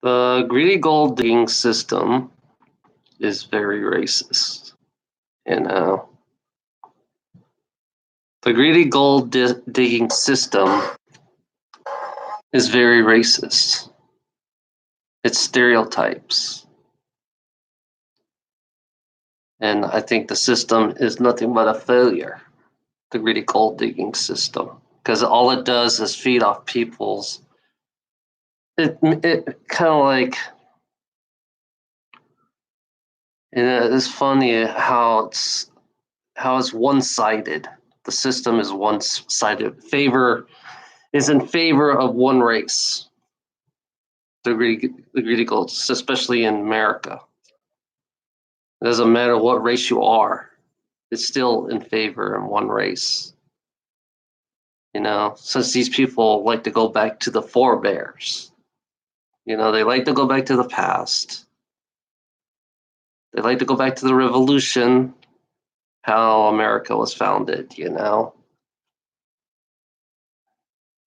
The greedy gold digging system is very racist. You know, the greedy gold digging system is very racist. It stereotypes. And I think the system is nothing but a failure, the greedy gold digging system, because all it does is feed off people's. It kind of like, it's funny how it's one sided. The system is one sided. Is in favor of one race. The greedy gold, especially in America. It doesn't matter what race you are, it's still in favor of one race. Since these people like to go back to the forebears, they like to go back to the past. They like to go back to the revolution, how America was founded,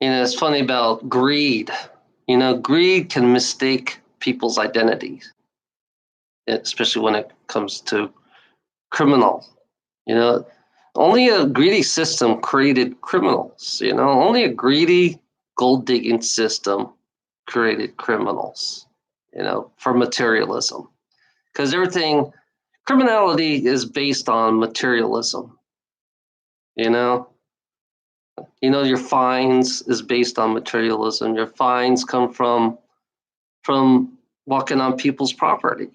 It's funny about greed. Greed can mistake people's identities, especially when it comes to criminal. Only a greedy system created criminals. Only a greedy gold digging system created criminals. For materialism, because criminality is based on materialism. Your fines is based on materialism. Your fines come from walking on people's property.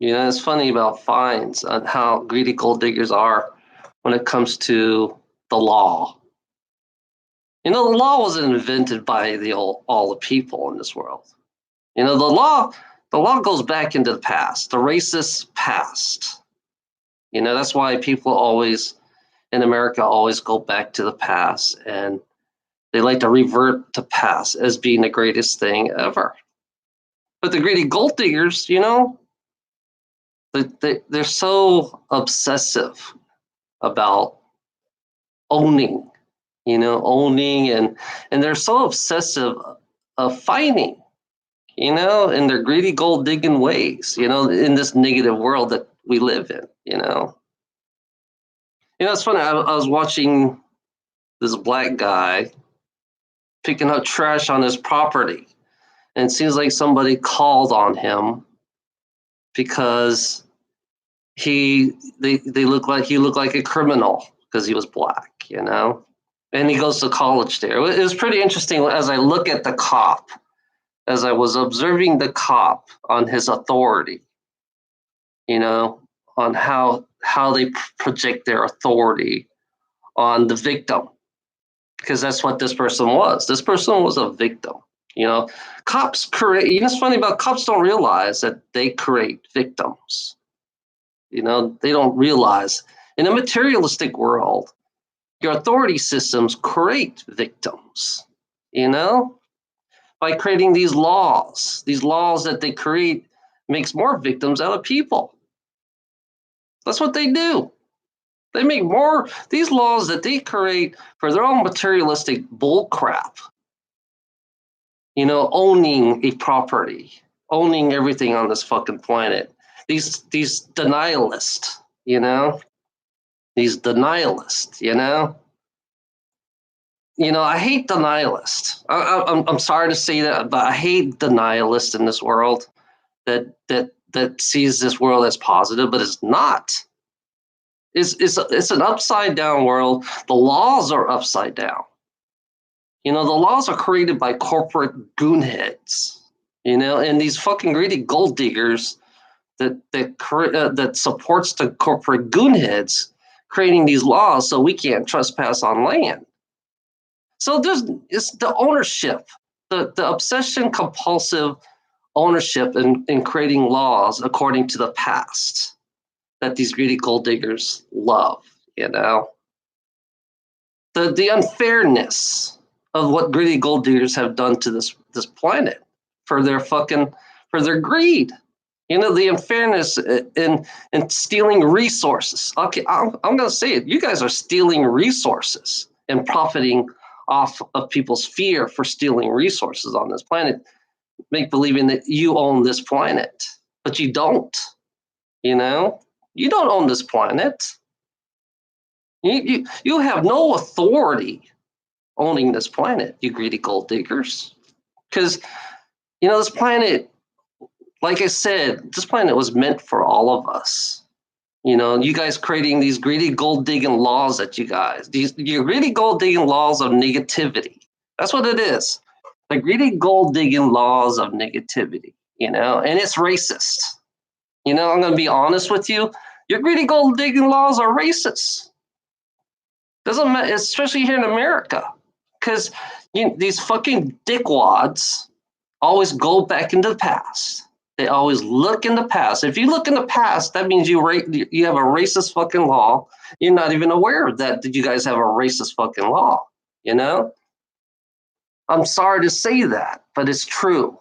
It's funny about fines and how greedy gold diggers are when it comes to the law. The law wasn't invented by all the people in this world. The law goes back into the past, the racist past. That's why people always in America always go back to the past, and they like to revert to past as being the greatest thing ever. But the greedy gold diggers, they're so obsessive about owning, and they're so obsessive of fighting, in their greedy gold digging ways, in this negative world that we live in, it's funny. I was watching this black guy picking up trash on his property, and it seems like somebody called on him because he looked like a criminal because he was black, and he goes to college there. It was pretty interesting as I look at the cop, as I was observing the cop on his authority, on how they project their authority on the victim, because that's what this person was. This person was a victim. Cops create. It's funny about cops don't realize that they create victims. They don't realize in a materialistic world, your authority systems create victims. By creating these laws that they create makes more victims out of people. That's what they do. They make more, these laws that they create for their own materialistic bullcrap. Owning a property, owning everything on this fucking planet. These denialists, these denialists, I hate denialists. I'm sorry to say that, but I hate denialists in this world that sees this world as positive, but it's not. It's an upside down world. The laws are upside down. The laws are created by corporate goonheads. And these fucking greedy gold diggers that supports the corporate goonheads creating these laws so we can't trespass on land. So it's the ownership, the obsession compulsive ownership in creating laws according to the past that these greedy gold diggers love, The unfairness of what greedy gold diggers have done to this planet for their greed. The unfairness in stealing resources. Okay, I'm going to say it. You guys are stealing resources and profiting off of people's fear for stealing resources on this planet. make believing that you own this planet, but you don't. You know, you don't own this planet. You have no authority owning this planet, you greedy gold diggers. Because, this planet, like I said, this planet was meant for all of us. You guys creating these greedy gold digging laws that your greedy gold digging laws of negativity. That's what it is. The greedy gold digging laws of negativity, and it's racist. I'm going to be honest with you. Your greedy gold digging laws are racist. Doesn't matter, especially here in America, because these fucking dickwads always go back into the past. They always look in the past. If you look in the past, that means you have a racist fucking law. You're not even aware of that you guys have a racist fucking law. I'm sorry to say that, but it's true.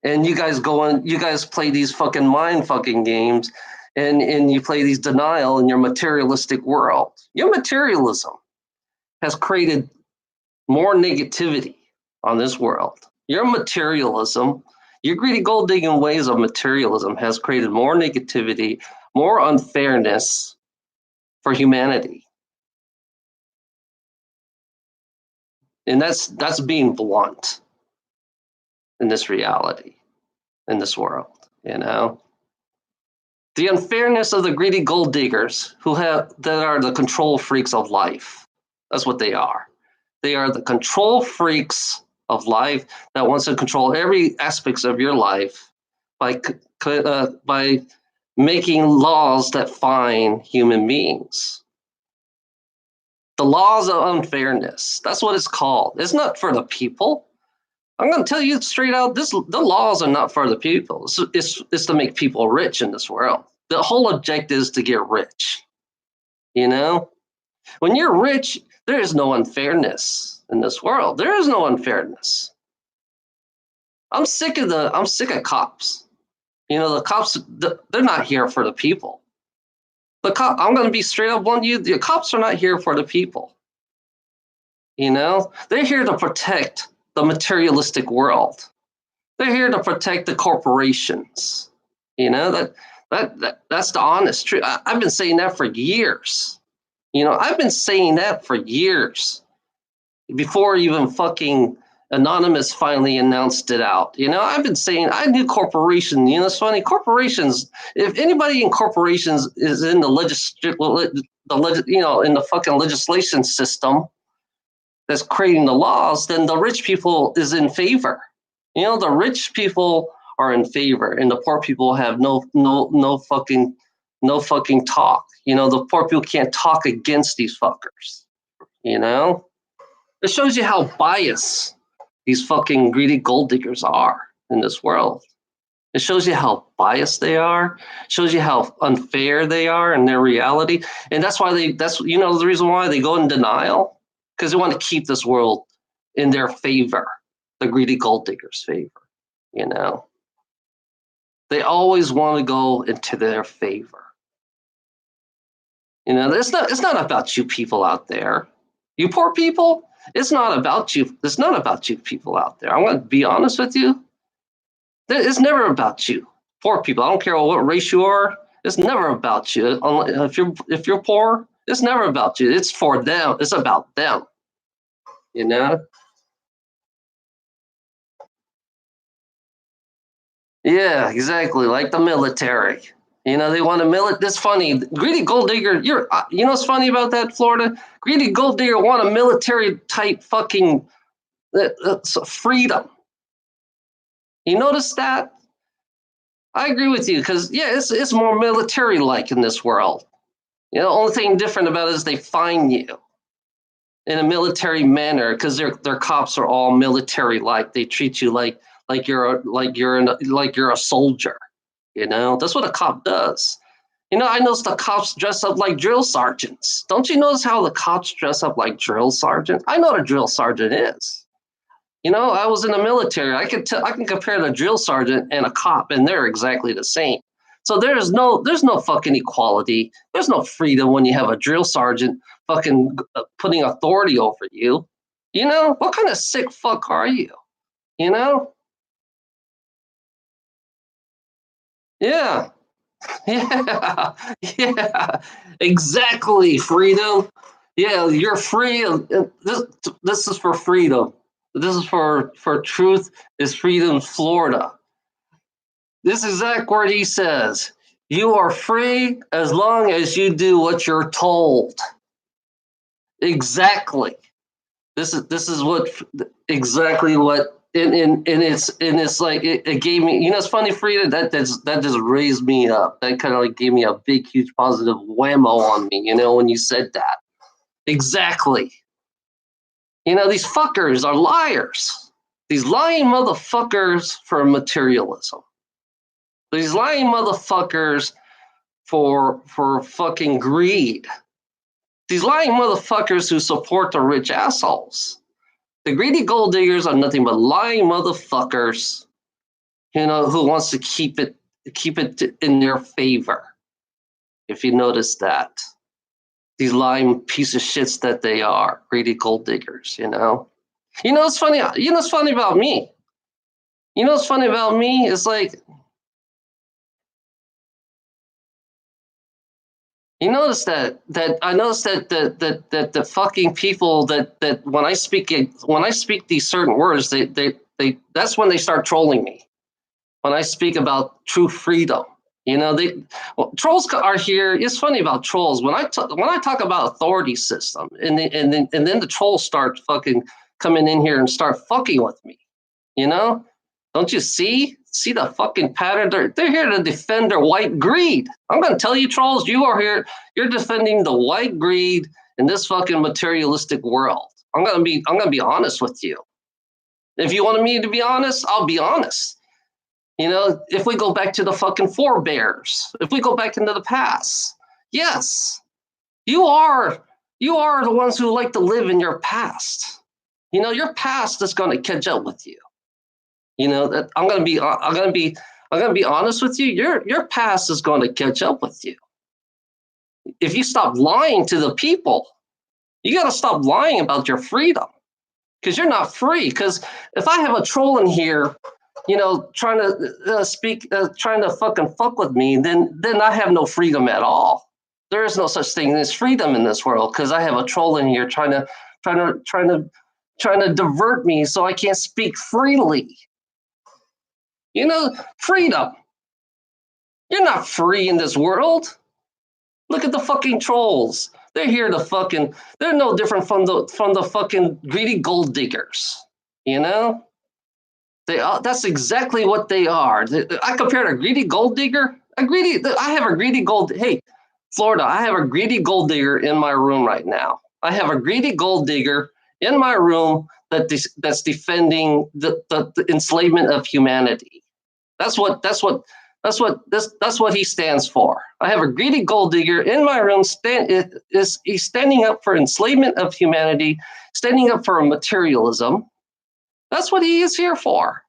And you guys play these fucking mind fucking games, and you play these denial in your materialistic world. Your materialism has created more negativity on this world. Your materialism, your greedy gold digging ways of materialism has created more negativity, more unfairness for humanity. And that's being blunt in this reality, in this world, The unfairness of the greedy gold diggers that are the control freaks of life. That's what they are. They are the control freaks of life that wants to control every aspects of your life by making laws that fine human beings. The laws of unfairness. That's what it's called. It's not for the people. I'm going to tell you straight out, the laws are not for the people. It's to make people rich in this world. The whole objective is to get rich. When you're rich, there is no unfairness in this world. There is no unfairness. I'm sick of cops. The cops, they're not here for the people. I'm going to be straight up blunt. The cops are not here for the people. They're here to protect the materialistic world. They're here to protect the corporations. That's the honest truth. I've been saying that for years. I've been saying that for years before even fucking Anonymous finally announced it out. I've been saying, I knew corporations. It's funny, corporations, if anybody in corporations is in the in the fucking legislation system that's creating the laws, then the rich people is in favor. The rich people are in favor, and the poor people have no fucking talk. The poor people can't talk against these fuckers. It shows you how biased these fucking greedy gold diggers are in this world. It shows you how biased they are. It shows you how unfair they are in their reality. And that's why the reason why they go in denial, because they want to keep this world in their favor, the greedy gold diggers' favor. They always want to go into their favor. It's not about you people out there. You poor people, it's not about you. It's not about you people out there. I'm going to be honest with you. It's never about you. Poor people, I don't care what race you are. It's never about you. If you're poor, it's never about you. It's for them. It's about them. Yeah, exactly. Like the military. They want to It's funny. Greedy gold digger. What's funny about that, Florida? Greedy gold digger want a military type fucking freedom. You notice that? I agree with you because it's more military like in this world. The only thing different about it is they fine you in a military manner because their cops are all military like. They treat you like you're a soldier. That's what a cop does. I noticed the cops dress up like drill sergeants. Don't you notice how the cops dress up like drill sergeants? I know what a drill sergeant is. I was in the military. I can compare the drill sergeant and a cop, and they're exactly the same. So there's no fucking equality. There's no freedom when you have a drill sergeant fucking putting authority over you. What kind of sick fuck are you? Yeah. Yeah. Yeah. Exactly. Freedom. Yeah, you're free. This is for freedom. This is for truth. Is freedom, Florida. This exact word he says. You are free as long as you do what you're told. Exactly. This is what exactly what and it's like it gave me, it's funny, Frida, that just raised me up. That kind of like gave me a big huge positive whammo on me, when you said that. Exactly. These fuckers are liars. These lying motherfuckers for materialism. These lying motherfuckers for fucking greed. These lying motherfuckers who support the rich assholes. The greedy gold diggers are nothing but lying motherfuckers, who wants to keep it in their favor. If you notice that, these lying piece of shits that they are, greedy gold diggers. It's funny. It's funny about me. What's funny about me is like, I noticed that the fucking people that when I speak these certain words, they that's when they start trolling me. When I speak about true freedom, trolls are here. It's funny about trolls. When I talk about authority system, and then the trolls start fucking coming in here and start fucking with me. You know, don't you see the fucking pattern? They're here to defend their white greed. I'm going to tell you, trolls, you are here. You're defending the white greed in this fucking materialistic world. I'm going to be honest with you. If you wanted me to be honest, I'll be honest. If we go back to the fucking forebears, if we go back into the past, yes, you are you are the ones who like to live in your past. Your past is going to catch up with you. That I'm gonna be honest with you. Your past is going to catch up with you. If you stop lying to the people, you got to stop lying about your freedom, because you're not free. Because if I have a troll in here, trying to speak, trying to fucking fuck with me, then I have no freedom at all. There is no such thing as freedom in this world, because I have a troll in here trying to divert me so I can't speak freely. Freedom. You're not free in this world. Look at the fucking trolls. They're here to fucking. They're no different from the fucking greedy gold diggers. You know. They are. That's exactly what they are. I compared a greedy gold digger. I have a greedy gold. Hey, Florida. I have a greedy gold digger in my room right now. I have a greedy gold digger in my room that's defending the enslavement of humanity. That's what he stands for. I have a greedy gold digger in my room. He's standing up for enslavement of humanity, standing up for materialism. That's what he is here for.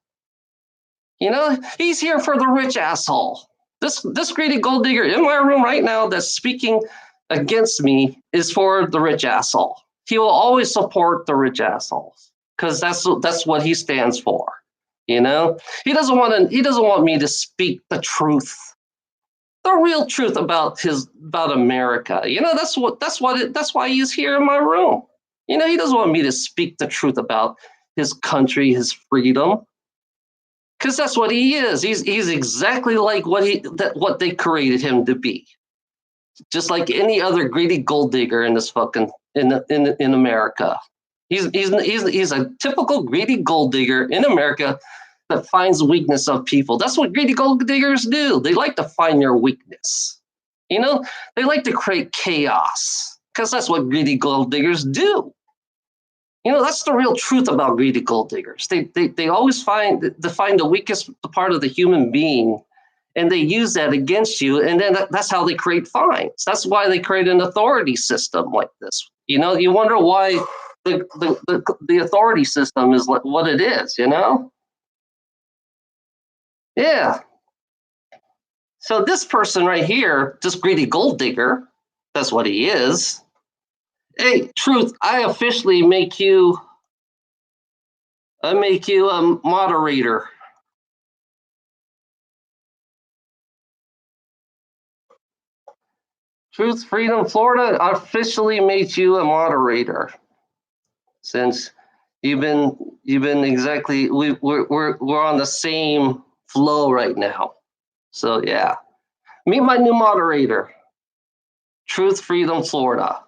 He's here for the rich asshole. This greedy gold digger in my room right now that's speaking against me is for the rich asshole. He will always support the rich assholes, because that's what he stands for. He doesn't want me to speak the truth, the real truth about America. That's why he's here in my room. He doesn't want me to speak the truth about his country, his freedom, because that's what he is. He's exactly like what they created him to be. Just like any other greedy gold digger in this fucking in America. He's a typical greedy gold digger in America that finds weakness of people. That's what greedy gold diggers do. They like to find your weakness. They like to create chaos, because that's what greedy gold diggers do. That's the real truth about greedy gold diggers. They always find the weakest part of the human being, and they use that against you, and then that's how they create fines. That's why they create an authority system like this. You wonder why the authority system is what it is. Yeah. So this person right here, this greedy gold digger, that's what he is. Hey, Truth, I make you a moderator. Truth Freedom Florida, I officially made you a moderator since you've been exactly we're on the same flow right now. So yeah, meet my new moderator, Truth Freedom Florida.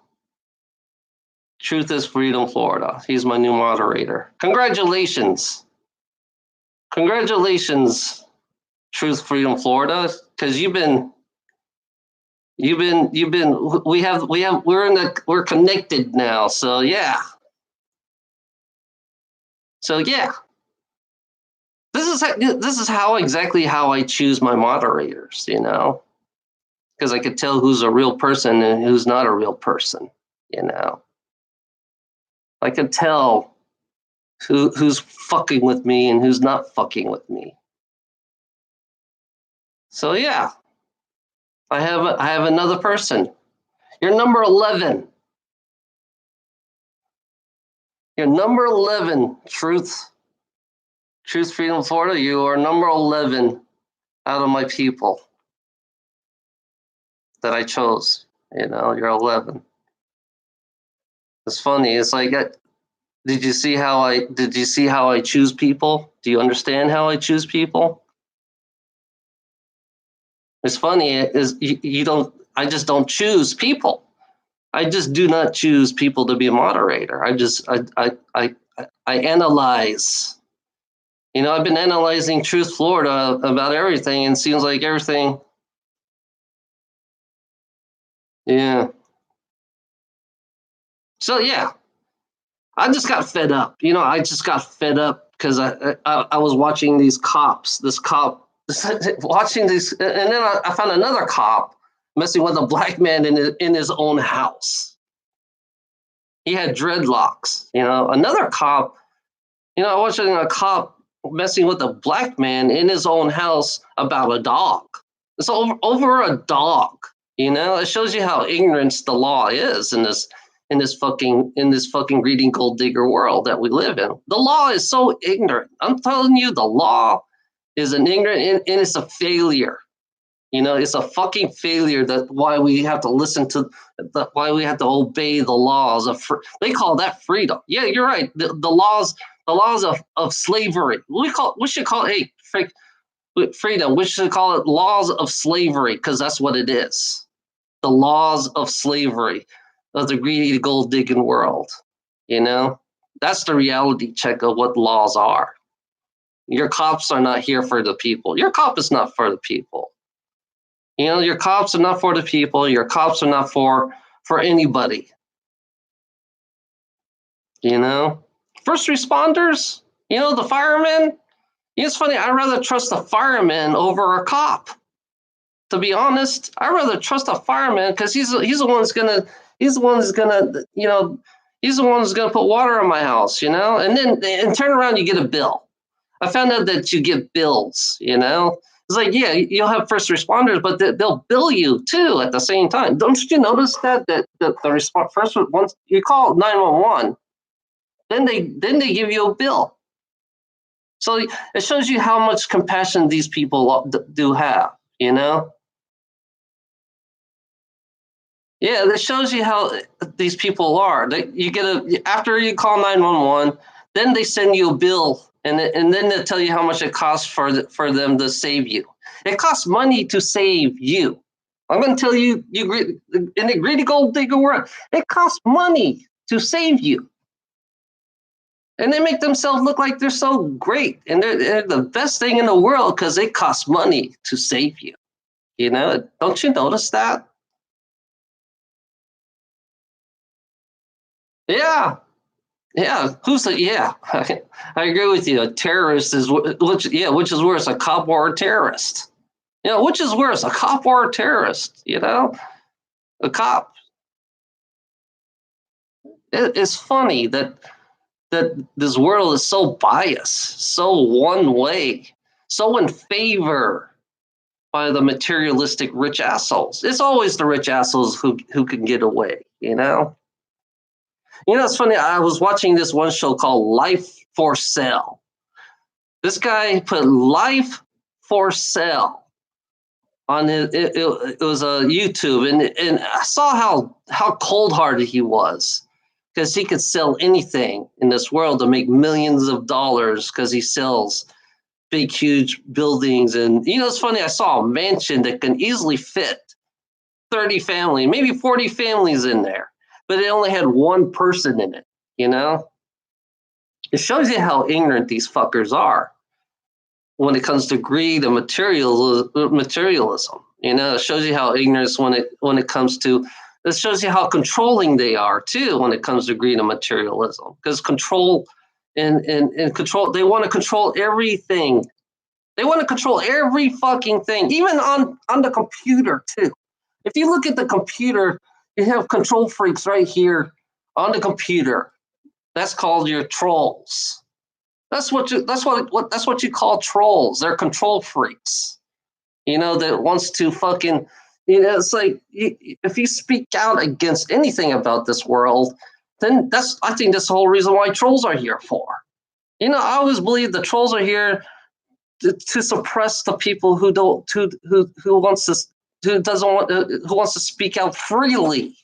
Truth is Freedom Florida. He's my new moderator. Congratulations. Congratulations, Truth Freedom Florida, because we're connected now. So yeah. So yeah. This is how exactly how I choose my moderators, because I could tell who's a real person and who's not a real person, I could tell who's fucking with me and who's not fucking with me. So yeah, I have another person. You're number 11. You're number 11, Truth Freedom Florida. You are number 11 out of my people that I chose. You're 11. It's funny. It's like, did you see how I choose people? Do you understand how I choose people? It's funny. You don't. I just don't choose people. I just do not choose people to be a moderator. I analyze. I've been analyzing Truth Florida about everything, and it seems like everything. Yeah. So yeah, I just got fed up. I just got fed up because I was watching these cops. This cop watching these, and then I found another cop messing with a black man in his own house. He had dreadlocks. Another cop. Watching a cop messing with a black man in his own house about a dog. It's over a dog. It shows you how ignorant the law is in this fucking greedy gold digger world that we live in. The law is so ignorant. I'm telling you, the law is an ignorant and it's a failure. It's a fucking failure. That why we have to listen to, why we have to obey the laws of. They call that freedom. Yeah, you're right. The laws of slavery. We should call it freedom. We should call it laws of slavery because that's what it is. The laws of slavery of the greedy gold digging world. That's the reality check of what laws are. Your cops are not here for the people. Your cop is not for the people. Your cops are not for the people. Your cops are not for anybody. First responders, the firemen. It's funny. I'd rather trust a fireman over a cop. To be honest, I'd rather trust a fireman because he's the one who's gonna put water in my house, and then turn around, you get a bill. I found out that you get bills, It's like, yeah, you'll have first responders, but they'll bill you too at the same time. Don't you notice that the response first once you call 911, then they give you a bill. So it shows you how much compassion these people do have, Yeah, that shows you how these people are. You get after you call 911, then they send you a bill, and then they tell you how much it costs for them to save you. It costs money to save you. I'm going to tell you, in the greedy gold digger world, it costs money to save you. And they make themselves look like they're so great, and they're the best thing in the world because it costs money to save you. Don't you notice that? Yeah. Yeah, yeah? I agree with you. A terrorist is which is worse, a cop or a terrorist? Which is worse, a cop or a terrorist? A cop. It's funny that this world is so biased, so one way, so in favor by the materialistic rich assholes. It's always the rich assholes who can get away. It's funny. I was watching this one show called Life for Sale. This guy put life for sale on it was a YouTube, and I saw how cold hearted he was, because he could sell anything in this world to make millions of dollars, because he sells big huge buildings. And it's funny, I saw a mansion that can easily fit 30 families, maybe 40 families in there, but it only had one person in it. It shows you how ignorant these fuckers are when it comes to greed and materialism. It shows you how ignorance when it comes to. It shows you how controlling they are too when it comes to greed and materialism. Because control and control, they want to control everything. They want to control every fucking thing, even on the computer too. If you look at the computer, you have control freaks right here on the computer. That's called your trolls. That's what you call trolls. They're control freaks. That wants to fucking. It's like if you speak out against anything about this world, then I think that's the whole reason why trolls are here for. I always believe the trolls are here to suppress the people who wants to speak out freely.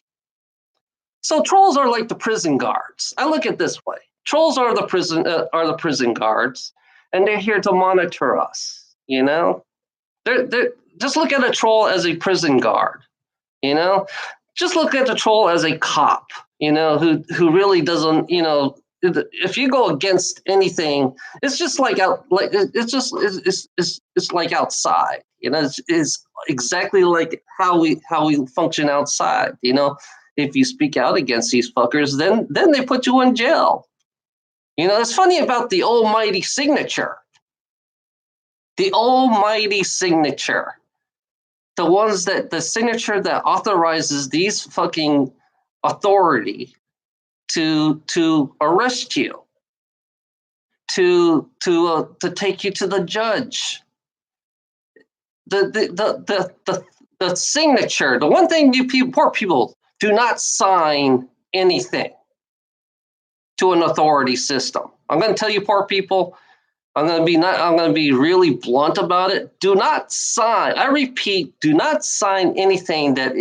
So trolls are like the prison guards. I look at it this way: trolls are the prison guards, and they're here to monitor us. They're just look at a troll as a prison guard. Just look at the troll as a cop. Who really doesn't. If you go against anything, it's just like it's like outside. It's exactly like how we function outside. If you speak out against these fuckers, then they put you in jail. It's funny about the almighty signature. The almighty signature. The signature that authorizes these fucking authority to arrest you, to take you to the judge. The signature. The one thing poor people do not sign anything to an authority system. I'm going to tell you, poor people. I'm going to be really blunt about it. Do not sign. I repeat, do not sign anything that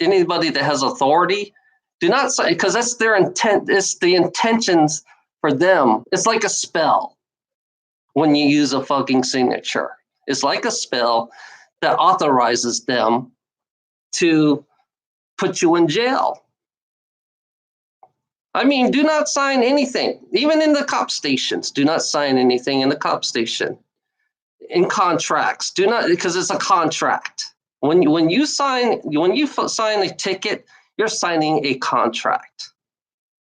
anybody that has authority. Do not sign, because that's their intent. It's the intentions for them. It's like a spell when you use a fucking signature. It's like a spell that authorizes them to put you in jail. I mean, do not sign anything, even in the cop stations. Do not sign anything in the cop station. In contracts, do not, because it's a contract. When you sign a ticket, you're signing a contract.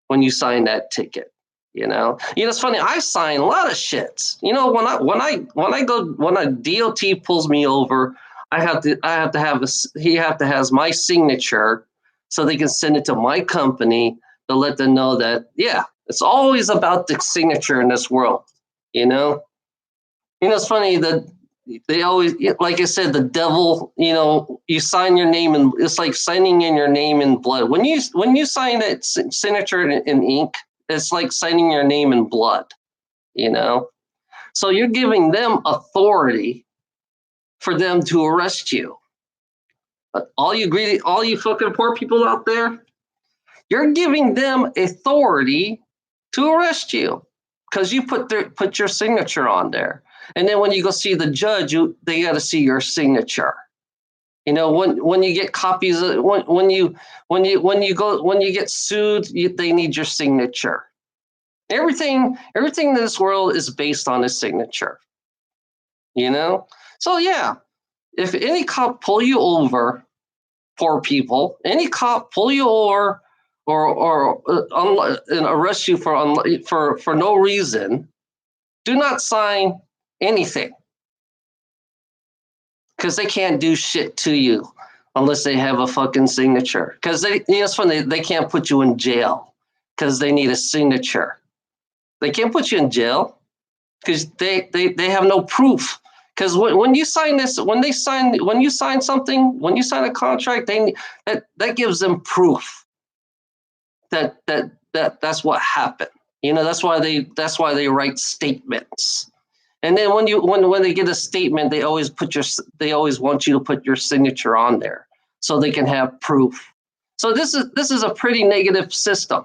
When you sign that ticket, it's funny. I sign a lot of shits. When a DOT pulls me over, he have to have my signature so they can send it to my company to let them know that, yeah, it's always about the signature in this world. It's funny that they always, like I said, the devil, you sign your name, and it's like signing in your name in blood. When you sign that signature in ink, it's like signing your name in blood, So you're giving them authority for them to arrest you. All you fucking poor people out there, you're giving them authority to arrest you because you put your signature on there. And then when you go see the judge, they got to see your signature. When you get copies, when you get sued, they need your signature. Everything in this world is based on a signature. So yeah, if any cop pull you over, poor people, any cop pull you over or arrest you for no reason, do not sign anything, because they can't do shit to you unless they have a fucking signature. Because it's funny, they can't put you in jail because they need a signature. They can't put you in jail because they have no proof. Because when you sign something, when you sign a contract, that gives them proof that's what happened. That's why they write statements. And then when they get a statement, they always want you to put your signature on there so they can have proof. So this is a pretty negative system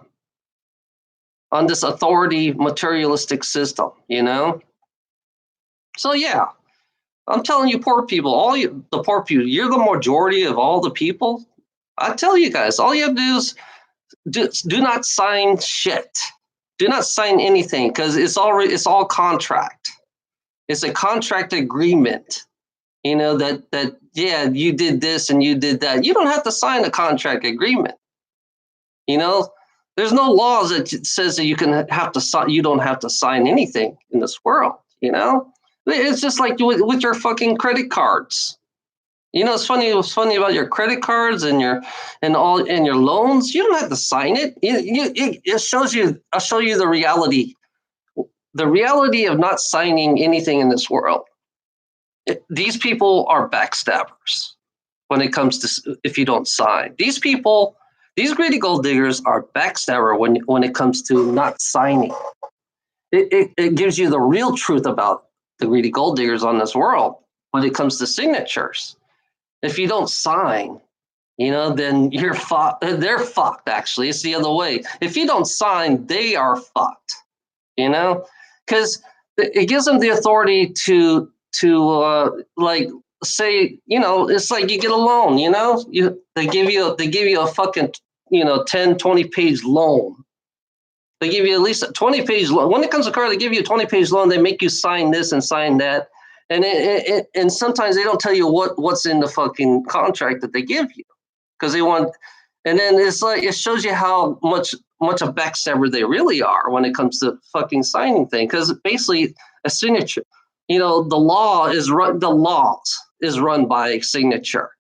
on this authority materialistic system, you know? So yeah, I'm telling you, poor people, the poor people, you're the majority of all the people. I tell you guys, all you have to do is do not sign shit. Do not sign anything because it's all contract. It's a contract agreement. You know that yeah, you did this and you did that. You don't have to sign a contract agreement. You know, there's no laws that says that you don't have to sign anything in this world. You know, it's just like with your fucking credit cards. You know, it's funny. What's funny about your credit cards and your loans? You don't have to sign it. It shows you. I'll show you the reality. The reality of not signing anything in this world. These people are backstabbers when it comes to if you don't sign. These people, these greedy gold diggers are backstabber when it comes to not signing. It gives you the real truth about the greedy gold diggers on this world when it comes to signatures. If you don't sign, you know, then you're fucked. They're fucked, actually. It's the other way. If you don't sign, they are fucked, you know, because it gives them the authority to like say, you know, it's like you get a loan, you know, they give you a fucking, you know, 10, 20-page loan. They give you at least a 20-page loan. When it comes to car, they give you a 20-page loan. They make you sign this and sign that. And sometimes they don't tell you what's in the fucking contract that they give you because they want. And then it's like it shows you how much a backstabber they really are when it comes to fucking signing thing. Because basically a signature, you know, the laws is run by a signature.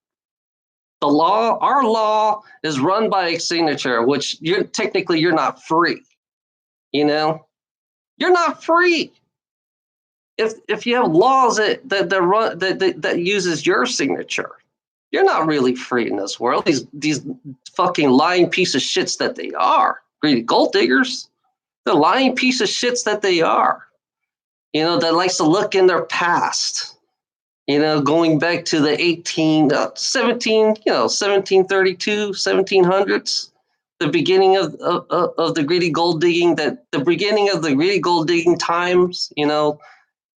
Our law is run by a signature, which you're not free. You know, you're not free. If you have laws that uses your signature, you're not really free in this world. These fucking lying piece of shits that they are, greedy gold diggers, the lying piece of shits that they are. You know, that likes to look in their past. You know, going back to the 1732, 1700s, the beginning of the greedy gold digging, the beginning of the greedy gold digging times. You know,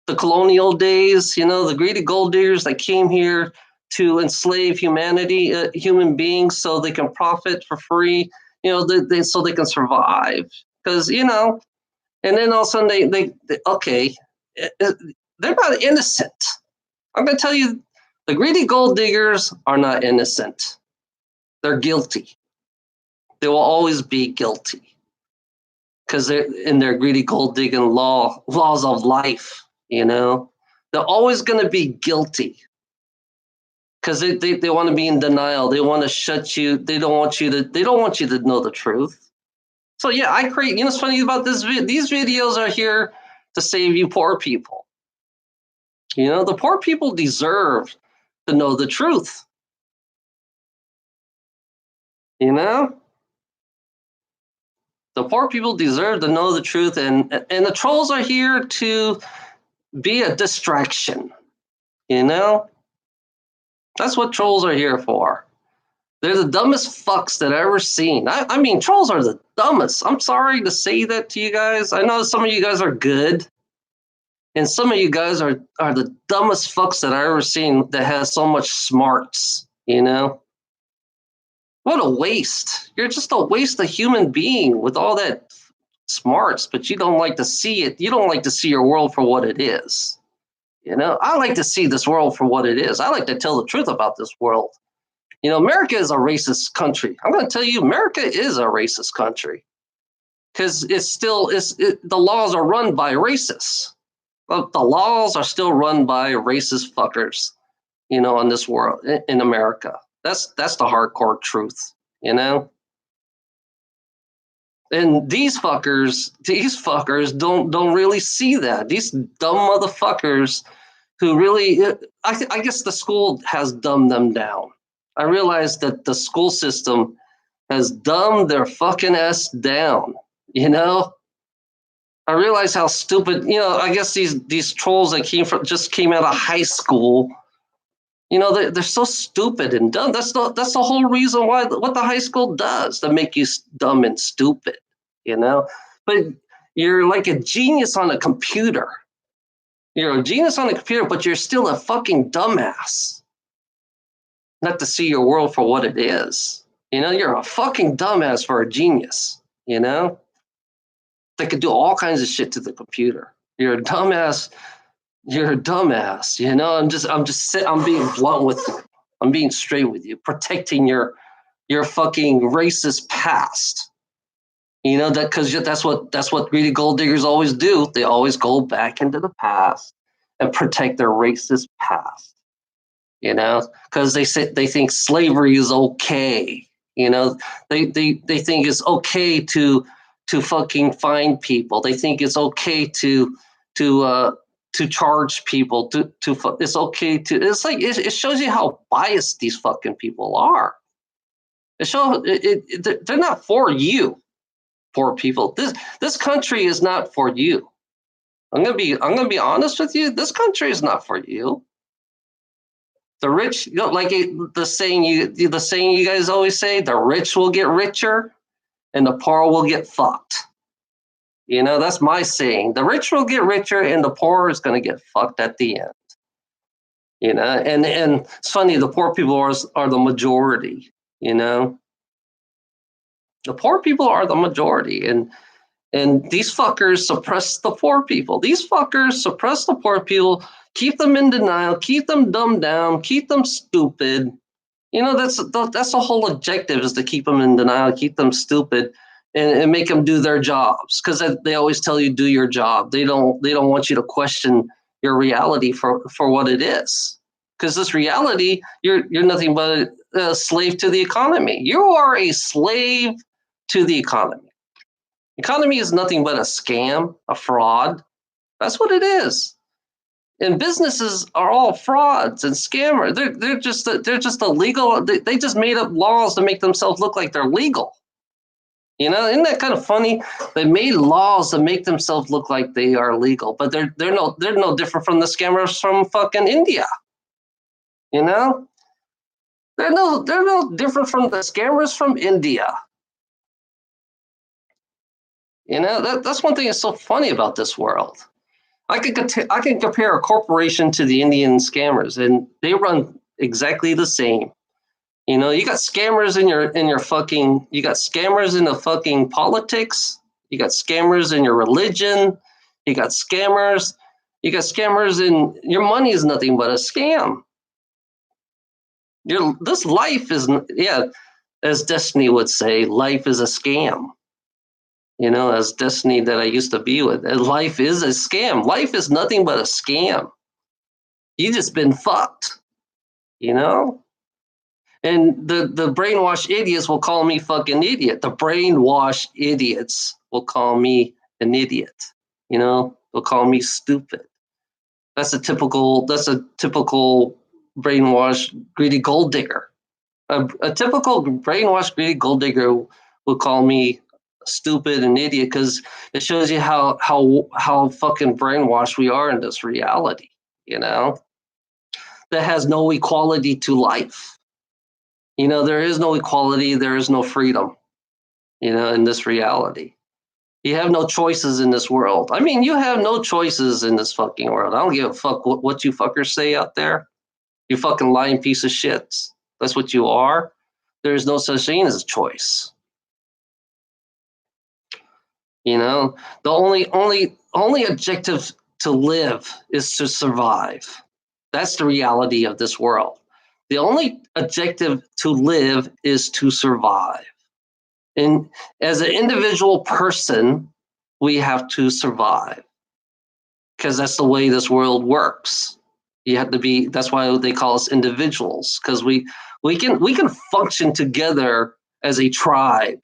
the colonial days, you know, the greedy gold diggers that came here to enslave humanity, human beings, so they can profit for free, you know, so they can survive. Because, you know, and then all of a sudden they're not innocent. I'm going to tell you, the greedy gold diggers are not innocent. They're guilty. They will always be guilty because they're in their greedy gold digging laws of life. You know, they're always going to be guilty because they want to be in denial. They want to shut you. They don't want you to know the truth. So yeah, you know, what's funny about these videos are here to save you poor people. You know, the poor people deserve to know the truth. You know, the poor people deserve to know the truth, and the trolls are here to be a distraction. You know, that's what trolls are here for. They're the dumbest fucks that I've ever seen. I mean, trolls are the dumbest. I'm sorry to say that to you guys. I know some of you guys are good, and some of you guys are the dumbest fucks that I've ever seen that has so much smarts, you know? What a waste. You're just a waste of human being with all that smarts, but you don't like to see it. You don't like to see your world for what it is. You know, I like to see this world for what it is. I like to tell the truth about this world. You know, America is a racist country. I'm going to tell you, America is a racist country because the laws are run by racists. But the laws are still run by racist fuckers, you know, in this world, in America. That's the hardcore truth, you know? And these fuckers don't really see that. These dumb motherfuckers who really, I guess the school has dumbed them down. I realize that the school system has dumbed their fucking ass down, you know? I realize how stupid, I guess these trolls that came out of high school, they're so stupid and dumb. That's the whole reason why what the high school does to make you dumb and stupid, you know. But you're like a genius on a computer. You're a genius on a computer, but you're still a fucking dumbass. Not to see your world for what it is. You're a fucking dumbass for a genius. They could do all kinds of shit to the computer. You're a dumbass. You're a dumbass. I'm being blunt with you. I'm being straight with you, protecting your fucking racist past. That because that's what greedy gold diggers always do. They always go back into the past and protect their racist past. Because they think slavery is okay. They think it's okay to fucking find people. They think it's okay to charge people. It's okay to. It's like it shows you how biased these fucking people are. They're not for you, poor people. This country is not for you. I'm gonna be honest with you. This country is not for you. The rich, the saying you guys always say, the rich will get richer and the poor will get fucked. That's my saying. The rich will get richer and the poor is going to get fucked at the end. And it's funny, the poor people are the majority, The poor people are the majority, and these fuckers suppress the poor people. These fuckers suppress the poor people, keep them in denial, keep them dumbed down, keep them stupid. That's the whole objective, is to keep them in denial, keep them stupid, and make them do their jobs. Because they always tell you do your job. They don't want you to question your reality for what it is. Because this reality, you're nothing but a slave to the economy. You are a slave to the economy. Economy is nothing but a scam, a fraud. That's what it is. And businesses are all frauds and scammers. They're just illegal. They just made up laws to make themselves look like they're legal. Isn't that kind of funny? They made laws to make themselves look like they are legal, but they're no different from the scammers from fucking India. They're no different from the scammers from India. That's one thing that's so funny about this world. I can compare a corporation to the Indian scammers, and they run exactly the same. You got scammers in your fucking. You got scammers in the fucking politics. You got scammers in your religion. You got scammers. You got scammers in your money is nothing but a scam. This life is, as Destiny would say, life is a scam. As Destiny that I used to be with, life is a scam. Life is nothing but a scam. You just been fucked, And the brainwashed idiots will call me fucking idiot. The brainwashed idiots will call me an idiot. They'll call me stupid. That's a typical brainwashed greedy gold digger. A typical brainwashed greedy gold digger will call me stupid and idiot, because it shows you how fucking brainwashed we are in this reality, that has no equality to life. There is no equality, there is no freedom, in this reality. You have no choices in this world. I mean, you have no choices in this fucking world. I don't give a fuck what you fuckers say out there. You fucking lying piece of shit. That's what you are. There is no such thing as a choice. The only objective to live is to survive. That's the reality of this world. The only objective to live is to survive. And as an individual person, we have to survive, because that's the way this world works. You have to be. That's why they call us individuals, because we can function together as a tribe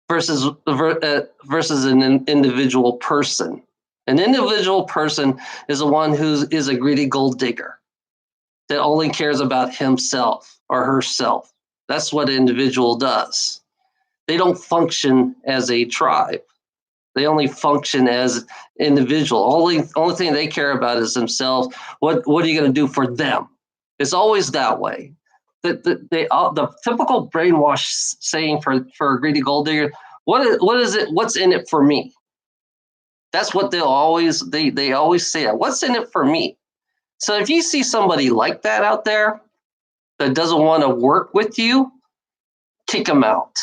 versus an individual person. An individual person is the one who is a greedy gold digger that only cares about himself or herself. That's what an individual does. They don't function as a tribe. They only function as individual. Only thing they care about is themselves. What are you going to do for them? It's always that way. The typical brainwash saying for a greedy gold digger, what is it? What's in it for me? That's what they always say. What's in it for me? So if you see somebody like that out there that doesn't want to work with you, kick him out.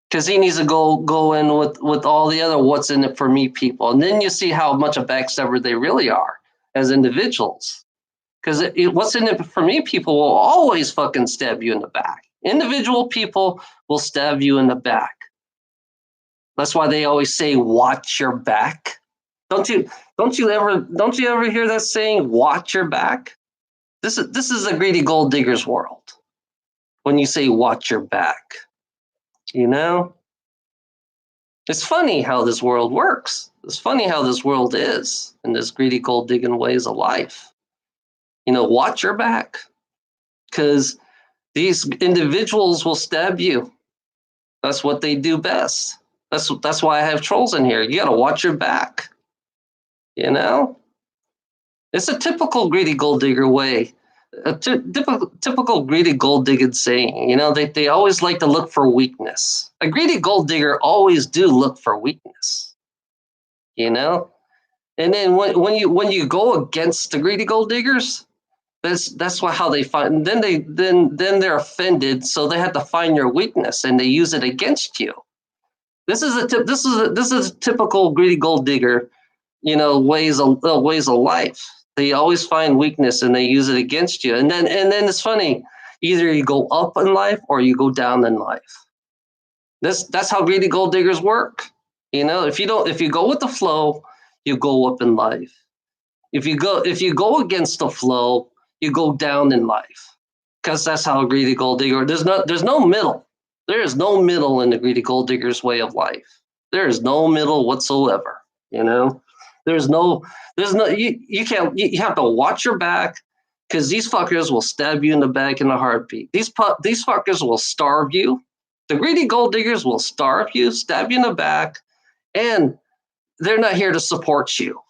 Because he needs to go in with all the other what's in it for me people. And then you see how much a backstabber they really are as individuals. Because what's in it for me people will always fucking stab you in the back. Individual people will stab you in the back. That's why they always say, watch your back. Don't you ever hear that saying, watch your back? This is a greedy gold digger's world. When you say watch your back. You know? It's funny how this world works. It's funny how this world is in this greedy gold digging ways of life. You know, watch your back. Because these individuals will stab you. That's what they do best. That's why I have trolls in here. You got to watch your back. You know? It's a typical greedy gold digger way. A typical greedy gold digging saying. You know, they always like to look for weakness. A greedy gold digger always do look for weakness. You know? And then when you go against the greedy gold diggers, that's how they find. Then they're offended, so they have to find your weakness and they use it against you. This is a typical greedy gold digger, you know, ways of life. They always find weakness and they use it against you. And then it's funny. Either you go up in life or you go down in life. That's how greedy gold diggers work. You know, if you go with the flow, you go up in life. If you go against the flow, you go down in life. Because that's how a greedy gold digger. There's no middle. There is no middle in the greedy gold digger's way of life. There is no middle whatsoever. You know, you have to watch your back because these fuckers will stab you in the back in a heartbeat. These fuckers will starve you. The greedy gold diggers will starve you, stab you in the back, and they're not here to support you.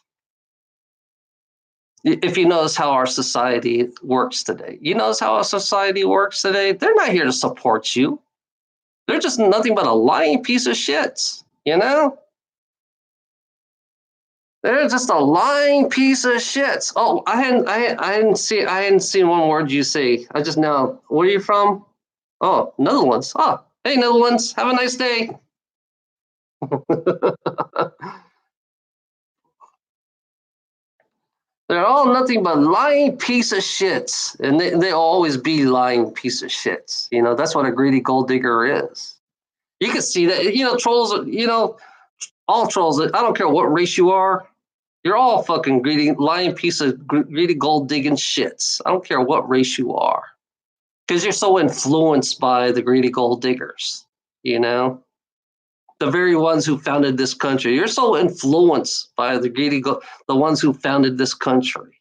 If you notice how our society works today, they're not here to support you. They're just nothing but a lying piece of shit, you know? They're just a lying piece of shit. Oh, I hadn't seen one word you say. I just now. Where are you from? Oh, Netherlands. Oh, hey Netherlands. Have a nice day. They're all nothing but lying piece of shits, and they always be lying piece of shits. You know, that's what a greedy gold digger is. You can see that. You know, trolls. You know, all trolls. I don't care what race you are. You're all fucking greedy, lying piece of greedy gold digging shits. I don't care what race you are, because you're so influenced by the greedy gold diggers. You know, the very ones who founded this country. You're so influenced by the ones who founded this country,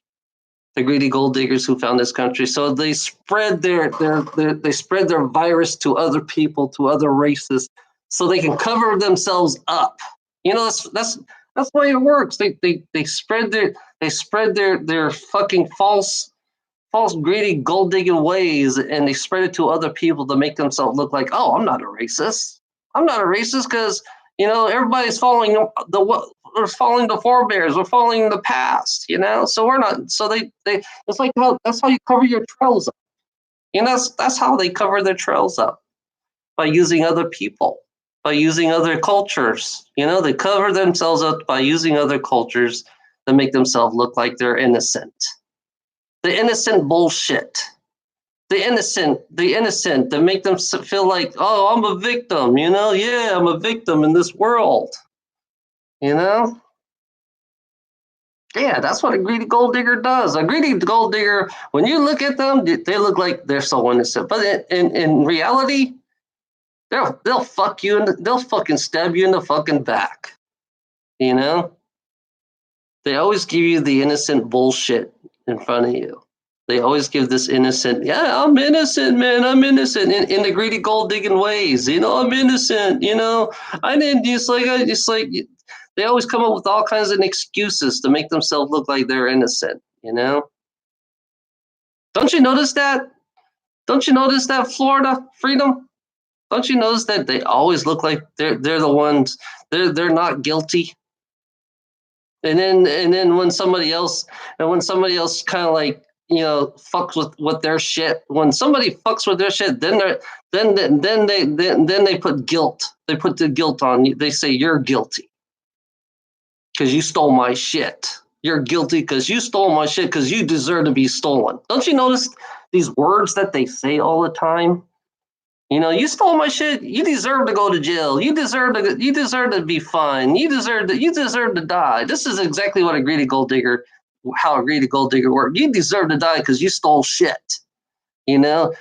the greedy gold diggers who found this country. So they spread their virus to other people, to other races, so they can cover themselves up. You know, that's the way it works. They spread their fucking false greedy gold digging ways, and they spread it to other people to make themselves look like, oh, I'm not a racist. I'm not a racist because, you know, everybody's following we're following the forebears. We're following the past, you know. So we're not. So they it's like that's how you cover your trails up. You know, that's how they cover their trails up, by using other people, by using other cultures. You know, they cover themselves up by using other cultures to make themselves look like they're innocent. The innocent bullshit. The innocent, to make them feel like, oh, I'm a victim, you know? Yeah, I'm a victim in this world, you know? Yeah, that's what a greedy gold digger does. A greedy gold digger, when you look at them, they look like they're so innocent. But in reality, they'll fuck you, and they'll fucking stab you in the fucking back, you know? They always give you the innocent bullshit in front of you. They always give this innocent, yeah, I'm innocent, man, I'm innocent, in the greedy gold digging ways. I'm innocent. I didn't I just like. They always come up with all kinds of excuses to make themselves look like they're innocent. Don't you notice that? Don't you notice that, Florida Freedom? Don't you notice that they always look like they're the ones, they're not guilty? And then when somebody else kind of like fucks with their shit, when somebody fucks with their shit, then they put guilt. They put the guilt on you. They say you're guilty because you stole my shit. You're guilty because you stole my shit because you deserve to be stolen. Don't you notice these words that they say all the time? You stole my shit. You deserve to go to jail. You deserve to be fined. You deserve to die. This is exactly what how a greedy gold digger works. You deserve to die because you stole shit. You know.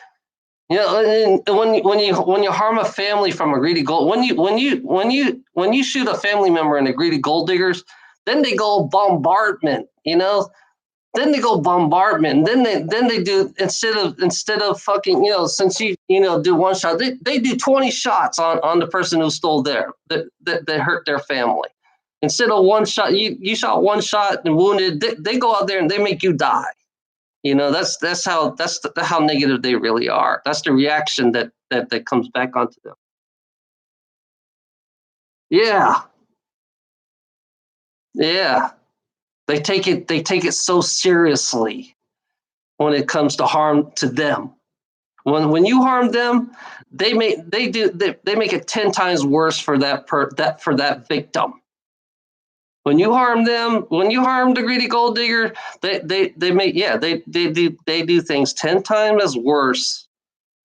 And when you harm a family from a greedy gold, when you shoot a family member in a greedy gold diggers, then they go bombardment. Then they go bombardment. Then they do, instead of fucking, since you do one shot, they do 20 shots on the person who stole that hurt their family. Instead of one shot, you shot one shot and wounded, they go out there and they make you die. That's how negative they really are. That's the reaction that comes back onto them. Yeah. Yeah. They take it so seriously when it comes to harm to them. When you harm them, they make it 10 times worse for that victim. When you harm the greedy gold digger, they do things 10 times as worse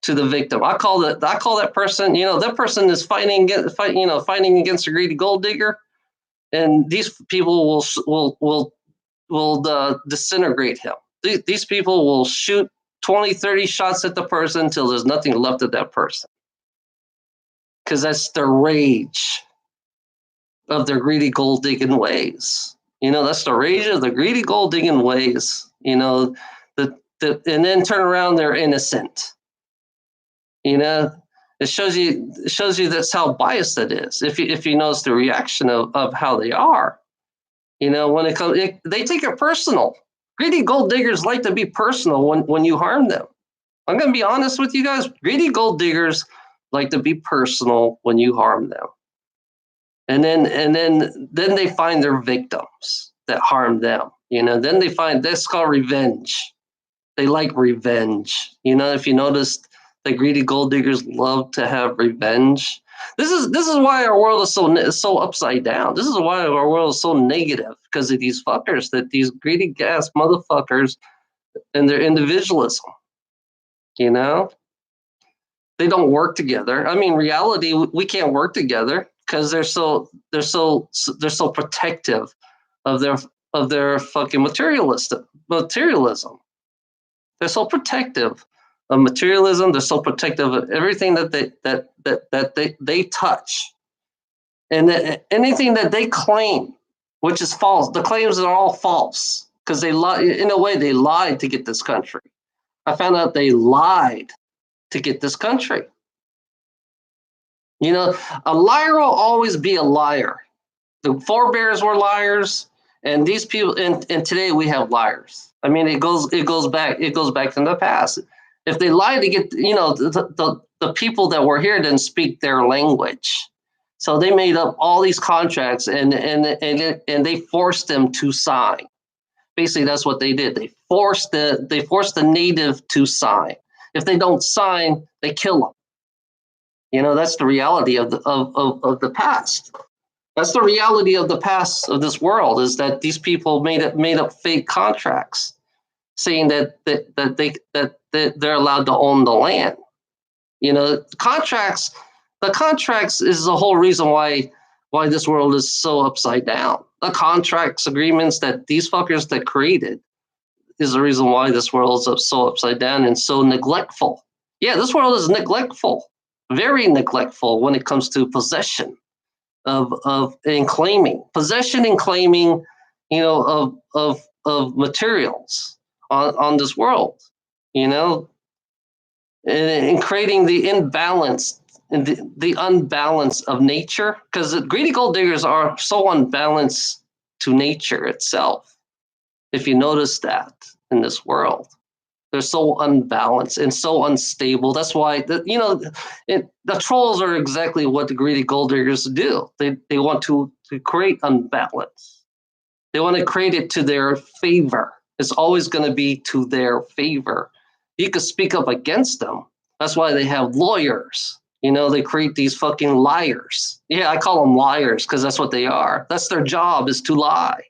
to the victim. I call that person, that person is fighting against a greedy gold digger, and these people will disintegrate him. These people will shoot 20, 30 shots at the person until there's nothing left of that person. Because that's the rage of their greedy gold digging ways. That's the rage of the greedy gold digging ways. And then turn around, they're innocent. It shows you that's how biased it is. If you notice the reaction of how they are. When it comes, they take it personal. Greedy gold diggers like to be personal when you harm them. I'm going to be honest with you guys. Greedy gold diggers like to be personal when you harm them. And then they find their victims that harm them. Then they find, that's called revenge. They like revenge. If you noticed, the greedy gold diggers love to have revenge. This is why our world is so upside down. This is why our world is so negative, because of these fuckers, these greedy gas motherfuckers and their individualism. They don't work together. I mean, reality, we can't work together because they're so protective of their fucking materialism. They're so protective of materialism. They're so protective of everything that they touch, and anything that they claim, which is false. The claims are all false because they lie. In a way, they lied to get this country. I found out they lied to get this country. A liar will always be a liar. The forebears were liars, and these people, and today we have liars. I mean, it goes back in the past. If they lie to get, the people that were here didn't speak their language, so they made up all these contracts and they forced them to sign. Basically, that's what they did. They forced the native to sign. If they don't sign, they kill them. That's the reality of the past. That's the reality of the past of this world, is that these people made up fake contracts, saying that they're allowed to own the land. The contracts is the whole reason why this world is so upside down. The contracts agreements that these fuckers that created is the reason why this world is so upside down and so neglectful. Yeah, this world is neglectful, very neglectful when it comes to possession and claiming, of materials. on this world, you know, and creating the imbalance and the unbalance of nature, because the greedy gold diggers are so unbalanced to nature itself. If you notice that in this world, they're so unbalanced and so unstable. That's why the trolls are exactly what the greedy gold diggers do. They want to create unbalance. They want to create it to their favor. It's always going to be to their favor. You could speak up against them. That's why they have lawyers. They create these fucking liars. Yeah, I call them liars because that's what they are. That's their job, is to lie.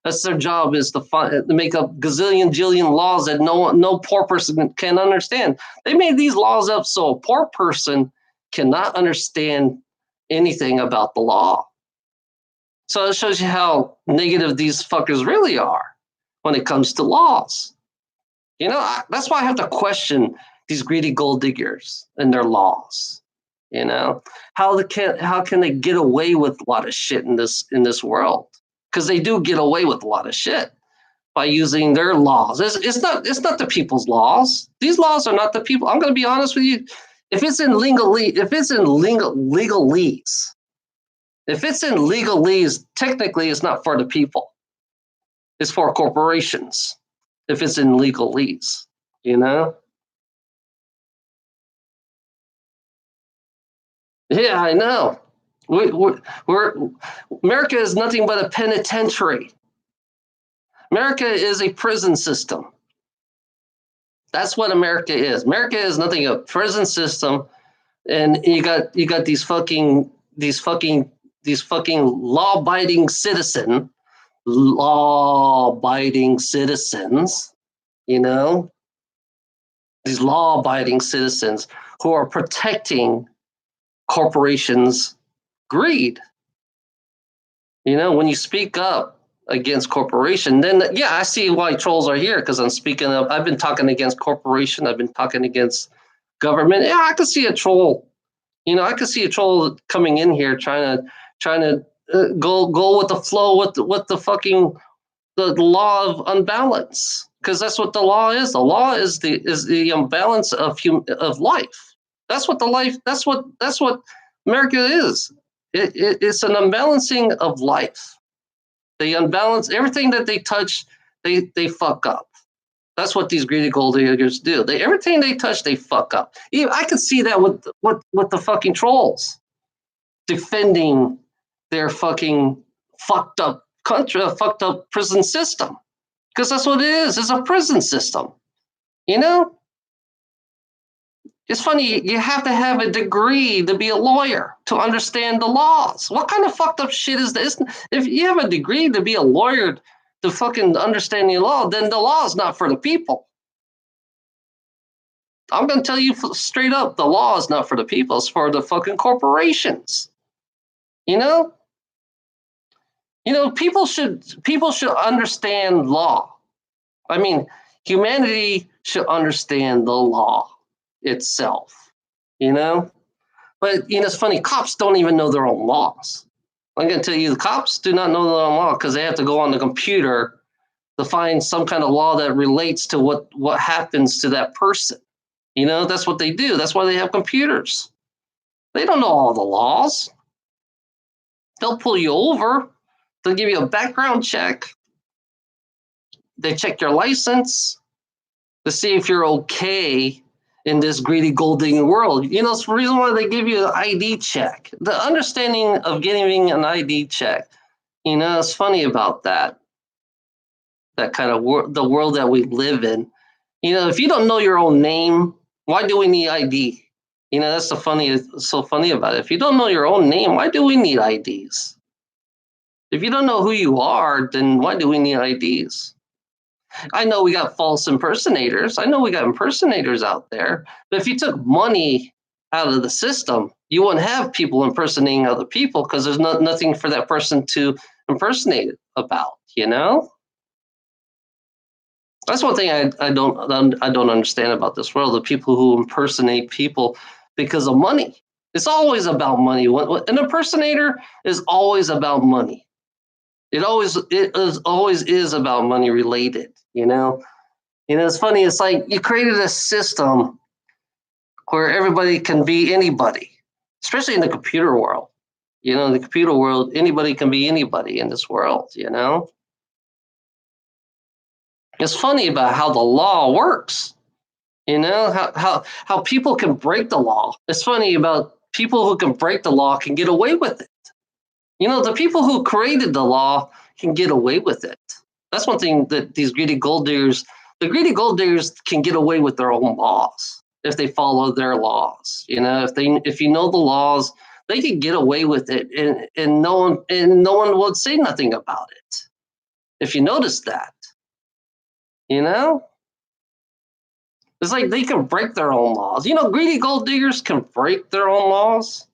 That's their job, is to make up gazillion, jillion laws that no poor person can understand. They made these laws up so a poor person cannot understand anything about the law. So it shows you how negative these fuckers really are when it comes to laws. That's why I have to question these greedy gold diggers and their laws. How can they get away with a lot of shit in this world? Because they do get away with a lot of shit by using their laws. It's not the people's laws. These laws are not the people. I'm going to be honest with you. If it's in legalese, technically it's not for the people. It's for corporations. If it's in legalese, Yeah, I know. America is nothing but a penitentiary. America is a prison system. That's what America is. America is nothing but a prison system, and you got these fucking law-abiding citizens, these law-abiding citizens who are protecting corporations' greed. When you speak up against corporation, then I see why trolls are here, because I've been talking against corporation, I've been talking against government. Yeah, I could see a troll. I could see a troll coming in here trying to go with the flow with the fucking the law of unbalance, because that's what the law is. The law is the imbalance of life. That's what America is. It's an unbalancing of life. They unbalance everything that they touch. They fuck up. That's what these greedy gold diggers do. Everything they touch, they fuck up. I could see that with the fucking trolls defending their fucking fucked up country, fucked up prison system, because that's what it is. It's a prison system. It's funny. You have to have a degree to be a lawyer to understand the laws. What kind of fucked up shit is this? If you have a degree to be a lawyer to fucking understand the law, then the law is not for the people. I'm going to tell you straight up, the law is not for the people. It's for the fucking corporations. People should understand law. I mean, humanity should understand the law itself. But it's funny. Cops don't even know their own laws. I'm going to tell you, the cops do not know their own law, because they have to go on the computer to find some kind of law that relates to what happens to that person. That's what they do. That's why they have computers. They don't know all the laws. They'll pull you over. They'll give you a background check. They check your license to see if you're okay in this greedy gold digging world. It's the reason why they give you an ID check. The understanding of getting an ID check, it's funny about that kind of the world that we live in. If you don't know your own name, why do we need ID? That's so funny about it. If you don't know your own name, why do we need IDs? If you don't know who you are, then why do we need IDs? I know we got false impersonators. I know we got impersonators out there. But if you took money out of the system, you wouldn't have people impersonating other people, because there's nothing for that person to impersonate about, That's one thing I don't understand about this world, the people who impersonate people because of money. It's always about money. An impersonator is always about money. It always is about money related, It's funny. It's like you created a system where everybody can be anybody, especially in the computer world. In the computer world, anybody can be anybody in this world. It's funny about how the law works. How people can break the law. It's funny about people who can break the law can get away with it. The people who created the law can get away with it. That's one thing that these the greedy gold diggers can get away with their own laws if they follow their laws. If you know the laws, they can get away with it, and no one would say nothing about it. If you notice that, you know, it's like they can break their own laws. Greedy gold diggers can break their own laws.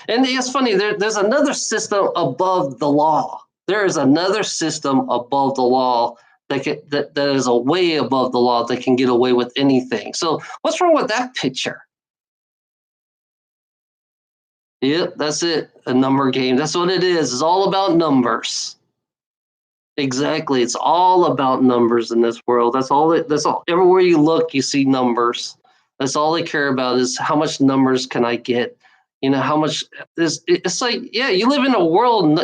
And it's funny, there's another system above the law. There is another system above the law that is a way above the law that can get away with anything. So what's wrong with that picture? Yep, that's it. A number game. That's what it is. It's all about numbers. Exactly. It's all about numbers in this world. That's all. Everywhere you look, you see numbers. That's all they care about is how much numbers can I get? How much is it's like, yeah, you live in a world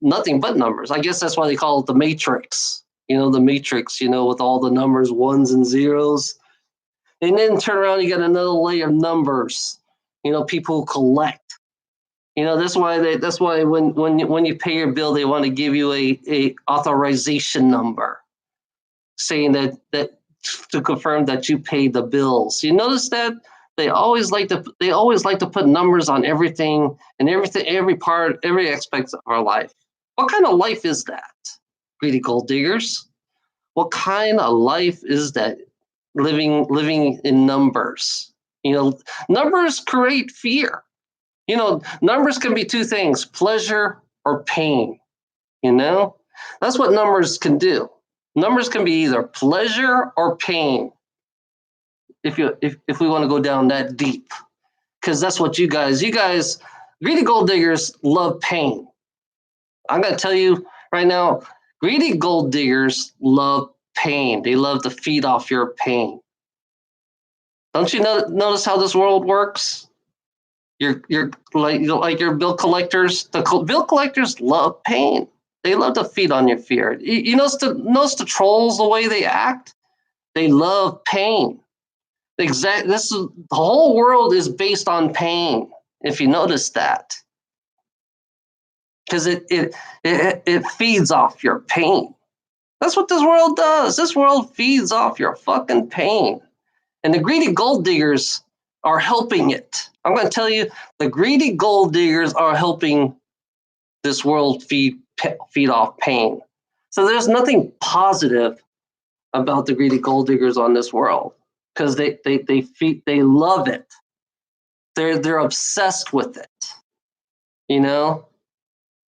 nothing but numbers. I guess that's why they call it the matrix. The matrix, with all the numbers, ones and zeros. And then turn around, you got another layer of numbers. People who collect. That's why when you pay your bill, they want to give you a authorization number saying that to confirm that you paid the bills. You notice that they always like to put numbers on everything and every part, every aspect of our life. What kind of life is that? Greedy gold diggers. What kind of life is that? Living in numbers. Numbers create fear. Numbers can be two things, pleasure or pain. That's what numbers can do. Numbers can be either pleasure or pain. If we want to go down that deep, because that's what you guys, greedy gold diggers love pain. I'm going to tell you right now, greedy gold diggers love pain. They love to feed off your pain. Don't you notice how this world works? You're like your bill collectors. The bill collectors love pain. They love to feed on your fear. You notice the trolls, the way they act. They love pain. The whole world is based on pain. If you notice that, because it feeds off your pain. That's what this world does. This world feeds off your fucking pain, and the greedy gold diggers are helping it. I'm going to tell you, the greedy gold diggers are helping this world feed off pain. So there's nothing positive about the greedy gold diggers on this world because they love it. They're obsessed with it.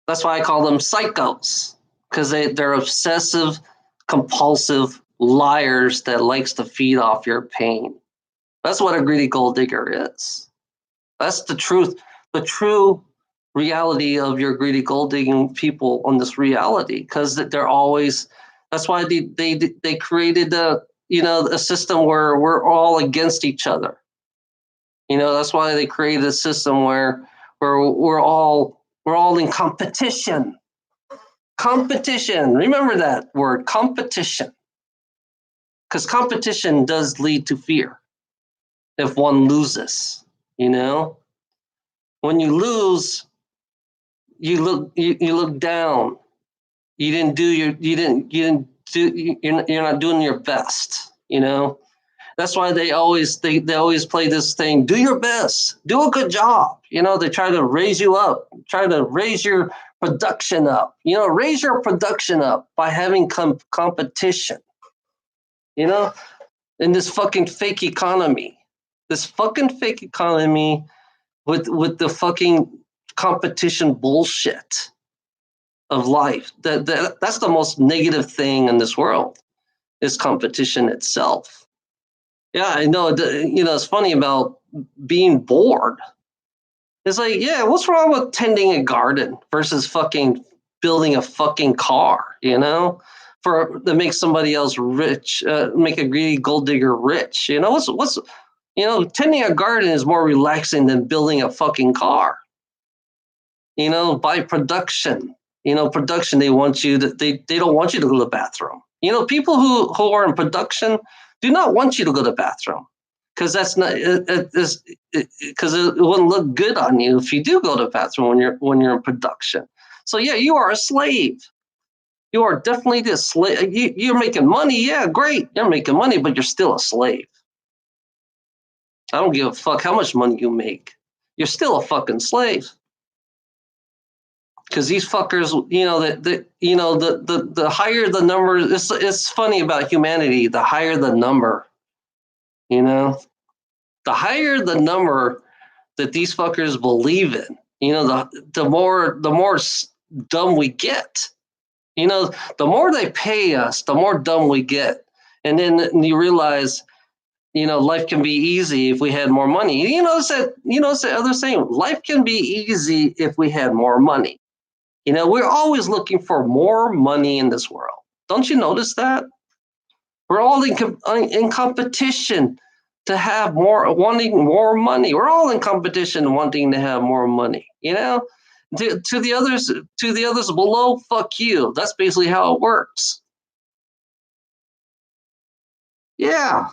That's why I call them psychos, because they're obsessive, compulsive liars that likes to feed off your pain. That's what a greedy gold digger is. That's the truth. The true reality of your greedy gold digging people on this reality, because they're always. That's why they created a system where we're all against each other. That's why they created a system where we're all in competition. Competition. Remember that word, competition, because competition does lead to fear. If one loses, when you lose, you look down. You're not doing your best. That's why they always play this thing. Do your best. Do a good job. They try to raise you up. Try to raise your production up. Raise your production up by having competition. In this fucking fake economy. This fucking fake economy with the fucking competition bullshit of life. That's the most negative thing in this world, is competition itself. Yeah, I know. It's funny about being bored. It's like, yeah, what's wrong with tending a garden versus fucking building a fucking car? to make somebody else rich, make a greedy gold digger rich. What's tending a garden is more relaxing than building a fucking car. By production. Production, they want you to, they don't want you to go to the bathroom. People who are in production do not want you to go to the bathroom, because that's not because it wouldn't look good on you if you do go to the bathroom when you're in production. So yeah, you are a slave. You are definitely the slave. You're making money, yeah, great. You're making money, but you're still a slave. I don't give a fuck how much money you make. You're still a fucking slave. Because these fuckers, the higher the number, it's funny about humanity. The higher the number, the higher the number that these fuckers believe in, the more dumb we get. The more they pay us, the more dumb we get. And then you realize, life can be easy if we had more money. It's the other saying, life can be easy if we had more money. We're always looking for more money in this world. Don't you notice that? We're all in competition to have more, wanting more money. We're all in competition wanting to have more money. To the others below, fuck you. That's basically how it works. Yeah.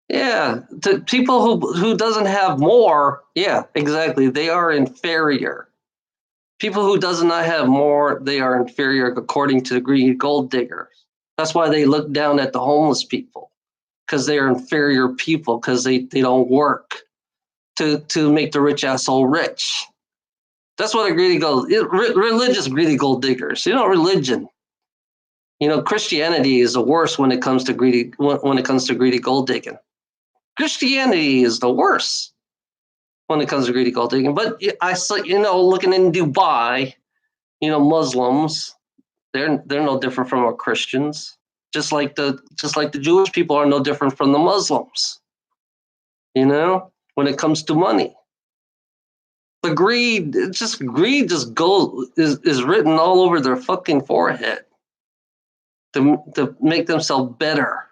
Yeah. To people who doesn't have more, yeah, exactly. They are inferior. People who does not have more, they are inferior according to the greedy gold diggers. That's why they look down at the homeless people, because they are inferior people, because they don't work to make the rich asshole rich. That's what a greedy gold, religious greedy gold diggers. Religion. Christianity is the worst when it comes to greedy gold digging. Christianity is the worst when it comes to greedy gold digging. But I saw, looking in Dubai, Muslims, they're no different from our Christians. Just like the Jewish people are no different from the Muslims. When it comes to money, the greed just is written all over their fucking forehead to make themselves better.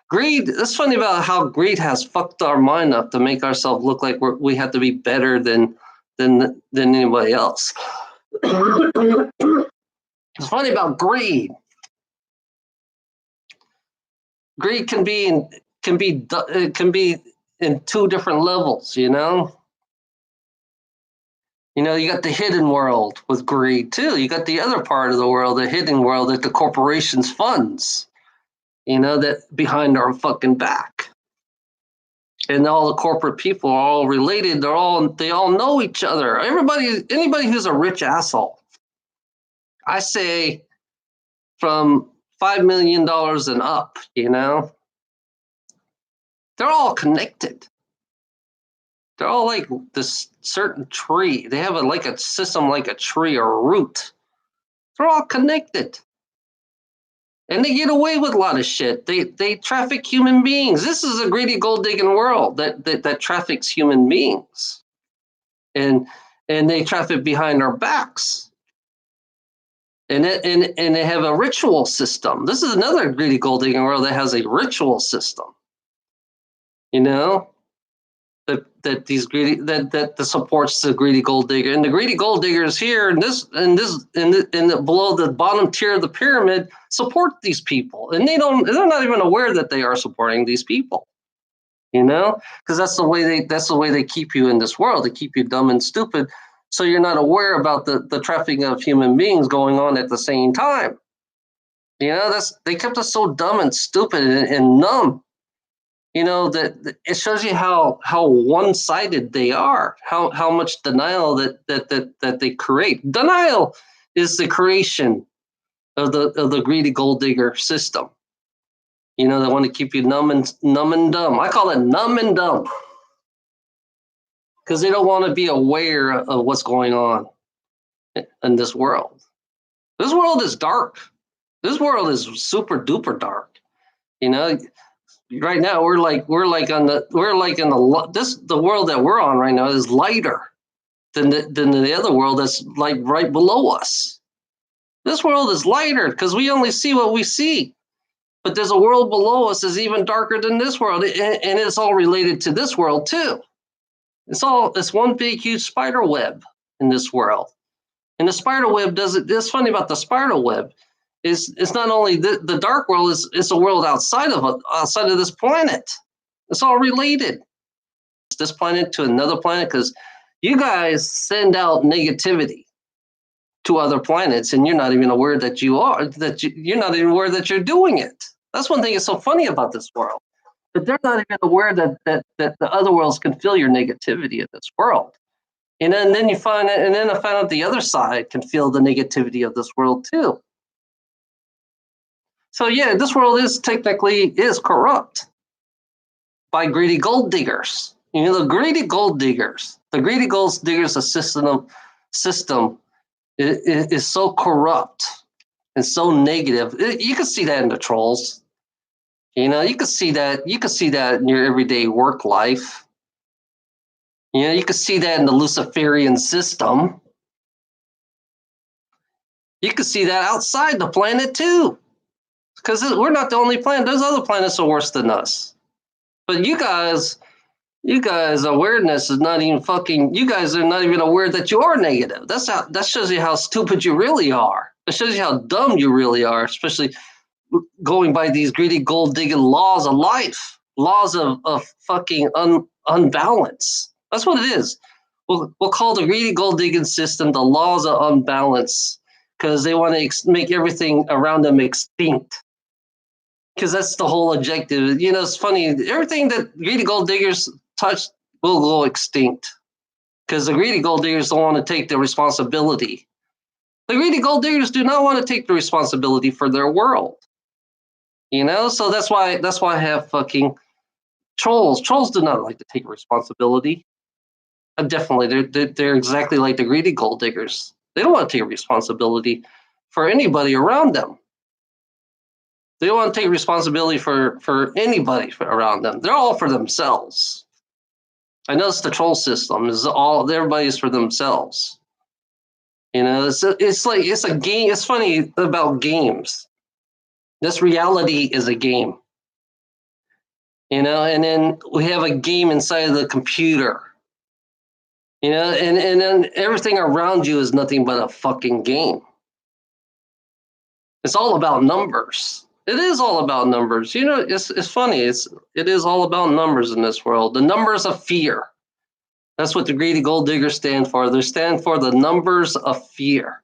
Greed. It's funny about how greed has fucked our mind up to make ourselves look like we have to be better than anybody else. It's funny about greed. Greed can be in two different levels. You got the hidden world with greed too. You got the other part of the world, the hidden world that the corporations funds. That behind our fucking back. And all the corporate people are all related. They all know each other. Anybody who's a rich asshole, I say from $5 million and up, they're all connected. They're all like this certain tree. They have a system like a tree or a root. They're all connected. And they get away with a lot of shit. They traffic human beings. This is a greedy gold digging world that traffics human beings, and they traffic behind our backs. And they have a ritual system. This is another greedy gold digging world that has a ritual system. That supports the greedy gold digger, and the greedy gold diggers here and below the bottom tier of the pyramid support these people, and they're not even aware that they are supporting these people, because that's the way they keep you in this world. They keep you dumb and stupid, so you're not aware about the trafficking of human beings going on at the same time. They kept us so dumb and stupid and numb. That it shows you how one-sided they are, how much denial that they create. Denial is the creation of the greedy gold digger system. They want to keep you numb and dumb. I call it numb and dumb, because they don't want to be aware of what's going on in this world. This world is dark. This world is super duper dark. Right now, the world that we're on right now is lighter than the other world that's like right below us. This world is lighter because we only see what we see. But there's a world below us that's even darker than this world, and it's all related to this world too. It's one big huge spider web in this world. And the spider web does it. That's funny about the spider web is it's not only the dark world is it's a world outside of this planet. It's all related. This planet to another planet because you guys send out negativity to other planets, and you're not even aware that you're not even aware that you're doing it. That's one thing that's so funny about this world. That they're not even aware that the other worlds can feel your negativity in this world. And then you find it, and then I found out the other side can feel the negativity of this world too. So yeah, this world is technically corrupt by greedy gold diggers. You know, the greedy gold diggers. The greedy gold diggers a system is so corrupt and so negative. You can see that in the trolls. You know, you can see that. You can see that in your everyday work life. You know, you can see that in the Luciferian system. You can see that outside the planet too, because we're not the only planet. There's other planets are worse than us. But you guys, awareness is not even fucking. You guys are not even aware that you are negative. That shows you how stupid you really are. It shows you how dumb you really are, especially going by these greedy gold digging laws of life, laws of fucking unbalance. That's what it is. We'll call the greedy gold digging system the laws of unbalance because they want to make everything around them extinct. Because that's the whole objective. You know, it's funny. Everything that greedy gold diggers touch will go extinct because the greedy gold diggers don't want to take the responsibility. The greedy gold diggers do not want to take the responsibility for their world. You know, so that's why I have fucking trolls. Trolls do not like to take responsibility. Definitely, they're exactly like the greedy gold diggers. They don't want to take responsibility for anybody around them. They don't want to take responsibility for anybody around them. They're all for themselves. I notice the troll system is all everybody's for themselves. You know, it's like it's a game. It's funny about games. This reality is a game. You know, and then we have a game inside of the computer. You know, and then everything around you is nothing but a fucking game. It's all about numbers. It is all about numbers. You know, it's funny. It is all about numbers in this world. The numbers of fear. That's what the greedy gold diggers stand for. They stand for the numbers of fear.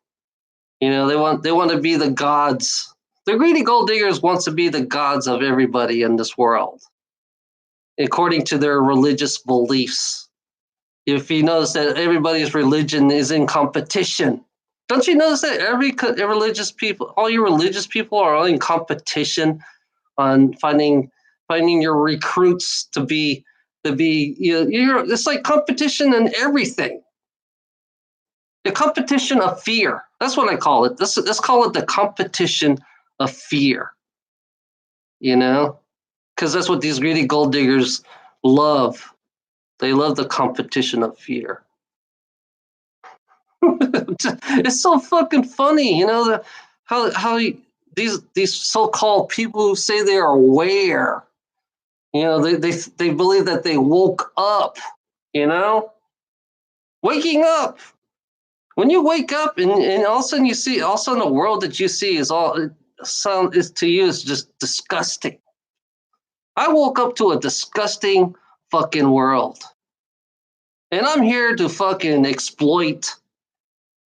You know, they want to be the gods. The greedy gold diggers wants to be the gods of everybody in this world, according to their religious beliefs. If you notice that everybody's religion is in competition, don't you notice that every religious people, all your religious people, are all in competition on finding your recruits to be it's like competition in everything. The competition of fear. That's what I call it. Let's call it the competition of fear. You know, because that's what these greedy gold diggers love. They love the competition of fear. It's so fucking funny, you know, how these so-called people who say they are aware, you know, they believe that they woke up, you know, waking up. When you wake up and all of a sudden you see, all of a sudden the world that you see is to you is just disgusting. I woke up to a disgusting fucking world, and I'm here to fucking exploit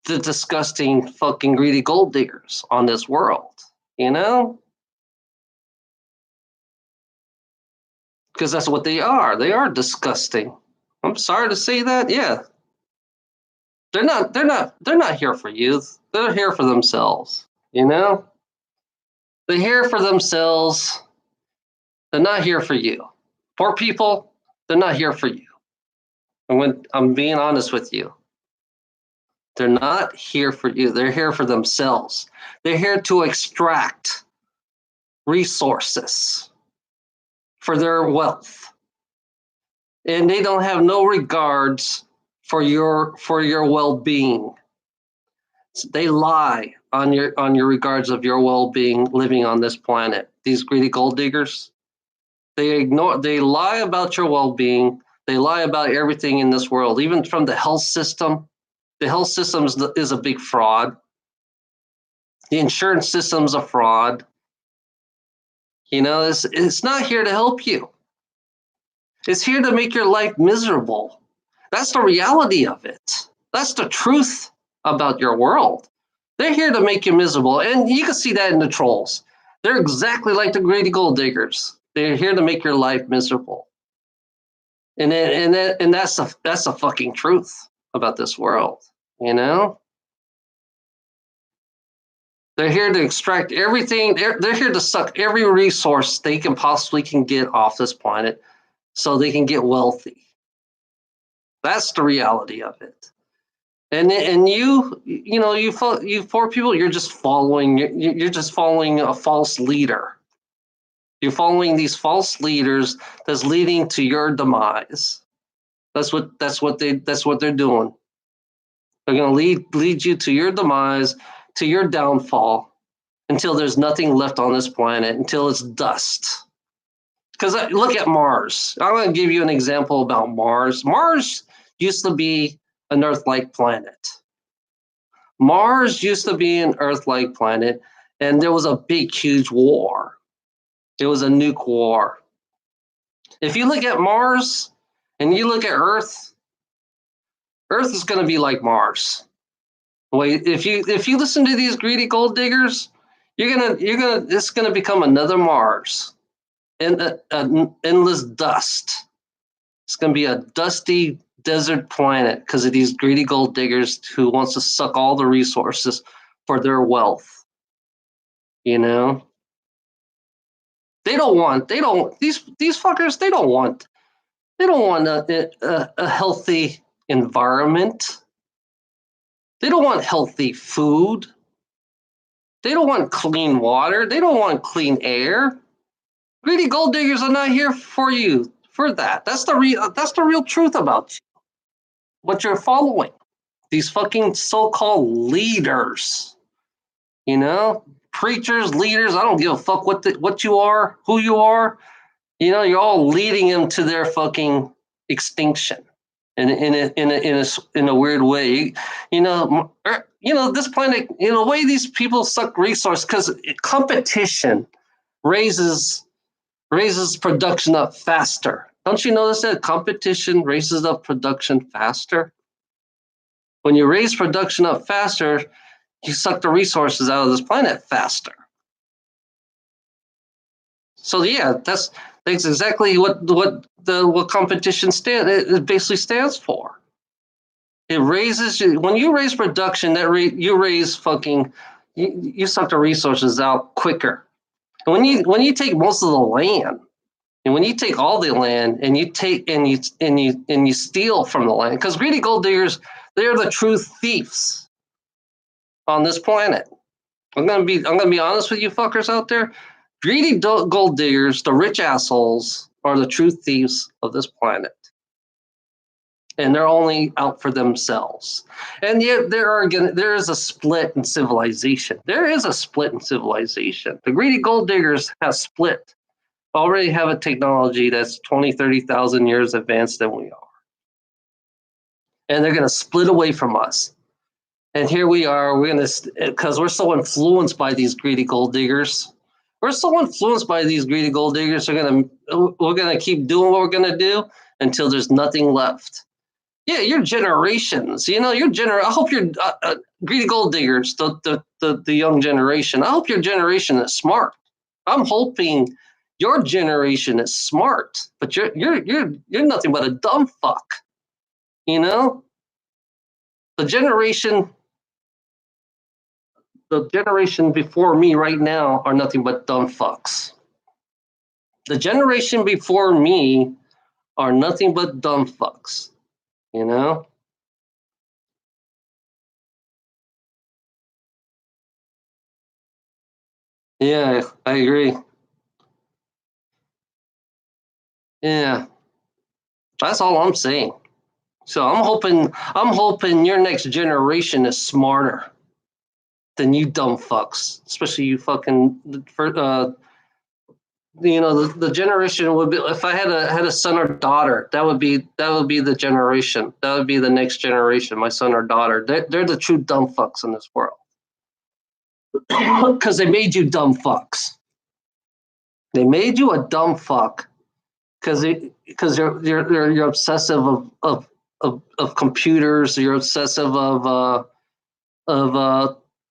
the disgusting fucking greedy gold diggers on this world, you know? Because that's what they are. They are disgusting. I'm sorry to say that. Yeah. They're not here for you. They're here for themselves, you know? They're here for themselves. They're not here for you. Poor people, they're not here for you. And when I'm being honest with you, they're not here for you. They're here for themselves. They're here to extract resources for their wealth, and they don't have no regards for your well-being. They lie on your regards of your well-being living on this planet. These greedy gold diggers, they lie about your well-being. They lie about everything in this world, even from the health system. The health system is a big fraud. The insurance system's a fraud. It's not here to help you. It's here to make your life miserable. That's the reality of it. That's the truth about your world. They're here to make you miserable. And you can see that in the trolls. They're exactly like the greedy gold diggers. They're here to make your life miserable. And that's the fucking truth about this world, you know? They're here to extract everything. They're here to suck every resource they can get off this planet so they can get wealthy. That's the reality of it. And you poor people, you're just following a false leader. You're following these false leaders that's leading to your demise. That's what they're doing. They're going to lead you to your demise, to your downfall, until there's nothing left on this planet, until it's dust. Because look at Mars. I'm going to give you an example about Mars. Mars used to be an Earth-like planet. Mars used to be an Earth-like planet, and there was a big, huge war. It was a nuke war. If you look at Mars and you look at Earth, Earth is going to be like Mars. Wait, if you listen to these greedy gold diggers, it's gonna become another Mars, and endless dust. It's gonna be a dusty desert planet because of these greedy gold diggers who wants to suck all the resources for their wealth. You know, these fuckers. They don't want a healthy environment. They don't want healthy food. They don't want clean water. They don't want clean air. Greedy gold diggers are not here for you for that. That's the real truth about you. What you're following. These fucking so-called leaders. Preachers, leaders, I don't give a fuck what you are, who you are. You're all leading them to their fucking extinction. In a weird way, this planet, in a way, these people suck resource because competition raises production up faster. Don't you notice that competition raises up production faster? When you raise production up faster, you suck the resources out of this planet faster. So yeah, that's exactly what competition it basically stands for. It raises when you raise production, you suck the resources out quicker. And when you take most of the land, and when you take all the land and you steal from the land, because greedy gold diggers, they're the true thieves on this planet. I'm gonna be honest with you fuckers out there. Greedy gold diggers, the rich assholes, are the true thieves of this planet. And they're only out for themselves. And yet there is a split in civilization. There is a split in civilization. The greedy gold diggers have split. Already have a technology that's 20, 30,000 years advanced than we are. And they're going to split away from us. And here we are, because we're so influenced by these greedy gold diggers. We're so influenced by these greedy gold diggers. We're gonna keep doing what we're gonna do until there's nothing left. Yeah, your generations. I hope your greedy gold diggers, the young generation. I hope your generation is smart. I'm hoping your generation is smart, but you're nothing but a dumb fuck. The generation before me right now are nothing but dumb fucks. The generation before me are nothing but dumb fucks. Yeah, I agree. Yeah, that's all I'm saying. So I'm hoping your next generation is smarter. than you dumb fucks, especially you fucking the generation would be, if I had a son or daughter, that would be the generation. That would be the next generation, my son or daughter. They're the true dumb fucks in this world. Because they made you dumb fucks. They made you a dumb fuck because you're obsessive of computers, you're obsessive of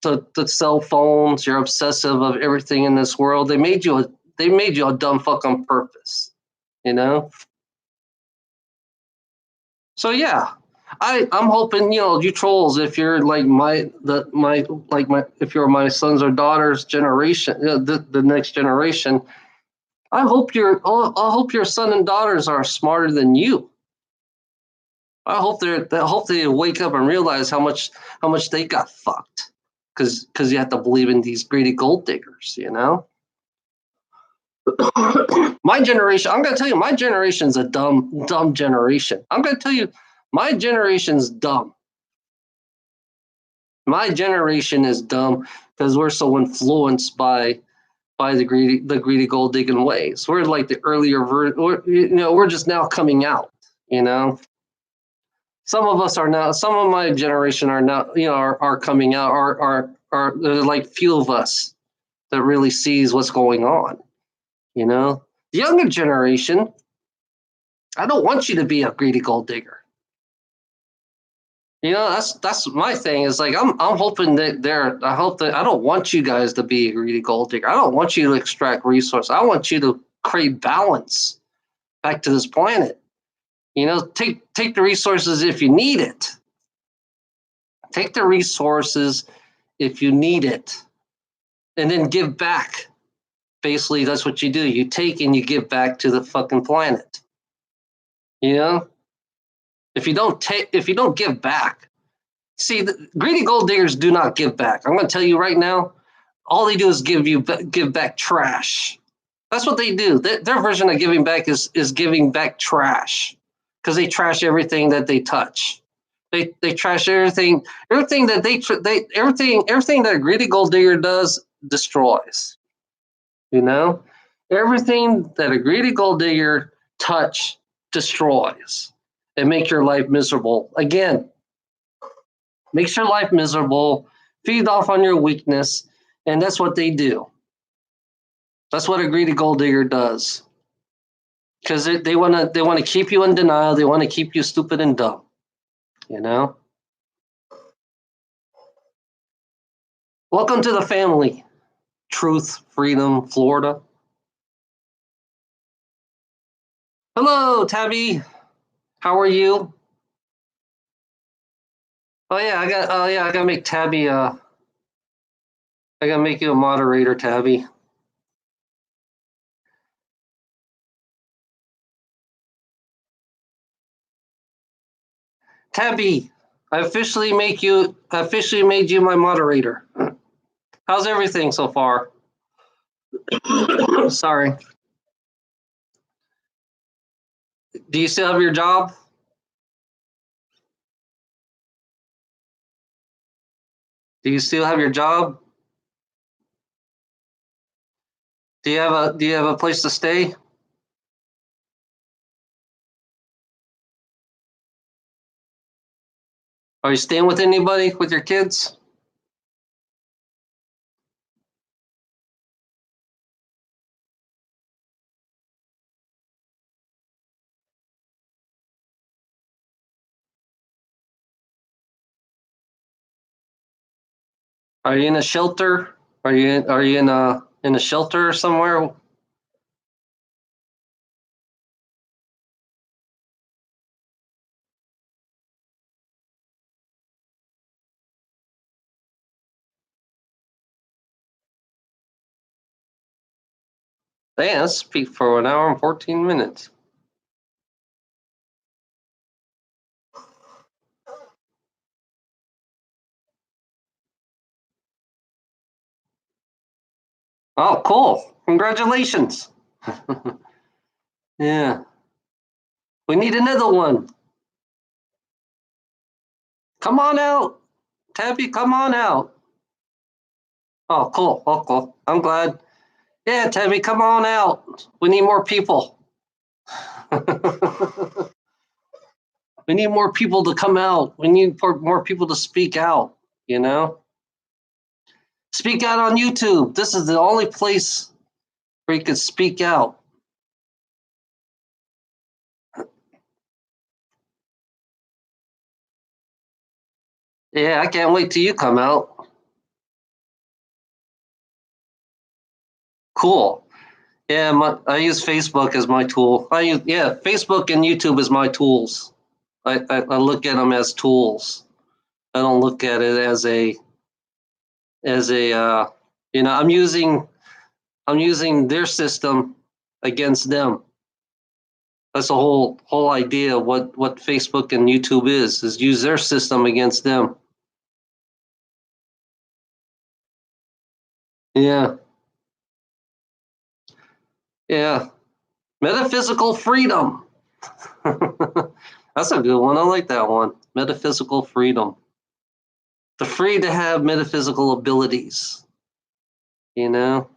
the cell phones, you're obsessive of everything in this world. They made you a dumb fuck on purpose, you know? So yeah, I'm hoping, you trolls, if you're like if you're my sons or daughters generation, the next generation, I hope your son and daughters are smarter than you. I hope they wake up and realize how much they got fucked, because you have to believe in these greedy gold diggers, My generation, I'm gonna tell you, my generation's a dumb generation. I'm gonna tell you, my generation's dumb. My generation is dumb because we're so influenced by the greedy gold digging ways. We're like the earlier version. We're just now coming out. Some of us are now. Some of my generation are now. Are coming out. Are like few of us that really sees what's going on. The younger generation. I don't want you to be a greedy gold digger. That's my thing. Is like I'm hoping that I hope that I don't want you guys to be a greedy gold digger. I don't want you to extract resources. I want you to create balance back to this planet. Take the resources if you need it. Take the resources if you need it, and then give back. Basically, that's what you do. You take and you give back to the fucking planet. If you don't give back, see, the greedy gold diggers do not give back. I'm going to tell you right now, all they do is give back trash. That's what they do. Their version of giving back is giving back trash, because they trash everything that they touch. They trash everything that everything that a greedy gold digger does destroys. Everything that a greedy gold digger touch destroys and make your life miserable. Again, makes your life miserable, feed off on your weakness, and that's what they do. That's what a greedy gold digger does. Because they want to keep you in denial. They want to keep you stupid and dumb. Welcome to the family. Truth, Freedom, Florida. Hello, Tabby. How are you? Oh yeah, I gotta make Tabby. I gotta make you a moderator, Tabby. Tabby, I officially made you my moderator. How's everything so far? Sorry. Do you still have your job? Do you still have your job? Do you have a place to stay? Are you staying with anybody, with your kids? Are you in a shelter? Are you in a shelter somewhere? Yeah, let's speak for 1 hour and 14 minutes. Oh, cool. Congratulations. Yeah. We need another one. Come on out. Tabby, come on out. Oh, cool. Oh, cool. I'm glad. Yeah, Tabby, come on out. We need more people. We need more people to come out. We need more people to speak out, you know? Speak out on YouTube. This is the only place where you can speak out. Yeah, I can't wait till you come out. Cool. Yeah, I use Facebook as my tool. Facebook and YouTube is my tools. I look at them as tools. I don't look at it as a I'm using their system against them. That's the whole idea of what Facebook and YouTube is use their system against them. Yeah, yeah. Metaphysical freedom. That's a good one. I like that one. Metaphysical freedom. The free to have metaphysical abilities, you know?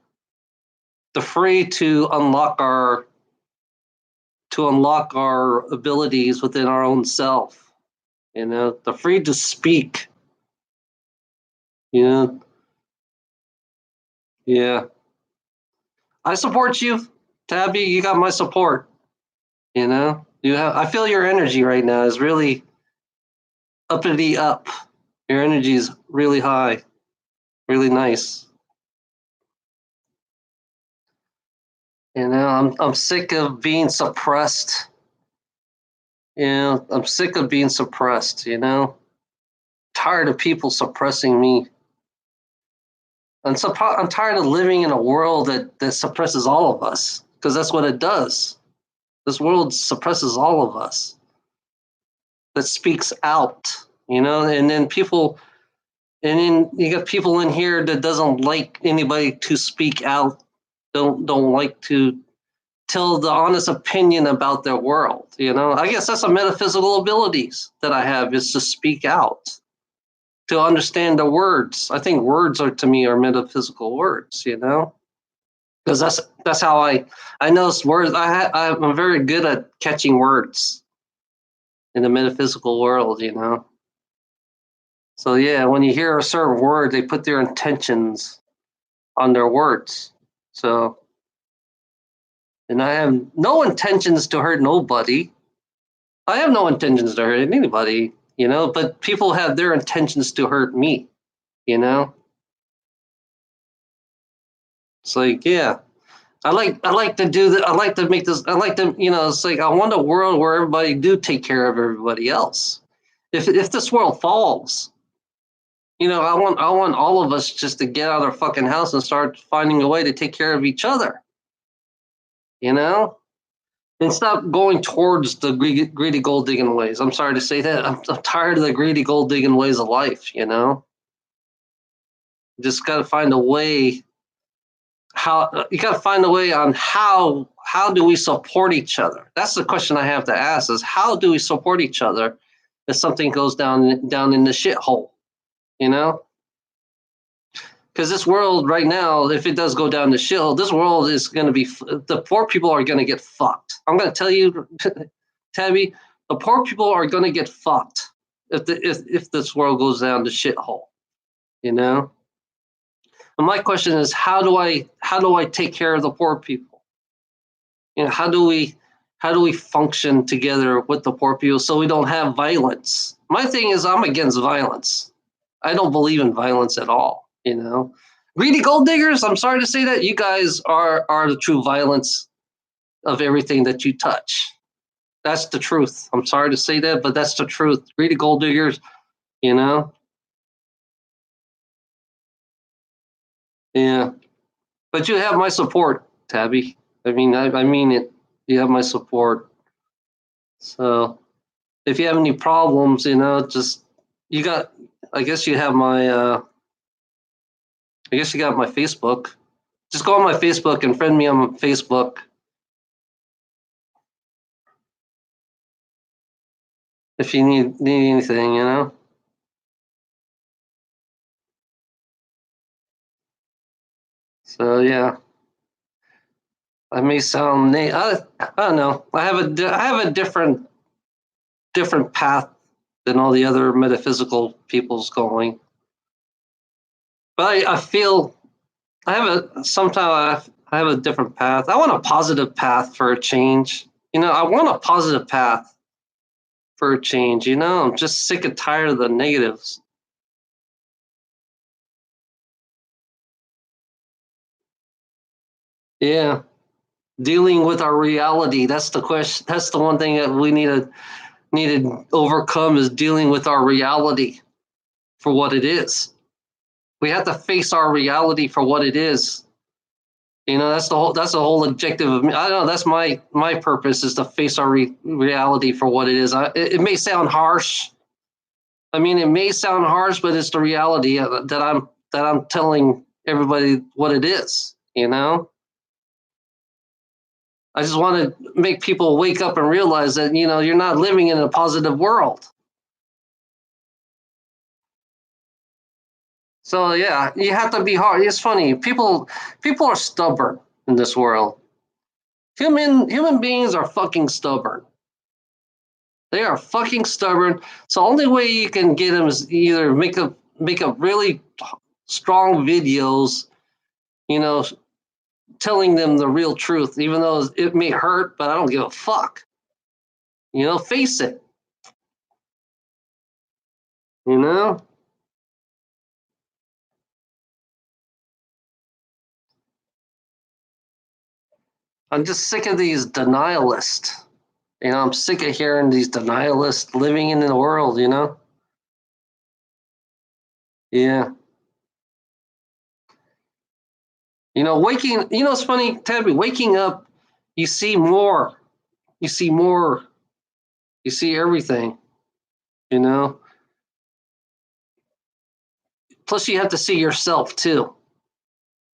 The free to unlock our abilities within our own self, the free to speak, you know? Yeah. I support you, Tabby. You got my support. I feel your energy right now is really uppity up. Your energy is really high, really nice. I'm sick of being suppressed. I'm sick of being suppressed. Tired of people suppressing me. I'm tired of living in a world that suppresses all of us because that's what it does. This world suppresses all of us. That speaks out, and then you got people in here that doesn't like anybody to speak out. Don't like to tell the honest opinion about their world. I guess that's a metaphysical abilities that I have is to speak out, to understand the words. I think words are to me are metaphysical words. Because that's how I know words. I'm very good at catching words in the metaphysical world. So yeah, when you hear a certain word, they put their intentions on their words. So, and I have no intentions to hurt nobody. I have no intentions to hurt anybody, but people have their intentions to hurt me, you know? It's like, yeah. I like to do that. I like to make this. I like to, it's like I want a world where everybody do take care of everybody else. If this world falls, I want all of us just to get out of our fucking house and start finding a way to take care of each other, you know, and stop going towards the greedy gold digging ways. I'm sorry to say that. I'm tired of the greedy gold digging ways of life. Just got to find a way. How you got to find a way on how do we support each other? That's the question I have to ask: is how do we support each other if something goes down in the shithole? You know, because this world right now, if it does go down the shithole, this world is going to be the poor people are going to get fucked. I'm going to tell you, Tabby, the poor people are going to get fucked if this world goes down the shithole. You know, and my question is, how do I take care of the poor people? How do we function together with the poor people so we don't have violence? My thing is, I'm against violence. I don't believe in violence at all. Greedy gold diggers. I'm sorry to say that you guys are the true violence of everything that you touch. That's the truth. I'm sorry to say that, but that's the truth. Greedy gold diggers. You know. Yeah, but you have my support, Tabby. I mean, I mean it. You have my support. So if you have any problems, just you got. I guess you have my. I guess you got my Facebook. Just go on my Facebook and friend me on Facebook if you need anything. So yeah, I may sound I don't know. I have a different path than all the other metaphysical people's going. But I feel I have a sometimes I have a different path. I want a positive path for a change. I want a positive path for a change. I'm just sick and tired of the negatives. Yeah, dealing with our reality. That's the question. That's the one thing that we need to overcome is dealing with our reality for what it is. We have to face our reality for what it is. That's the whole objective of me. I don't know. That's my purpose is to face our reality for what it is. It may sound harsh. I mean, it may sound harsh, but it's the reality that I'm telling everybody what it is. I just want to make people wake up and realize that you're not living in a positive world. So yeah, you have to be hard. It's funny. People are stubborn in this world. Human beings are fucking stubborn. They are fucking stubborn. So the only way you can get them is either make up really strong videos, you know, telling them the real truth, even though it may hurt, but I don't give a fuck. Face it. You know, I'm just sick of these denialists. I'm sick of hearing these denialists living in the world. Yeah. Waking. It's funny, Tabby. Waking up, you see more. You see more. You see everything. You know. Plus, you have to see yourself too.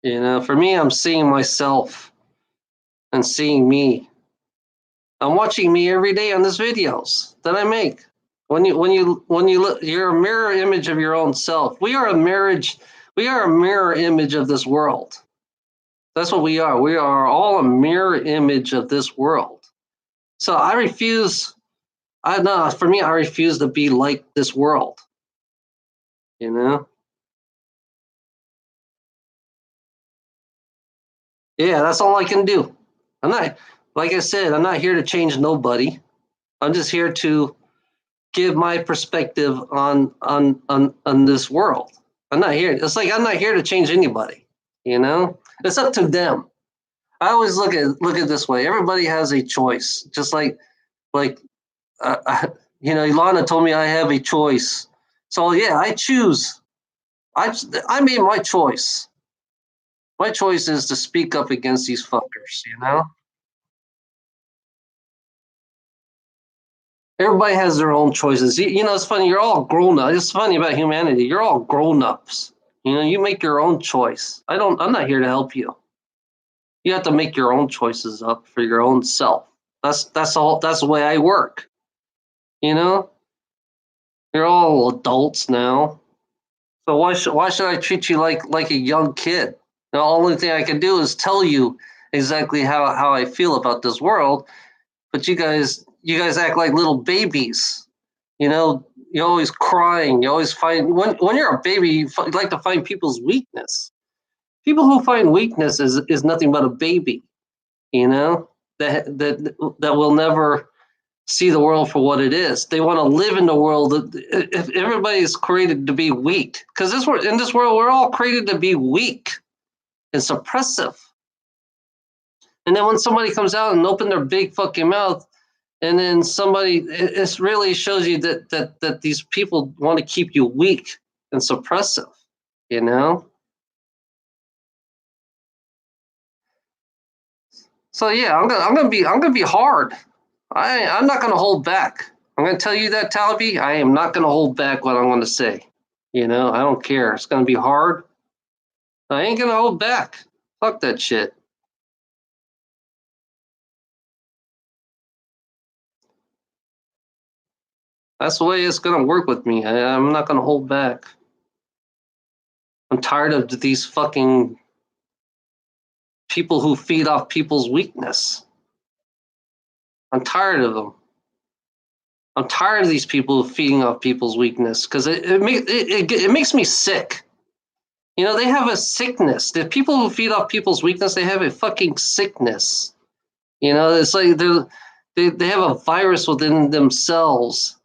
For me, I'm seeing myself and seeing me. I'm watching me every day on these videos that I make. When you look, you're a mirror image of your own self. We are a marriage. We are a mirror image of this world. That's what we are. We are all a mirror image of this world. So I refuse. I know. For me, I refuse to be like this world. You know. Yeah, that's all I can do. I'm not. Like I said, I'm not here to change nobody. I'm just here to give my perspective on this world. I'm not here. It's like I'm not here to change anybody. It's up to them. I always look at it this way. Everybody has a choice. Just like Ilana told me I have a choice. So yeah, I choose. I made my choice. My choice is to speak up against these fuckers. Everybody has their own choices. It's funny. You're all grown up. It's funny about humanity. You're all grown ups. You make your own choice. I'm not here to help you. You have to make your own choices up for your own self. That's all. That's the way I work. You know, you're all adults now. So why should I treat you like a young kid? The only thing I can do is tell you exactly how I feel about this world. But you guys act like little babies. You're always crying. You always find when you're a baby, you like to find people's weakness. People who find weakness is nothing but a baby. You know that will never see the world for what it is. They want to live in the world. If everybody is created to be weak, because in this world we're all created to be weak and suppressive. And then when somebody comes out and open their big fucking mouth, and then it really shows you that these people want to keep you weak and suppressive. You know. So yeah, I'm gonna be hard. I'm not gonna hold back. I'm gonna tell you that, Talby. I am not gonna hold back what I'm gonna say. I don't care. It's gonna be hard. I ain't gonna hold back. Fuck that shit. That's the way it's gonna work with me. I'm not gonna hold back. I'm tired of these fucking people who feed off people's weakness. I'm tired of them. I'm tired of these people feeding off people's weakness because it makes me sick. You know, they have a sickness. The people who feed off people's weakness, they have a fucking sickness. You know, it's like they have a virus within themselves.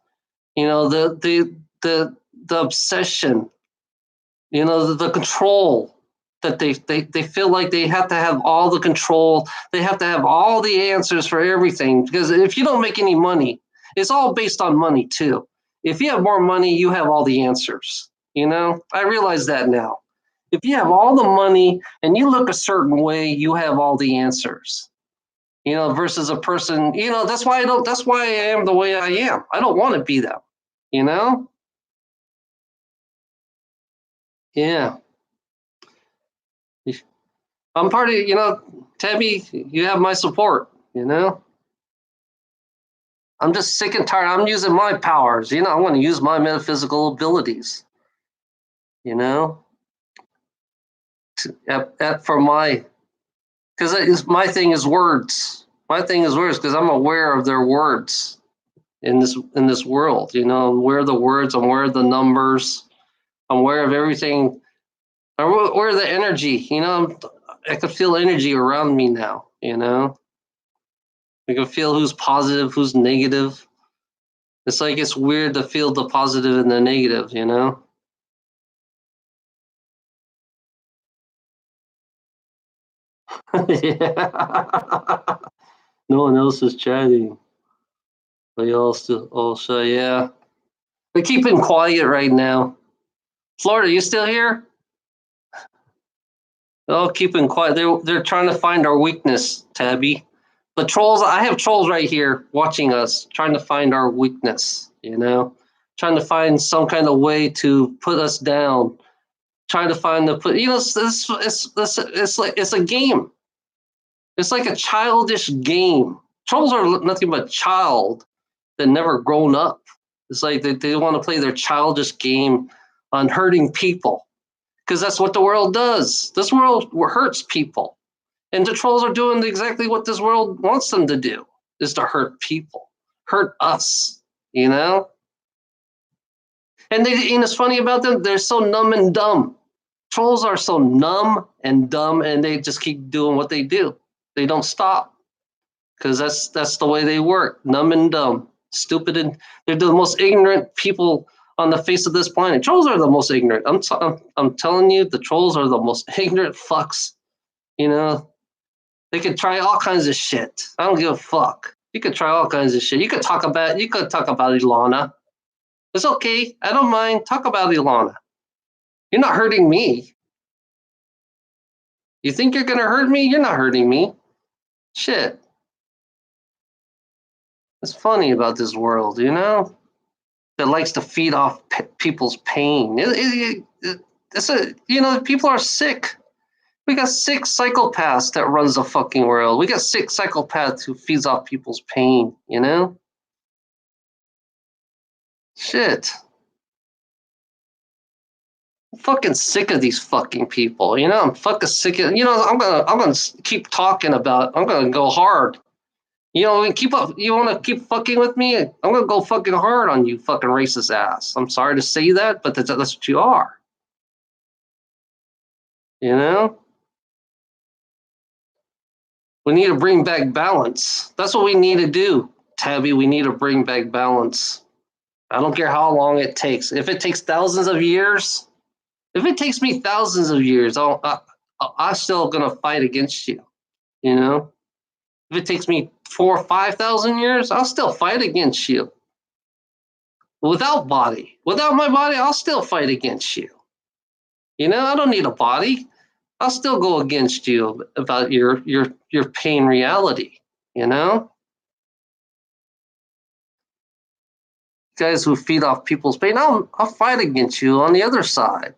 You know, the obsession. You know, the control that they feel like they have to have all the control. They have to have all the answers for everything because if you don't make any money, it's all based on money too. If you have more money, you have all the answers. You know, I realize that now. If you have all the money and you look a certain way, you have all the answers. You know, versus a person, you know, that's why I am the way I am. I don't want to be them, you know? Yeah. I'm part of, you know, Tabby, you have my support, you know? I'm just sick and tired. I'm using my powers, you know, I want to use my metaphysical abilities, you know? For my, because my thing is words. My thing is words because I'm aware of their words in this world. You know, I'm aware of the words. I'm aware of the numbers. I'm aware of everything. I'm aware of the energy. You know, I can feel energy around me now. You know, I can feel who's positive, who's negative. It's like it's weird to feel the positive and the negative. You know. Yeah. No one else is chatting. But you all still also, yeah. They're keeping quiet right now. Florida, you still here? Oh, keeping quiet. They're trying to find our weakness, Tabby. But trolls, I have trolls right here watching us, trying to find our weakness. You know, trying to find some kind of way to put us down. Trying to find the put. You know, it's like it's a game. It's like a childish game. Trolls are nothing but child that never grown up. It's like they want to play their childish game on hurting people because that's what the world does. This world hurts people. And the trolls are doing exactly what this world wants them to do, is to hurt people, hurt us, you know? And it's funny about them, they're so numb and dumb. Trolls are so numb and dumb and they just keep doing what they do. They don't stop because that's the way they work, numb and dumb, stupid, and they're the most ignorant people on the face of this planet. Trolls are the most ignorant. I'm telling you, the trolls are the most ignorant fucks. You know, they could try all kinds of shit. I don't give a fuck. You could try all kinds of shit. You could talk about Ilana. It's okay. I don't mind. Talk about Ilana. You're not hurting me. You think you're gonna hurt me? You're not hurting me. Shit. It's funny about this world, you know, that likes to feed off people's pain. It's a, you know, people are sick. We got sick psychopaths that runs the fucking world. We got sick psychopaths who feeds off people's pain, you know? Shit. I'm fucking sick of these fucking people, you know? I'm fucking sick of, you know, I'm gonna keep talking about, I'm gonna go hard. You know, keep up, you wanna keep fucking with me? I'm gonna go fucking hard on you, fucking racist ass. I'm sorry to say that, but that's what you are. You know? We need to bring back balance. That's what we need to do, Tabby. We need to bring back balance. I don't care how long it takes. If it takes thousands of years, if it takes me thousands of years, I'm still gonna fight against you. You know, if it takes me 4,000 or 5,000 years, I'll still fight against you. Without my body, I'll still fight against you. You know, I don't need a body. I'll still go against you about your pain reality. You know, guys who feed off people's pain, I'll fight against you on the other side.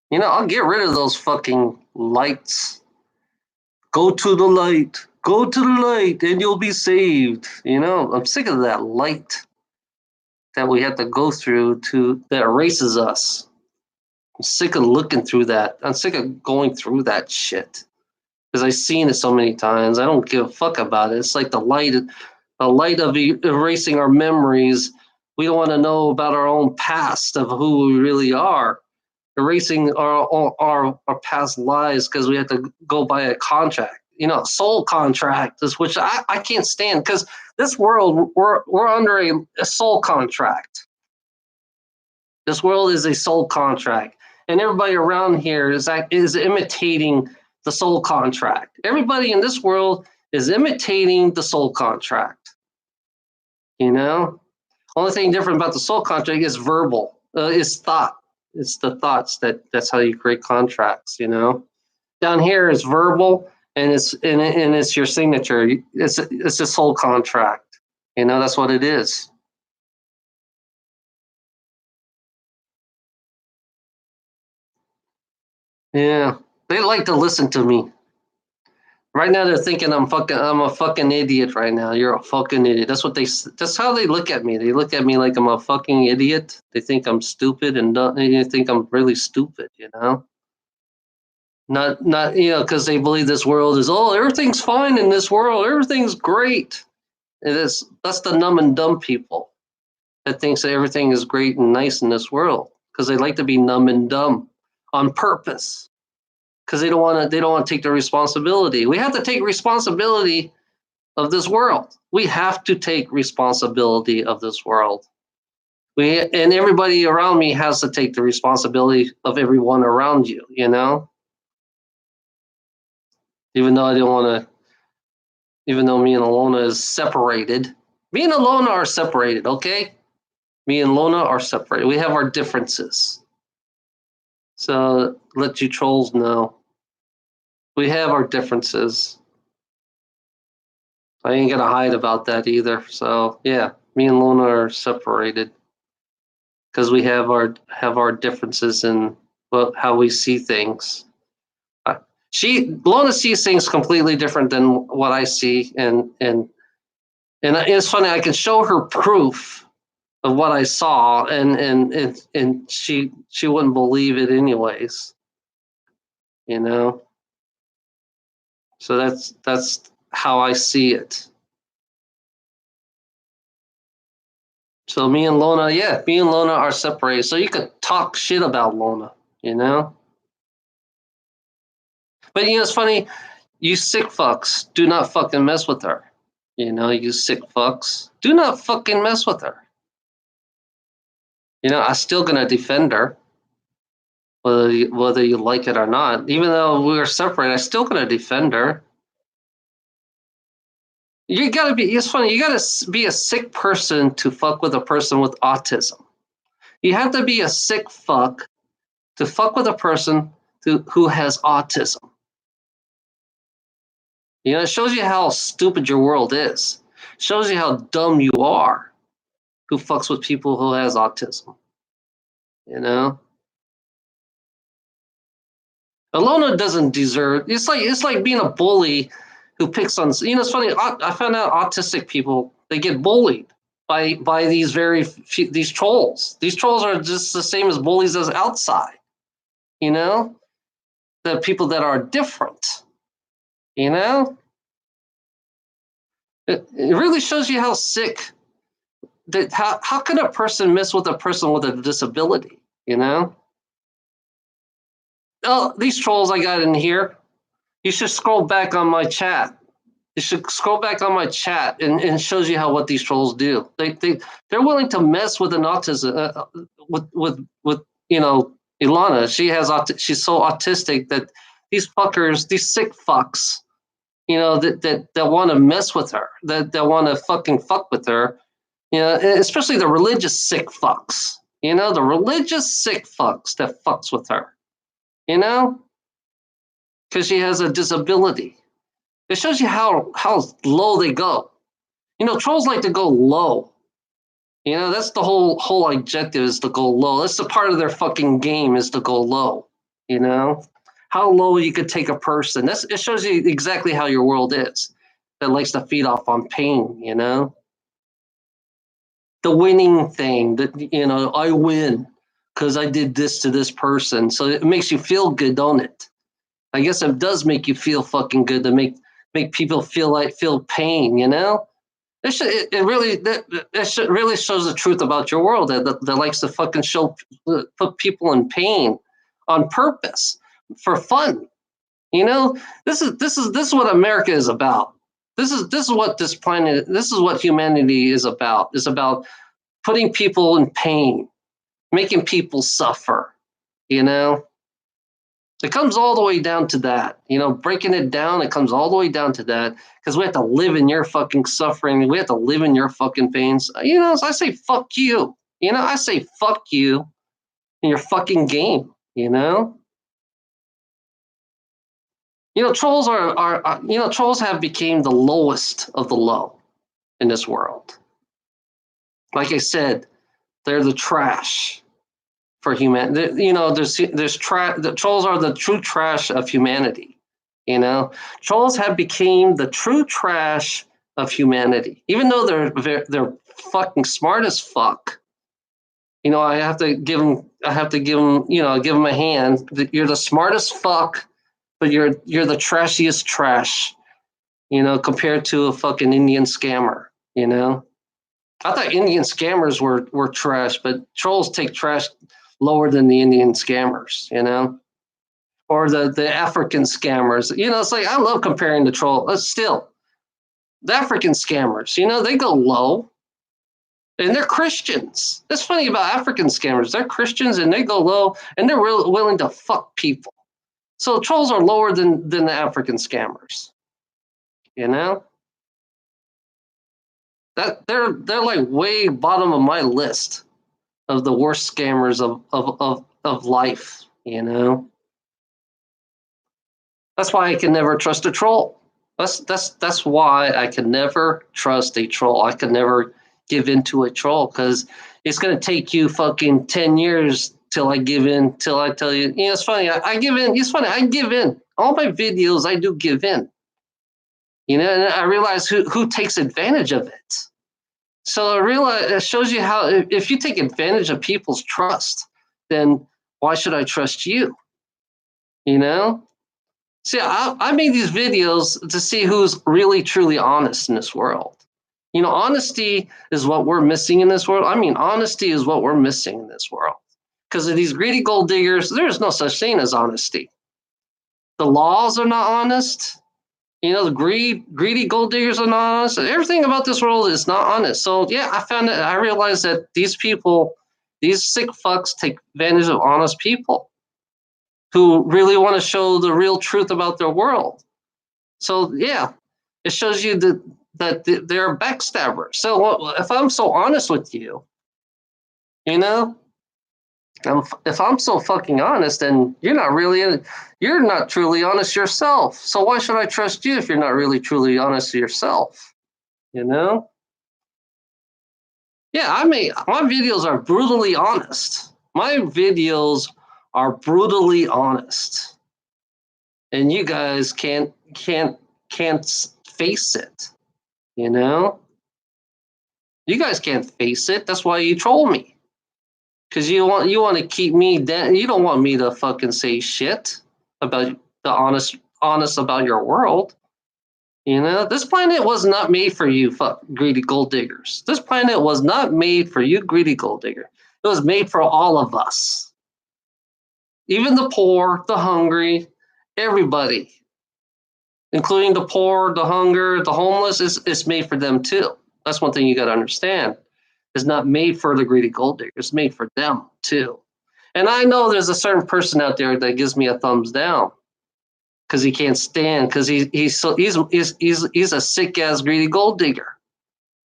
You know, I'll get rid of those fucking lights. Go to the light. Go to the light and you'll be saved. You know, I'm sick of that light that we have to go through that erases us. I'm sick of looking through that. I'm sick of going through that shit because I've seen it so many times. I don't give a fuck about it. It's like the light of erasing our memories. We don't want to know about our own past of who we really are. Erasing our past lives because we have to go by a contract. You know, soul contract is which I can't stand because this world we're under a soul contract. This world is a soul contract, and everybody around here is imitating the soul contract. Everybody in this world is imitating the soul contract. You know, only thing different about the soul contract is verbal, is thought. It's the thoughts that's how you create contracts. You know, down here is verbal, and it's your signature. It's a soul contract. You know, that's what it is. Yeah, they like to listen to me. Right now, they're thinking I'm a fucking idiot. Right now, you're a fucking idiot. That's how they look at me. They look at me like I'm a fucking idiot. They think I'm stupid and they think I'm really stupid. You know, not because they believe this world is everything's fine in this world. Everything's great. It is. That's the numb and dumb people that thinks that everything is great and nice in this world because they like to be numb and dumb on purpose because they don't want to take the responsibility. We have to take responsibility of this world. We have to take responsibility of this world. And everybody around me has to take the responsibility of everyone around you, you know? Even though I don't want to, even though me and Alona is separated. Me and Alona are separated, okay? Me and Lona are separated. We have our differences. So let you trolls know. We have our differences. I ain't gonna hide about that either. So yeah, me and Lona are separated because we have our differences in how we see things. She Lona sees things completely different than what I see, and it's funny. I can show her proof of what I saw, and she wouldn't believe it anyways. You know, so that's how I see it. So me and Lona are separated. So you could talk shit about Lona, you know. But you know, it's funny. You sick fucks, do not fucking mess with her. You know, you sick fucks, do not fucking mess with her. You know, I'm still gonna defend her, whether you like it or not. Even though we are separated, I'm still gonna defend her. You gotta be. It's funny. You gotta be a sick person to fuck with a person with autism. You have to be a sick fuck to fuck with a person who has autism. You know, it shows you how stupid your world is. It shows you how dumb you are who fucks with people who has autism. You know? Alona doesn't deserve it's like being a bully who picks on it's funny, I found out autistic people they get bullied by these trolls. These trolls are just the same as bullies as outside, you know? The people that are different, you know? It really shows you how sick that how can a person mess with a person with a disability, you know? Oh, these trolls I got in here. You should scroll back on my chat. You should scroll back on my chat and it shows you how what these trolls do. They're willing to mess with an autism with Ilana. She's so autistic that these fuckers, these sick fucks, you know that want to mess with her, that want to fucking fuck with her. You know, especially the religious sick fucks. You know, the religious sick fucks that fucks with her. You know, because she has a disability. It shows you how low they go. You know, trolls like to go low. You know, that's the whole objective is to go low. That's the part of their fucking game is to go low. You know, how low you could take a person. It shows you exactly how your world is. That likes to feed off on pain. You know, the winning thing. That I win. because I did this to this person. So it makes you feel good, don't it? I guess it does make you feel fucking good to make people feel pain, you know? It really really shows the truth about your world that likes to fucking put people in pain on purpose for fun. You know, this is what America is about. This is what this planet. This is what humanity is about. It's about putting people in pain, making people suffer. You know, it comes all the way down to that. You know, breaking it down, it comes all the way down to that because we have to live in your fucking suffering. We have to live in your fucking pains. You know, so I say fuck you. You know, I say fuck you in your fucking game. You know. You know, trolls are you know, trolls have become the lowest of the low in this world. Like I said, they're the trash for humanity. You know, the trolls are the true trash of humanity. You know, trolls have become the true trash of humanity. Even though they're fucking smart as fuck. You know, I have to give them. You know, give them a hand. You're the smartest fuck, but you're the trashiest trash. You know, compared to a fucking Indian scammer. You know, I thought Indian scammers were trash, but trolls take trash lower than the Indian scammers, you know, or the African scammers. You know, it's like I love comparing the troll. Still, the African scammers, you know, they go low, and they're Christians. That's funny about African scammers. They're Christians, and they go low, and they're willing to fuck people. So trolls are lower than the African scammers, you know. That they're like way bottom of my list of the worst scammers of life, you know. That's why I can never trust a troll. That's why I can never trust a troll. I can never give in to a troll because it's gonna take you fucking 10 years till I give in, till I tell you, you know, it's funny, I give in. It's funny, I give in. All my videos I do give in. You know, and I realize who takes advantage of it. So I realize it shows you how if you take advantage of people's trust, then why should I trust you? You know? See, I made these videos to see who's really truly honest in this world. You know, honesty is what we're missing in this world. I mean, honesty is what we're missing in this world. Because of these greedy gold diggers, there's no such thing as honesty. The laws are not honest. You know, the greedy gold diggers are not honest. Everything about this world is not honest. So yeah, I realized that these people, these sick fucks take advantage of honest people who really want to show the real truth about their world. So yeah, it shows you that they're backstabbers. So if I'm so honest with you, you know, if I'm so fucking honest, then you're not truly honest yourself. So why should I trust you if you're not really truly honest to yourself? You know? Yeah, I mean, my videos are brutally honest. My videos are brutally honest, and you guys can't face it. You know? You guys can't face it. That's why you troll me. Because you want to keep me down. You don't want me to fucking say shit about the honest about your world. You know, this planet was not made for you, greedy gold diggers. This planet was not made for you, greedy gold digger. It was made for all of us, even the poor, the hungry, everybody, including the poor, the hunger, the homeless. It's made for them too. That's one thing you got to understand. Is not made for the greedy gold digger. It's made for them too. And I know there's a certain person out there that gives me a thumbs down because he can't stand because he's a sick ass greedy gold digger.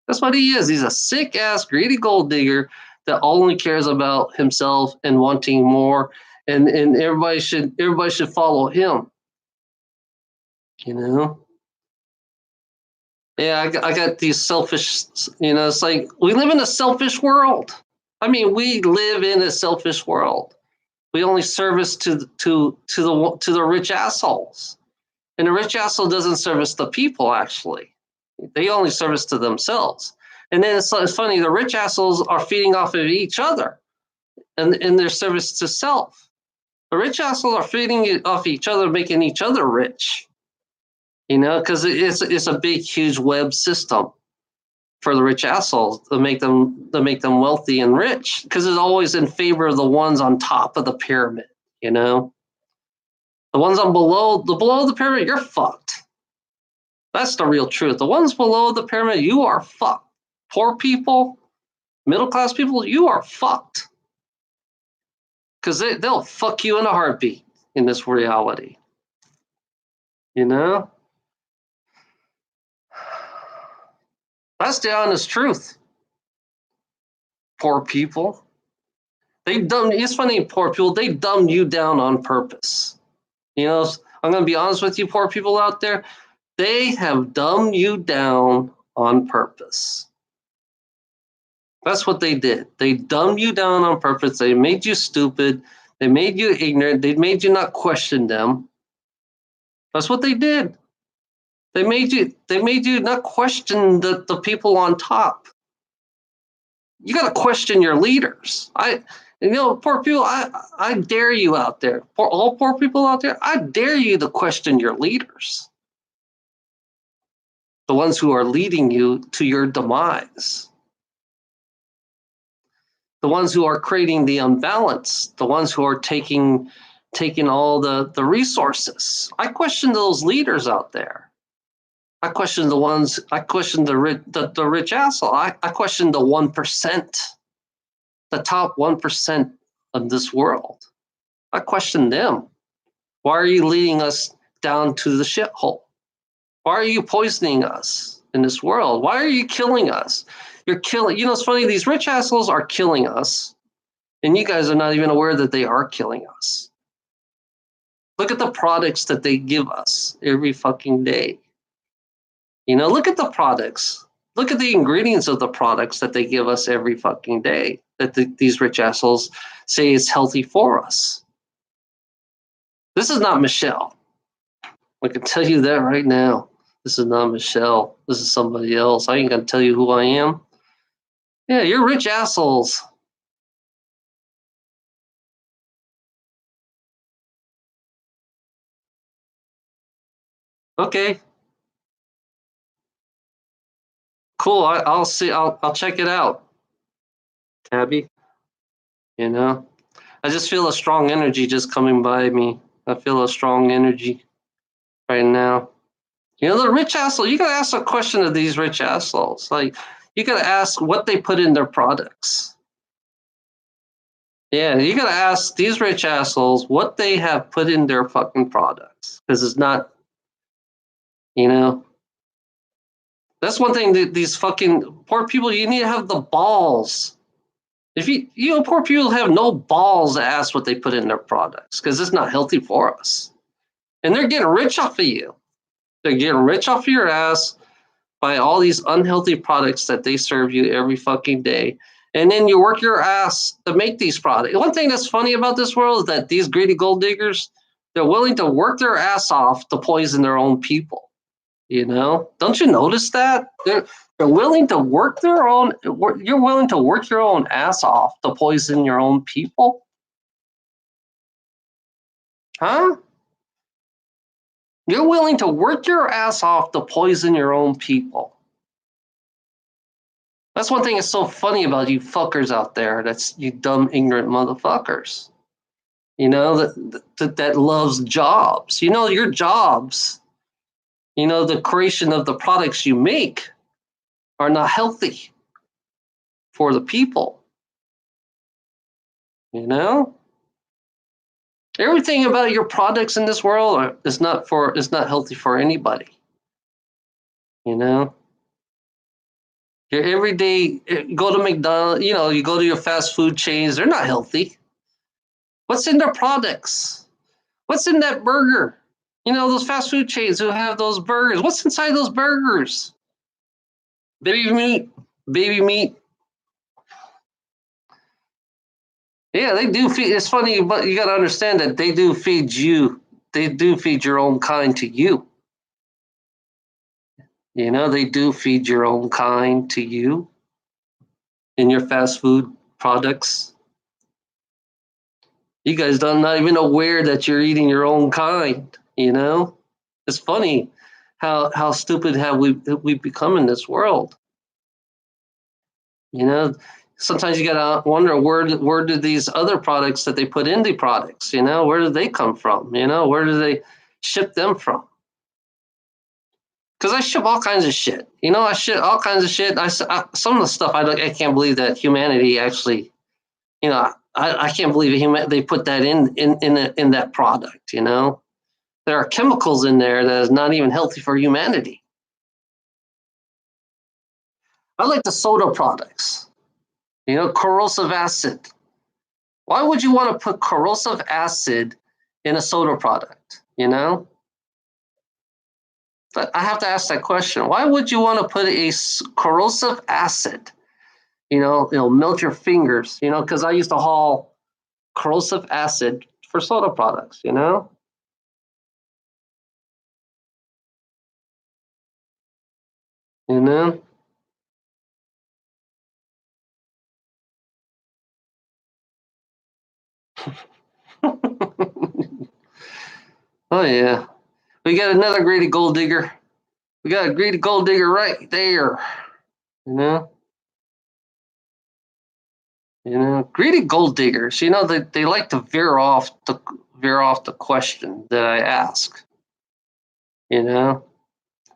That's what he is. He's a sick ass greedy gold digger that only cares about himself and wanting more. And everybody should follow him. You know. Yeah, I got these selfish, you know, it's like we live in a selfish world. I mean, we live in a selfish world. We only service to the rich assholes. And the rich asshole doesn't service the people, actually. They only service to themselves. And then it's funny, the rich assholes are feeding off of each other. and their service to self. The rich assholes are feeding off each other, making each other rich. Because it's a big, huge web system for the rich assholes to make them wealthy and rich. Because it's always in favor of the ones on top of the pyramid. The ones below the pyramid, you're fucked. That's the real truth. The ones below the pyramid, you are fucked. Poor people, middle class people, you are fucked. Because they'll fuck you in a heartbeat in this reality. That's the honest truth. Poor people. It's funny, poor people, they dumb you down on purpose. I'm going to be honest with you, poor people out there. They have dumbed you down on purpose. That's what they did. They dumbed you down on purpose. They made you stupid. They made you ignorant. They made you not question them. That's what they did. They made you not question the people on top. You got to question your leaders. Poor people, I dare you out there. For all poor people out there, I dare you to question your leaders. The ones who are leading you to your demise. The ones who are creating the unbalance. The ones who are taking all the resources. I question those leaders out there. I question the rich asshole. I question the 1%, the top 1% of this world. I question them. Why are you leading us down to the shithole? Why are you poisoning us in this world? Why are you killing us? You're killing. It's funny. These rich assholes are killing us, and you guys are not even aware that they are killing us. Look at the products that they give us every fucking day. Look at the products. Look at the ingredients of the products that they give us every fucking day that these rich assholes say is healthy for us. This is not Michelle. I can tell you that right now. This is not Michelle. This is somebody else. I ain't going to tell you who I am. Yeah, you're rich assholes. Okay. Cool. I'll see. I'll check it out. Tabby. I just feel a strong energy just coming by me. I feel a strong energy right now. The rich asshole, you got to ask a question of these rich assholes. Like, you got to ask what they put in their products. Yeah, you got to ask these rich assholes what they have put in their fucking products. Because it's not, that's one thing that these fucking poor people, you need to have the balls. If poor people have no balls to ask what they put in their products because it's not healthy for us. And they're getting rich off of you. They're getting rich off of your ass by all these unhealthy products that they serve you every fucking day. And then you work your ass to make these products. One thing that's funny about this world is that these greedy gold diggers, they're willing to work their ass off to poison their own people. Don't you notice that? They're willing to work their own. You're willing to work your own ass off to poison your own people? Huh? You're willing to work your ass off to poison your own people. That's one thing that's so funny about you fuckers out there. That's you dumb, ignorant motherfuckers. That loves jobs. Your jobs. The creation of the products you make are not healthy for the people. Everything about your products in this world is not healthy for anybody. Your everyday, go to McDonald's, you go to your fast food chains, they're not healthy. What's in their products? What's in that burger? Those fast food chains who have those burgers. What's inside those burgers? Baby meat. Yeah, they do feed. It's funny, but you got to understand that they do feed you. They do feed your own kind to you. They do feed your own kind to you in your fast food products. You guys don't not even aware that you're eating your own kind. You know, it's funny how stupid have we become in this world. You know, sometimes you gotta wonder where do these other products that they put in the products? You know, where do they come from? You know, where do they ship them from? Because I ship all kinds of shit. You know, I ship all kinds of shit. Some of the stuff I can't believe that humanity actually. You know, I can't believe they put that in that product. You know, there are chemicals in there that is not even healthy for humanity. I like the soda products. You know, corrosive acid. Why would you want to put corrosive acid in a soda product? You know, but I have to ask that question. Why would you want to put corrosive acid? You know, it'll melt your fingers. You know, because I used to haul corrosive acid for soda products. You know. Oh yeah, we got another greedy gold digger. We got a greedy gold digger right there. You know. Greedy gold diggers. You know, they like to veer off the question that I ask. You know,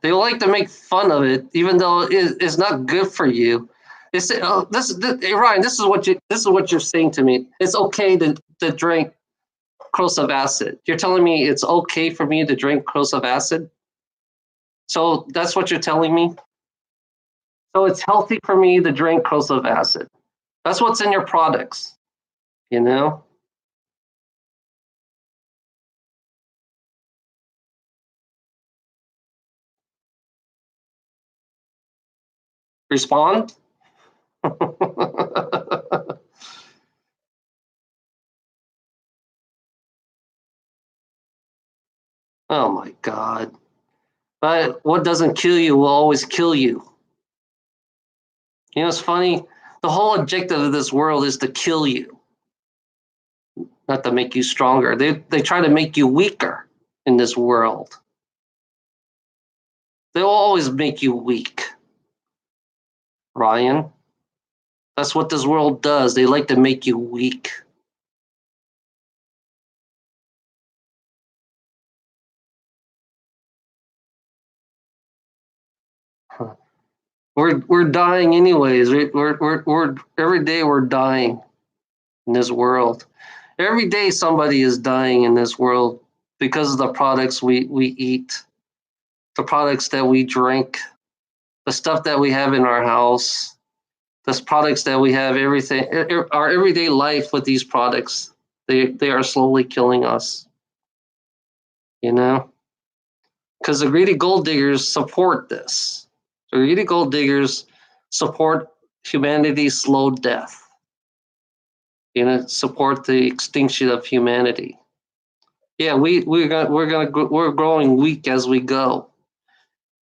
they like to make fun of it, even though it's not good for you. They say, "Oh, hey, Ryan, this is what you're saying to me. It's okay to drink corrosive acid. You're telling me it's okay for me to drink corrosive acid. So that's what you're telling me. So it's healthy for me to drink corrosive acid. That's what's in your products. You know, respond." Oh my God. But what doesn't kill you will always kill you. You know, it's funny. The whole objective of this world is to kill you, not to make you stronger. They try to make you weaker in this world. They'll always make you weak, Ryan. That's what this world does. They like to make you weak. We're dying anyways. We're every day we're dying in this world. Every day somebody is dying in this world because of the products we eat, the products that we drink, the stuff that we have in our house, the products that we have, everything, our everyday life with these products, they are slowly killing us, you know? Because the greedy gold diggers support this. The greedy gold diggers support humanity's slow death, support the extinction of humanity. Yeah, we're growing weak as we go.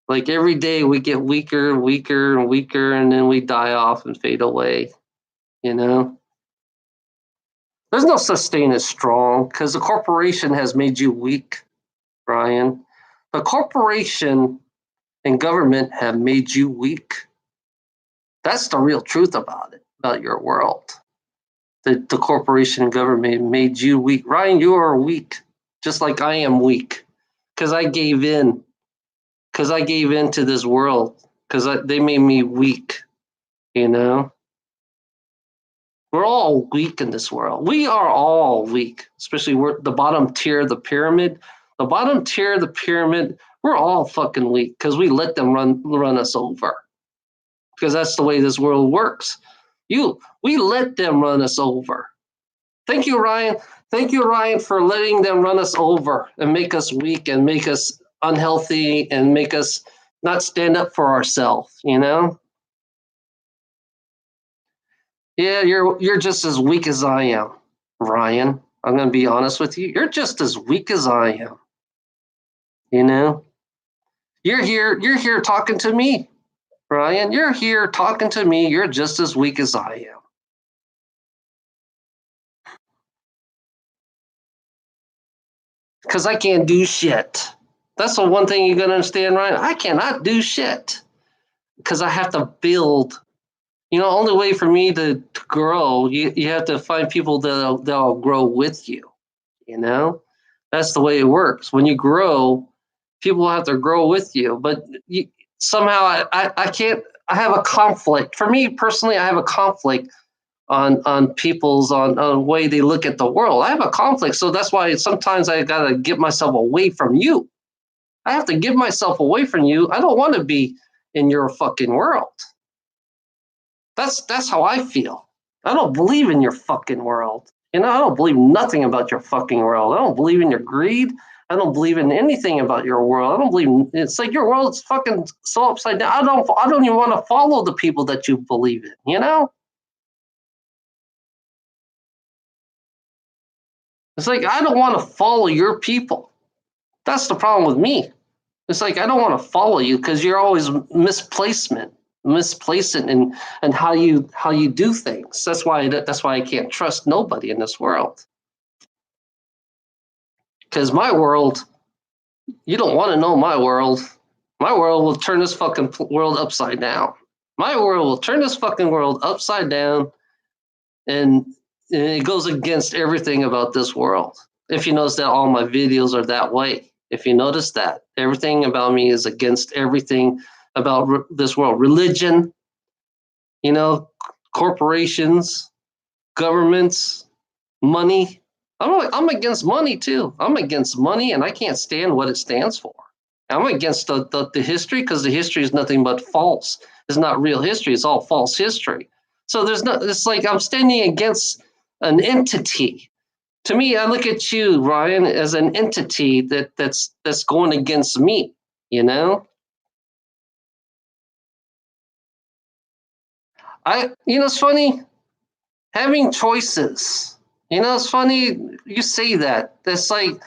Like every day we get weaker and weaker and weaker, and then we die off and fade away. You know, there's no such thing as strong because the corporation has made you weak, Brian. The corporation and government have made you weak. That's the real truth about it, about your world. The corporation and government made you weak. Ryan, you are weak, just like I am weak, because I gave in. Because I gave in to this world. Because they made me weak. You know, we're all weak in this world. We are all weak, especially we're the bottom tier of the pyramid. The bottom tier of the pyramid, we're all fucking weak because we let them run us over. Because that's the way this world works. We let them run us over. Thank you, Ryan. Thank you, Ryan, for letting them run us over and make us weak and make us unhealthy and make us not stand up for ourselves. Yeah, you're just as weak as I am, Ryan. I'm gonna be honest with you. You're just as weak as I am. You know, you're here talking to me, Ryan. You're here talking to me. You're just as weak as I am. because I can't do shit. That's the one thing you gotta understand, Ryan. I cannot do shit because I have to build. Only way for me to grow, you have to find people that'll grow with you. That's the way it works. When you grow, people have to grow with you. But somehow I can't. I have a conflict. For me personally, I have a conflict on people's on way they look at the world. I have a conflict, so that's why sometimes I gotta get myself away from you. I have to give myself away from you. I don't want to be in your fucking world. That's how I feel. I don't believe in your fucking world. I don't believe nothing about your fucking world. I don't believe in your greed. I don't believe in anything about your world. I don't believe it's like your world's fucking so upside down. I don't even want to follow the people that you believe in. It's like I don't want to follow your people. That's the problem with me. It's like I don't want to follow you because you're always misplacing and how you do things. That's why I can't trust nobody in this world. Because my world, you don't want to know my world. My world will turn this fucking world upside down. My world will turn this fucking world upside down, and it goes against everything about this world. If you notice that all my videos are that way. If you notice that, everything about me is against everything about this world. Religion, corporations, governments, money. I'm against money too. I'm against money, and I can't stand what it stands for. I'm against the history because the history is nothing but false. It's not real history. It's all false history. So it's like I'm standing against an entity. To me, I look at you, Ryan, as an entity that's going against me. It's funny having choices. It's funny you say that. That's like,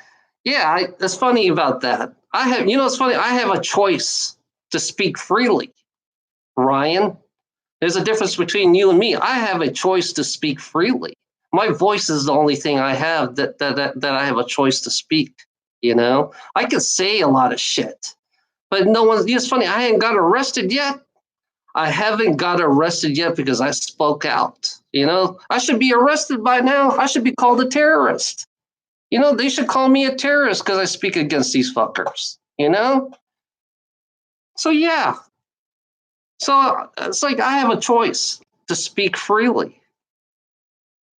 yeah, it's funny about that. It's funny. I have a choice to speak freely, Ryan. There's a difference between you and me. I have a choice to speak freely. My voice is the only thing I have that I have a choice to speak. I can say a lot of shit, but no one. It's funny. I ain't got arrested yet. I haven't got arrested yet because I spoke out. I should be arrested by now. I should be called a terrorist. They should call me a terrorist because I speak against these fuckers. So yeah. So it's like I have a choice to speak freely.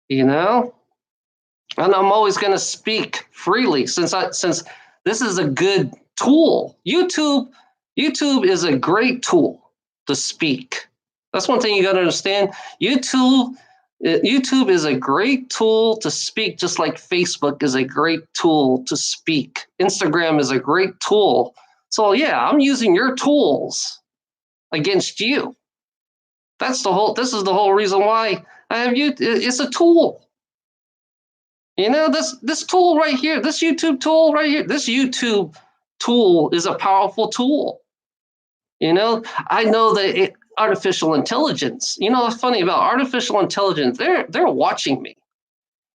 And I'm always going to speak freely since this is a good tool. YouTube is a great tool to speak. That's one thing you got to understand. YouTube is a great tool to speak, just like Facebook is a great tool to speak. Instagram is a great tool. So yeah, I'm using your tools against you. This is the whole reason why I have you. It's a tool. This tool right here, this YouTube tool right here, this YouTube tool is a powerful tool. I know that artificial intelligence, what's funny about artificial intelligence, they're watching me.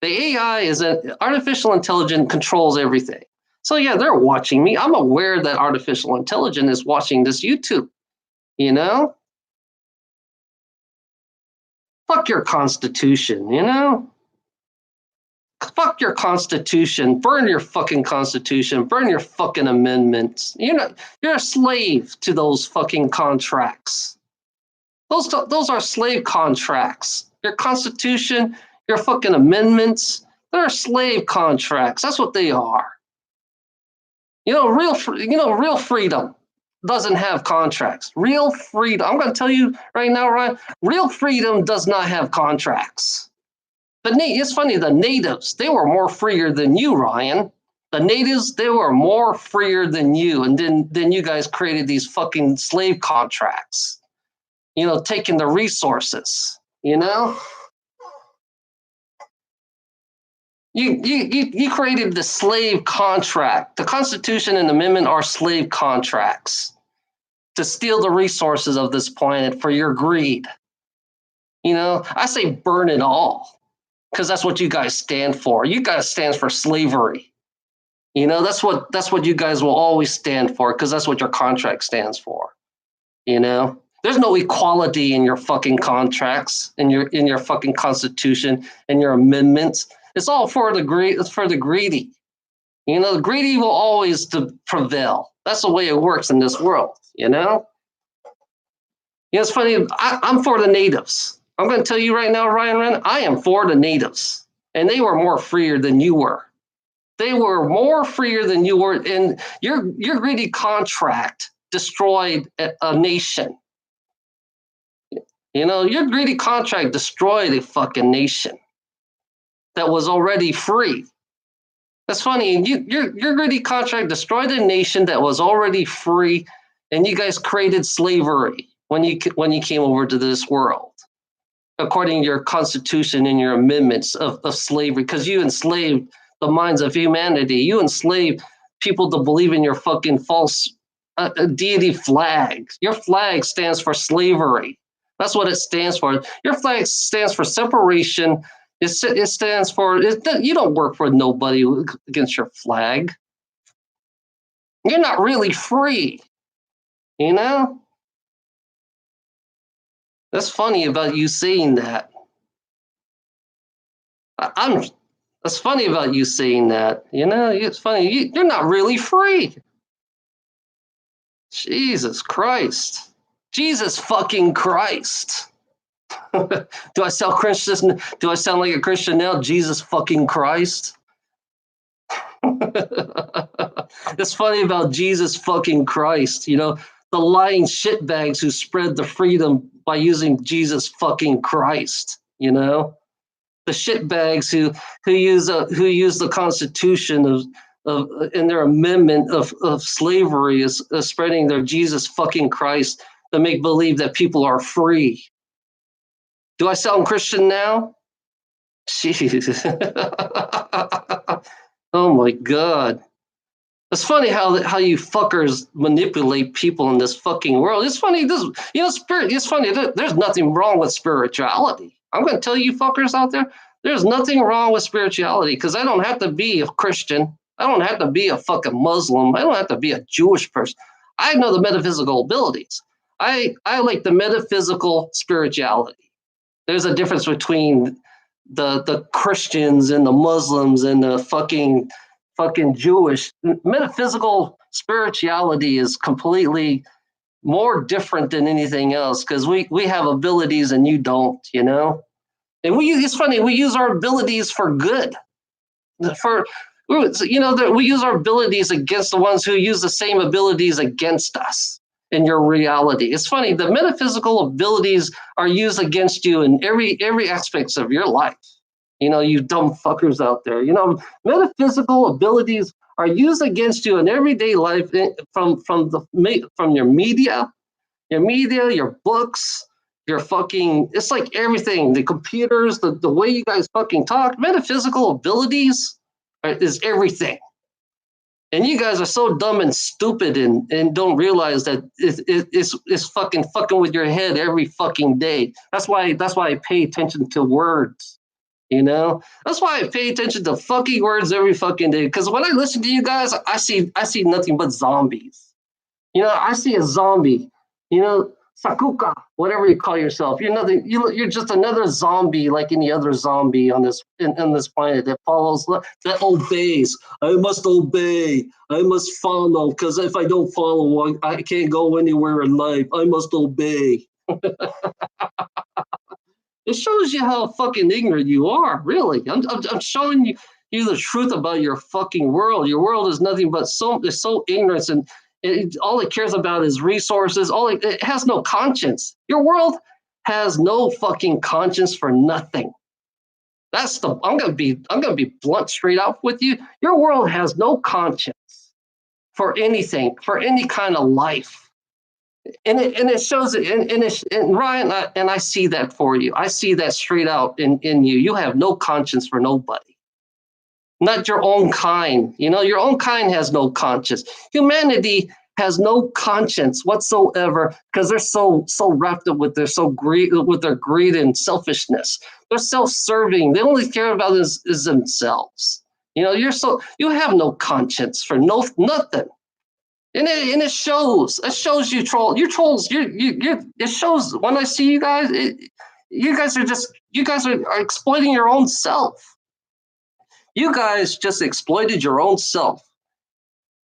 The AI artificial intelligence controls everything. So yeah, they're watching me. I'm aware that artificial intelligence is watching this YouTube, Fuck your constitution, Fuck your constitution. Burn your fucking constitution. Burn your fucking amendments. You're a slave to those fucking contracts. Those are slave contracts. Your constitution, your fucking amendments, they're slave contracts. That's what they are. Real freedom doesn't have contracts. Real freedom. I'm going to tell you right now, Ryan, real freedom does not have contracts. It's funny, the natives, they were more freer than you, Ryan. The natives, they were more freer than you. And then you guys created these fucking slave contracts, taking the resources, You created the slave contract. The Constitution and Amendment are slave contracts to steal the resources of this planet for your greed. I say burn it all because that's what you guys stand for. You guys stand for slavery. You know, that's what you guys will always stand for, because that's what your contract stands for. You know, there's no equality in your fucking contracts, in your fucking constitution, and your amendments. It's all for the greed. It's for the greedy. You know, the greedy will always prevail. That's the way it works in this world. You know. You know, it's funny. I'm for the natives. I'm going to tell you right now, Ryan Wren, I am for the natives, and they were more freer than you were. They were more freer than you were, and your greedy contract destroyed a nation. You know, your greedy contract destroyed a fucking nation that was already free. That's funny. Your greedy contract destroyed a nation that was already free, and you guys created slavery when you came over to this world, according to your constitution and your amendments of slavery, because you enslaved the minds of humanity. You enslaved people to believe in your fucking false deity flag. Your flag stands for slavery. That's what it stands for. Your flag stands for separation. It stands for, you don't work for nobody against your flag. You're not really free, you know? That's funny about you saying that. That's funny about you saying that. You know, it's funny. You're not really free. Jesus Christ. Jesus fucking Christ. Do I sound Christian? Do I sound like a Christian now? Jesus fucking Christ. It's funny about Jesus fucking Christ. You know, the lying shitbags who spread the freedom by using Jesus fucking Christ. You know, the shitbags who use the Constitution of in their amendment of slavery is spreading their Jesus fucking Christ to make believe that people are free. Do I sound Christian now? Jeez. Oh my God. It's funny how you fuckers manipulate people in this fucking world. It's funny. It's funny. There's nothing wrong with spirituality. I'm going to tell you fuckers out there, there's nothing wrong with spirituality, because I don't have to be a Christian. I don't have to be a fucking Muslim. I don't have to be a Jewish person. I know the metaphysical abilities. I like the metaphysical spirituality. There's a difference between the Christians and the Muslims and the fucking Jewish. Metaphysical spirituality is completely more different than anything else, because we have abilities and you don't, you know. And it's funny, we use our abilities for good. We use our abilities against the ones who use the same abilities against us in your reality. It's funny, the metaphysical abilities are used against you in every aspects of your life. You know, you dumb fuckers out there. You know, metaphysical abilities are used against you in everyday life, from your media, your books, your fucking. It's like everything. The computers, the way you guys fucking talk. Metaphysical abilities is everything. And you guys are so dumb and stupid and don't realize that it's fucking with your head every fucking day. That's why I pay attention to words. You know, that's why I pay attention to fucking words every fucking day. Because when I listen to you guys, I see nothing but zombies. You know, I see a zombie. You know, Sakuka, whatever you call yourself. You're nothing. You're just another zombie like any other zombie on this this planet that follows, that obeys. I must obey. I must follow. Because if I don't follow, I can't go anywhere in life. I must obey. It shows you how fucking ignorant you are, really. I'm showing you the truth about your fucking world. Your world is nothing but so ignorant, and all it cares about is resources. It has no conscience. Your world has no fucking conscience for nothing. I'm gonna be blunt straight up with you. Your world has no conscience for anything, for any kind of life. And it shows it, and Ryan, I see that for you. I see that straight out in you. You have no conscience for nobody, not your own kind. You know, your own kind has no conscience. Humanity has no conscience whatsoever, because they're so wrapped up with their greed and selfishness. They're self-serving. They only care about is themselves. You have no conscience for nothing. And it shows. It shows you troll. You trolls. It shows when I see you guys. You guys are exploiting your own self. You guys just exploited your own self.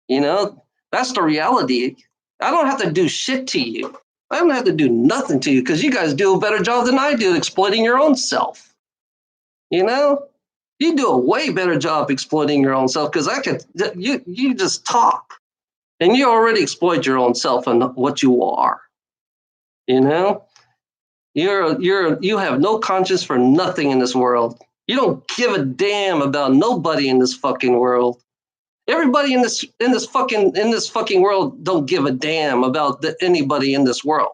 That's the reality. I don't have to do shit to you. I don't have to do nothing to you because you guys do a better job than I do exploiting your own self. You do a way better job exploiting your own self because you just talk and you already exploit your own self and what you are. You have no conscience for nothing in this world. You don't give a damn about nobody in this fucking world. Everybody in this fucking world don't give a damn about anybody in this world.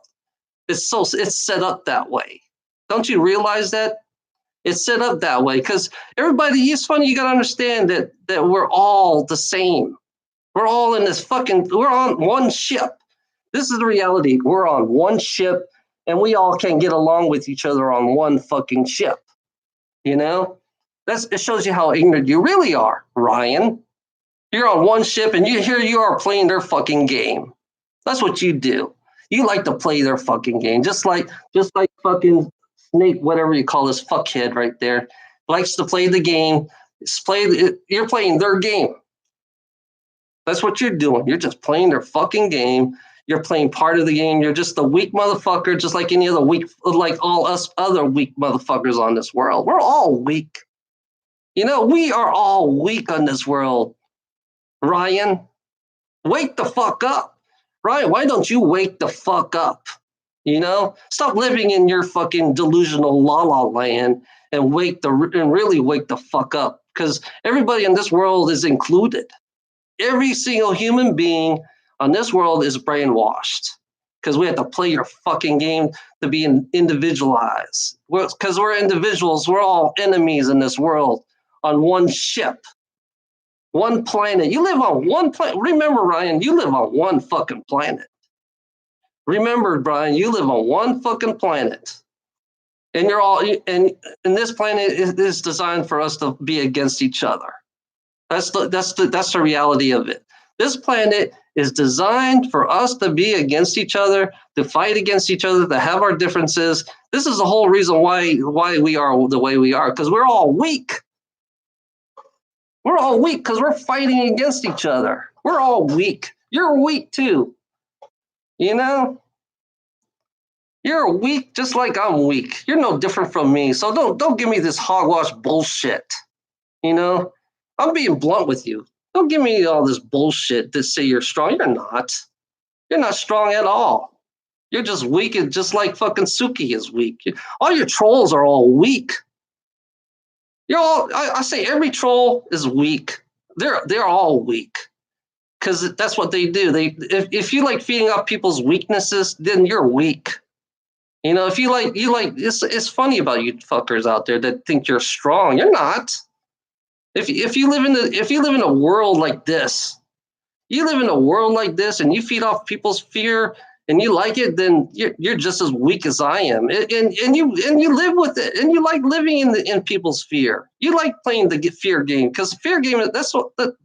It's set up that way. Don't you realize that? It's set up that way because everybody. It's funny. You gotta understand that we're all the same. We're all in this we're on one ship. This is the reality. We're on one ship and we all can get along with each other on one fucking ship. It shows you how ignorant you really are, Ryan. You're on one ship and here you are playing their fucking game. That's what you do. You like to play their fucking game. Just like fucking Snake, whatever you call this fuckhead right there, likes to play the game. You're playing their game. That's what you're doing. You're just playing their fucking game. You're playing part of the game. You're just a weak motherfucker, just like any other weak, like all us other weak motherfuckers on this world. We're all weak. We are all weak on this world. Ryan, wake the fuck up. Ryan, why don't you wake the fuck up? Stop living in your fucking delusional la la land and really wake the fuck up. Because everybody in this world is included. Every single human being on this world is brainwashed because we have to play your fucking game to be individualized. Because we're individuals, we're all enemies in this world on one ship, one planet. You live on one planet. Remember, Ryan, you live on one fucking planet. Remember, Brian, you live on one fucking planet. And this planet is designed for us to be against each other. That's the reality of it. This planet is designed for us to be against each other, to fight against each other, to have our differences. This is the whole reason why we are the way we are, because we're all weak. We're all weak because we're fighting against each other. We're all weak. You're weak too. You're weak just like I'm weak. You're no different from me. So don't give me this hogwash bullshit. I'm being blunt with you. Don't give me all this bullshit to say you're strong. You're not. You're not strong at all. You're just weak, and just like fucking Suki is weak. All your trolls are all weak. I say every troll is weak. They're all weak. Because that's what they do. If you like feeding off people's weaknesses, then you're weak. If you like, it's funny about you fuckers out there that think you're strong. You're not. If you live in a world like this, and you feed off people's fear and you like it, then you're just as weak as I am. And you live with it, and you like living in people's fear. You like playing the fear game because fear game. That's what the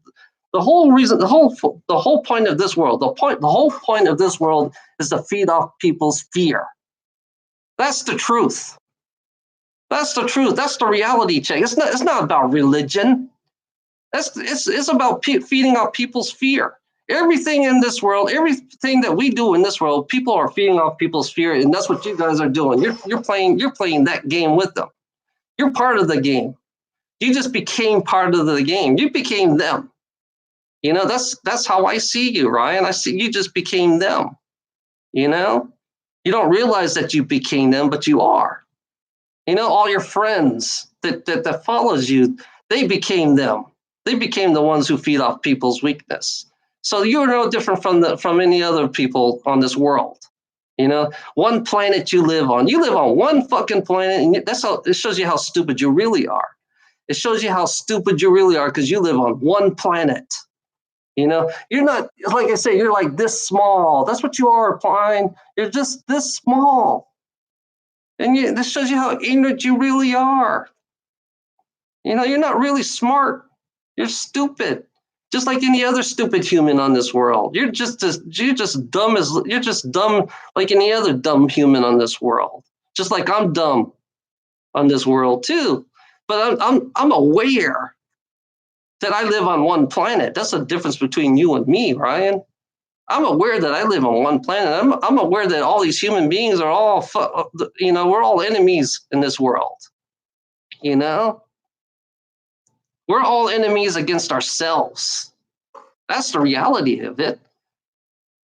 whole reason. The whole point of this world. The whole point of this world is to feed off people's fear. That's the truth. That's the truth. That's the reality check. It's not about religion. It's about feeding off people's fear. Everything in this world, everything that we do in this world, people are feeding off people's fear, and that's what you guys are doing. You're playing that game with them. You're part of the game. You just became part of the game. You became them. That's how I see you, Ryan. I see you just became them. You don't realize that you became them, but you are. All your friends that follows you, they became them. They became the ones who feed off people's weakness. So you're no different from any other people on this world. One planet you live on. You live on one fucking planet, and it shows you how stupid you really are. It shows you how stupid you really are because you live on one planet. You're not, like I say, you're like this small. That's what you are, Pine. You're just this small. And this shows you how ignorant you really are. You're not really smart. You're stupid. Just like any other stupid human on this world. You're just dumb like any other dumb human on this world. Just like I'm dumb on this world too. But I'm aware that I live on one planet. That's the difference between you and me, Ryan. I'm aware that I live on one planet. I'm aware that all these human beings are all, we're all enemies in this world. You know, we're all enemies against ourselves. That's the reality of it.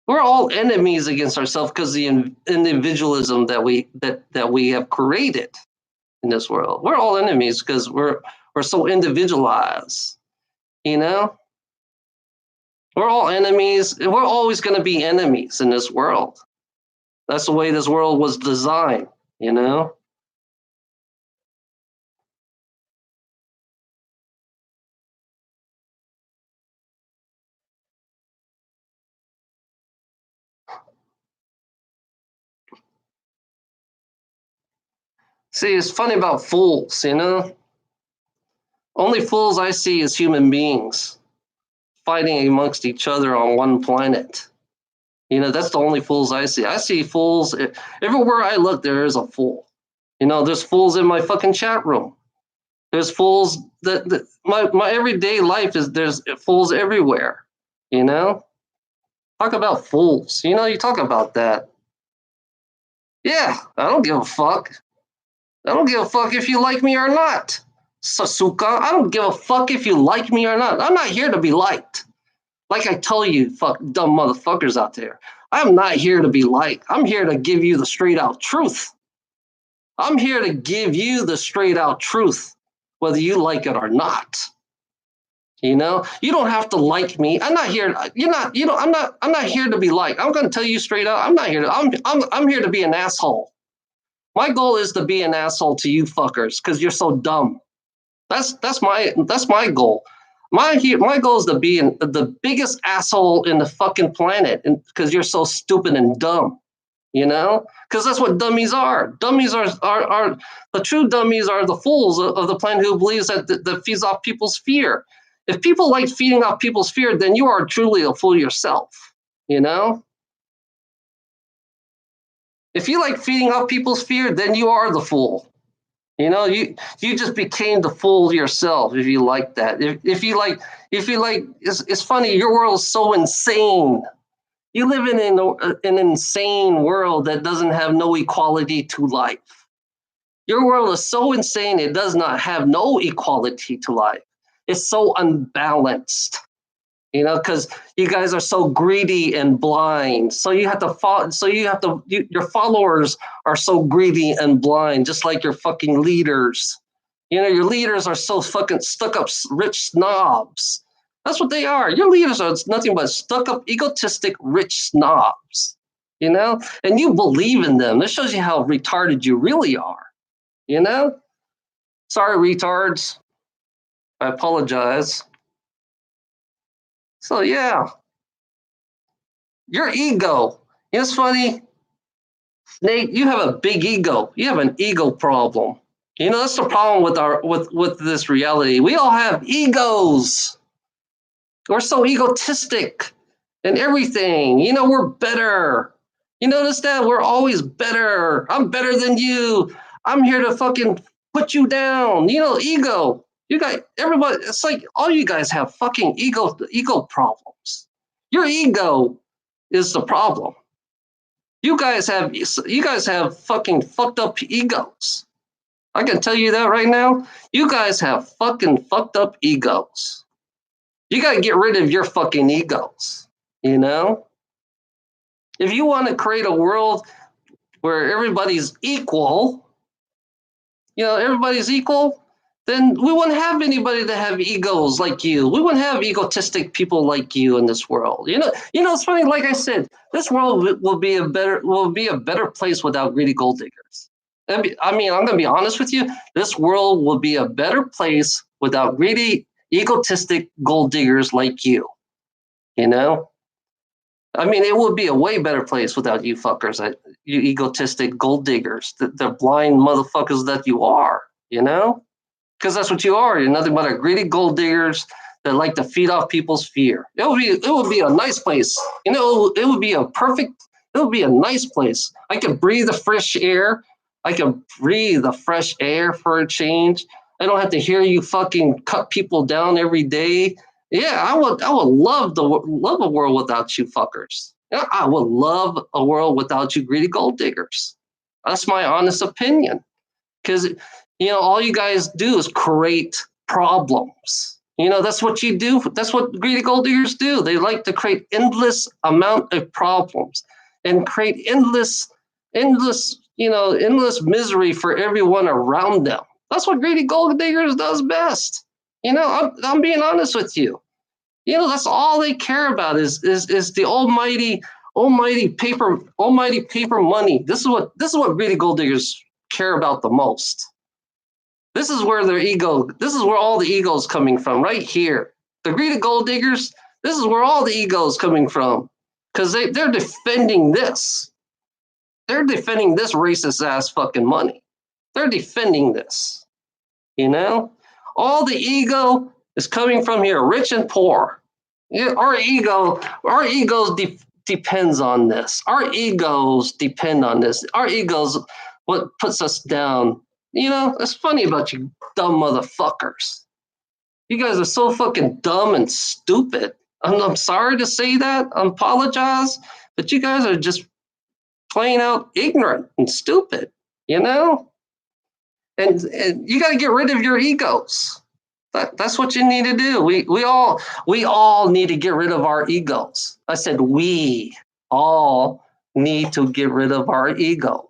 We're all enemies against ourselves because the individualism that we have created in this world. We're all enemies because we're so individualized. You know, we're all enemies. We're always going to be enemies in this world. That's the way this world was designed, you know? See, it's funny about fools, you know? Only fools I see is human beings fighting amongst each other on one planet. You know, that's the only fools I see. I see fools everywhere I look. There is a fool. You know, there's fools in my fucking chat room. There's fools that my everyday life is there's fools everywhere. You know, talk about fools. You know, you talk about that. Yeah, I don't give a fuck. I don't give a fuck if you like me or not, Sasuka. I don't give a fuck if you like me or not. I'm not here to be liked. Like I tell you, fuck dumb motherfuckers out there. I'm not here to be liked. I'm here to give you the straight out truth. I'm here to give you the straight out truth, whether you like it or not. You know, you don't have to like me. I'm not here. You're not. You know, I'm not here to be liked. I'm going to tell you straight out. I'm not here to. I'm here to be an asshole. My goal is to be an asshole to you fuckers because you're so dumb. That's my goal. My goal is to be the biggest asshole in the fucking planet because you're so stupid and dumb. You know, because that's what dummies are. Dummies are the true dummies are the fools of the planet who believes that feeds off people's fear. If people like feeding off people's fear, then you are truly a fool yourself. You know, if you like feeding off people's fear, then you are the fool. You know, you just became the fool yourself if you like that. If you like, it's funny. Your world is so insane. You live in an insane world that doesn't have no equality to life. Your world is so insane it does not have no equality to life. It's so unbalanced. You know, because you guys are so greedy and blind. So you have to follow. So your followers are so greedy and blind, just like your fucking leaders. You know, your leaders are so fucking stuck up, rich snobs. That's what they are. Your leaders are nothing but stuck up, egotistic, rich snobs. You know, and you believe in them. This shows you how retarded you really are. You know, sorry, retards. I apologize. So yeah, your ego. It's funny, Nate. You have a big ego. You have an ego problem. You know that's the problem with with this reality. We all have egos. We're so egotistic and everything. You know we're better. You notice that we're always better. I'm better than you. I'm here to fucking put you down. You know ego. You guys, everybody. It's like all you guys have fucking ego problems. Your ego is the problem. You guys have fucking fucked up egos. I can tell you that right now. You guys have fucking fucked up egos. You got to get rid of your fucking egos. You know, if you want to create a world where everybody's equal, everybody's equal, then we wouldn't have anybody that have egos like you. We wouldn't have egotistic people like you in this world. It's funny. Like I said, this world will be a better place without greedy gold diggers. I'm going to be honest with you. This world will be a better place without greedy, egotistic gold diggers like you. You know, it would be a way better place without you fuckers, you egotistic gold diggers, the blind motherfuckers that you are. You know. Because that's what you are. You're nothing but a greedy gold diggers that like to feed off people's fear. It would be a nice place. It would be a nice place. I could breathe the fresh air. I could breathe the fresh air for a change. I don't have to hear you fucking cut people down every day. Yeah, I would love a world without you fuckers. Yeah, I would love a world without you greedy gold diggers. That's my honest opinion. Because all you guys do is create problems. That's what you do. That's what greedy gold diggers do. They like to create endless amount of problems and create endless, endless misery for everyone around them. That's what greedy gold diggers does best. I'm being honest with you. That's all they care about is the almighty paper money. This is what greedy gold diggers care about the most. This is where this is where all the ego is coming from, right here. The greedy gold diggers, this is where all the ego is coming from. Because they're defending this. They're defending this racist ass fucking money. They're defending this. All the ego is coming from here, rich and poor. Our egos depends on this. Our egos depend on this. Our egos what puts us down. It's funny about you dumb motherfuckers. You guys are so fucking dumb and stupid. I'm sorry to say that. I apologize, but you guys are just plain out ignorant and stupid. And you got to get rid of your egos. That's what you need to do. We all need to get rid of our egos. I said we all need to get rid of our egos.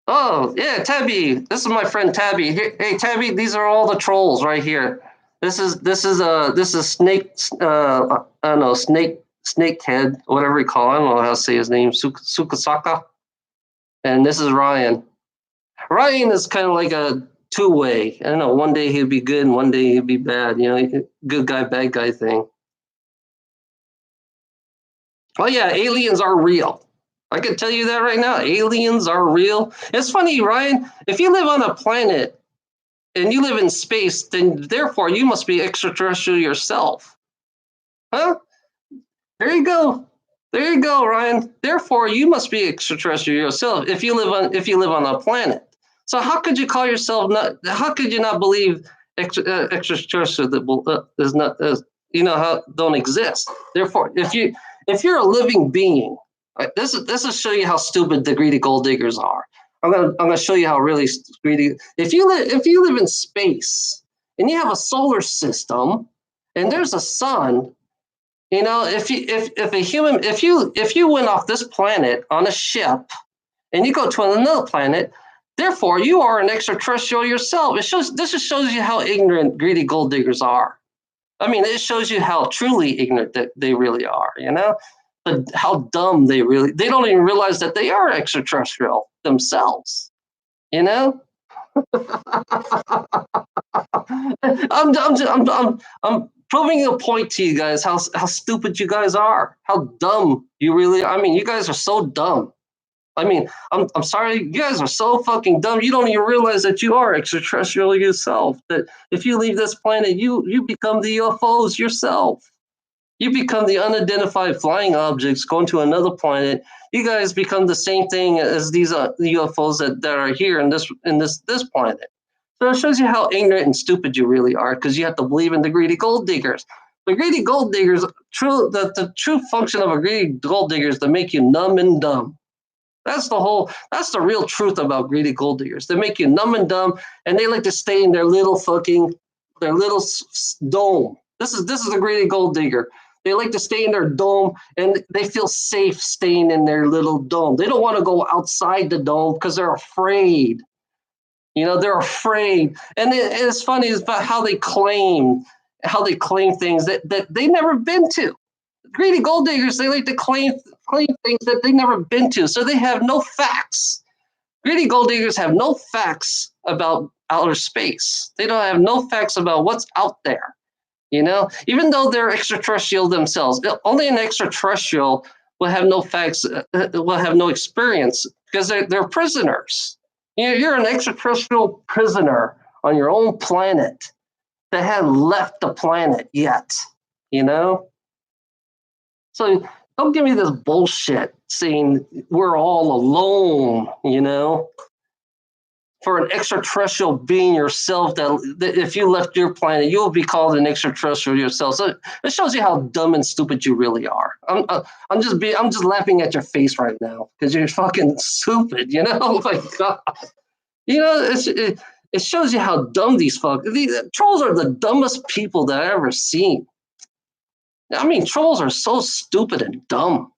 Oh yeah, Tabby. This is my friend Tabby. Hey Tabby, these are all the trolls right here. This is Snake. I don't know, Snakehead, whatever you call him. I don't know how to say his name. Sukasaka. And this is Ryan. Ryan is kind of like a two-way. I don't know. One day he'll be good, and one day he'll be bad. Good guy, bad guy thing. Oh yeah, aliens are real. I can tell you that right now. Aliens are real. It's funny, Ryan. If you live on a planet and you live in space, then therefore you must be extraterrestrial yourself. Huh? There you go. There you go, Ryan. Therefore, you must be extraterrestrial yourself if you live on a planet. So how could you call yourself not? How could you not believe extraterrestrial that is not don't exist? Therefore, if you're a living being, right, this will show you how stupid the greedy gold diggers are. I'm gonna show you how really greedy. If you live in space and you have a solar system and there's a sun. If you went off this planet on a ship and you go to another planet, therefore you are an extraterrestrial yourself. This just shows you how ignorant greedy gold diggers are. I mean, it shows you how truly ignorant that they really are, but how dumb they don't even realize that they are extraterrestrial themselves, I'm proving a point to you guys how stupid you guys are, how dumb you really. I mean, you guys are so dumb. I mean, I'm sorry, you guys are so fucking dumb. You don't even realize that you are extraterrestrial yourself. That if you leave this planet, you become the UFOs yourself. You become the unidentified flying objects going to another planet. You guys become the same thing as these UFOs that are here in this planet. So it shows you how ignorant and stupid you really are, because you have to believe in the greedy gold diggers. The greedy gold diggers, the true function of a greedy gold digger is to make you numb and dumb. That's the real truth about greedy gold diggers. They make you numb and dumb, and they like to stay in their little dome. This is a greedy gold digger. They like to stay in their dome, and they feel safe staying in their little dome. They don't want to go outside the dome because they're afraid. They're afraid. And it's funny about how they claim things that they never been to. Greedy gold diggers, they like to claim things that they never been to. So they have no facts. Greedy gold diggers have no facts about outer space. They don't have no facts about what's out there. Even though they're extraterrestrial themselves, only an extraterrestrial will have no facts, will have no experience, because they're prisoners. You're an extraterrestrial prisoner on your own planet that hadn't left the planet yet, you know? So don't give me this bullshit saying we're all alone, you know? For an extraterrestrial being yourself, that if you left your planet, you'll be called an extraterrestrial yourself. So it shows you how dumb and stupid you really are. I'm just laughing at your face right now because you're fucking stupid. You know, like God. You know, it shows you how dumb these trolls are the dumbest people that I've ever seen. I mean, trolls are so stupid and dumb.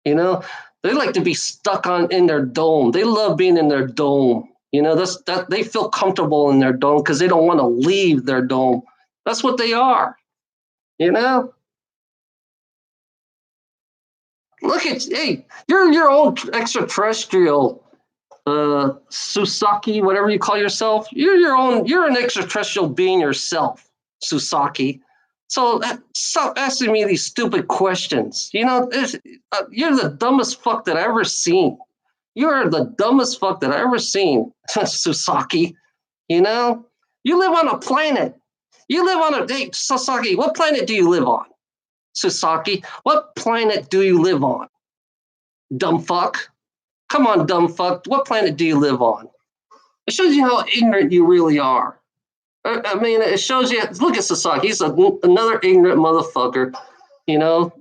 You know, they like to be stuck in their dome. They love being in their dome. You know, that they feel comfortable in their dome because they don't want to leave their dome. That's what they are. You know? Look at you're your own extraterrestrial Susaki, whatever you call yourself. You're an extraterrestrial being yourself, Susaki. So stop asking me these stupid questions. You know, you're the dumbest fuck that I ever seen. You're the dumbest fuck that I ever seen, Susaki. You know, you live on a planet. You live on hey, Sasaki, what planet do you live on? Susaki, what planet do you live on? Dumb fuck. Come on, dumb fuck. What planet do you live on? It shows you how ignorant you really are. I mean, it shows you. Look at Sasaki. He's another ignorant motherfucker. You know,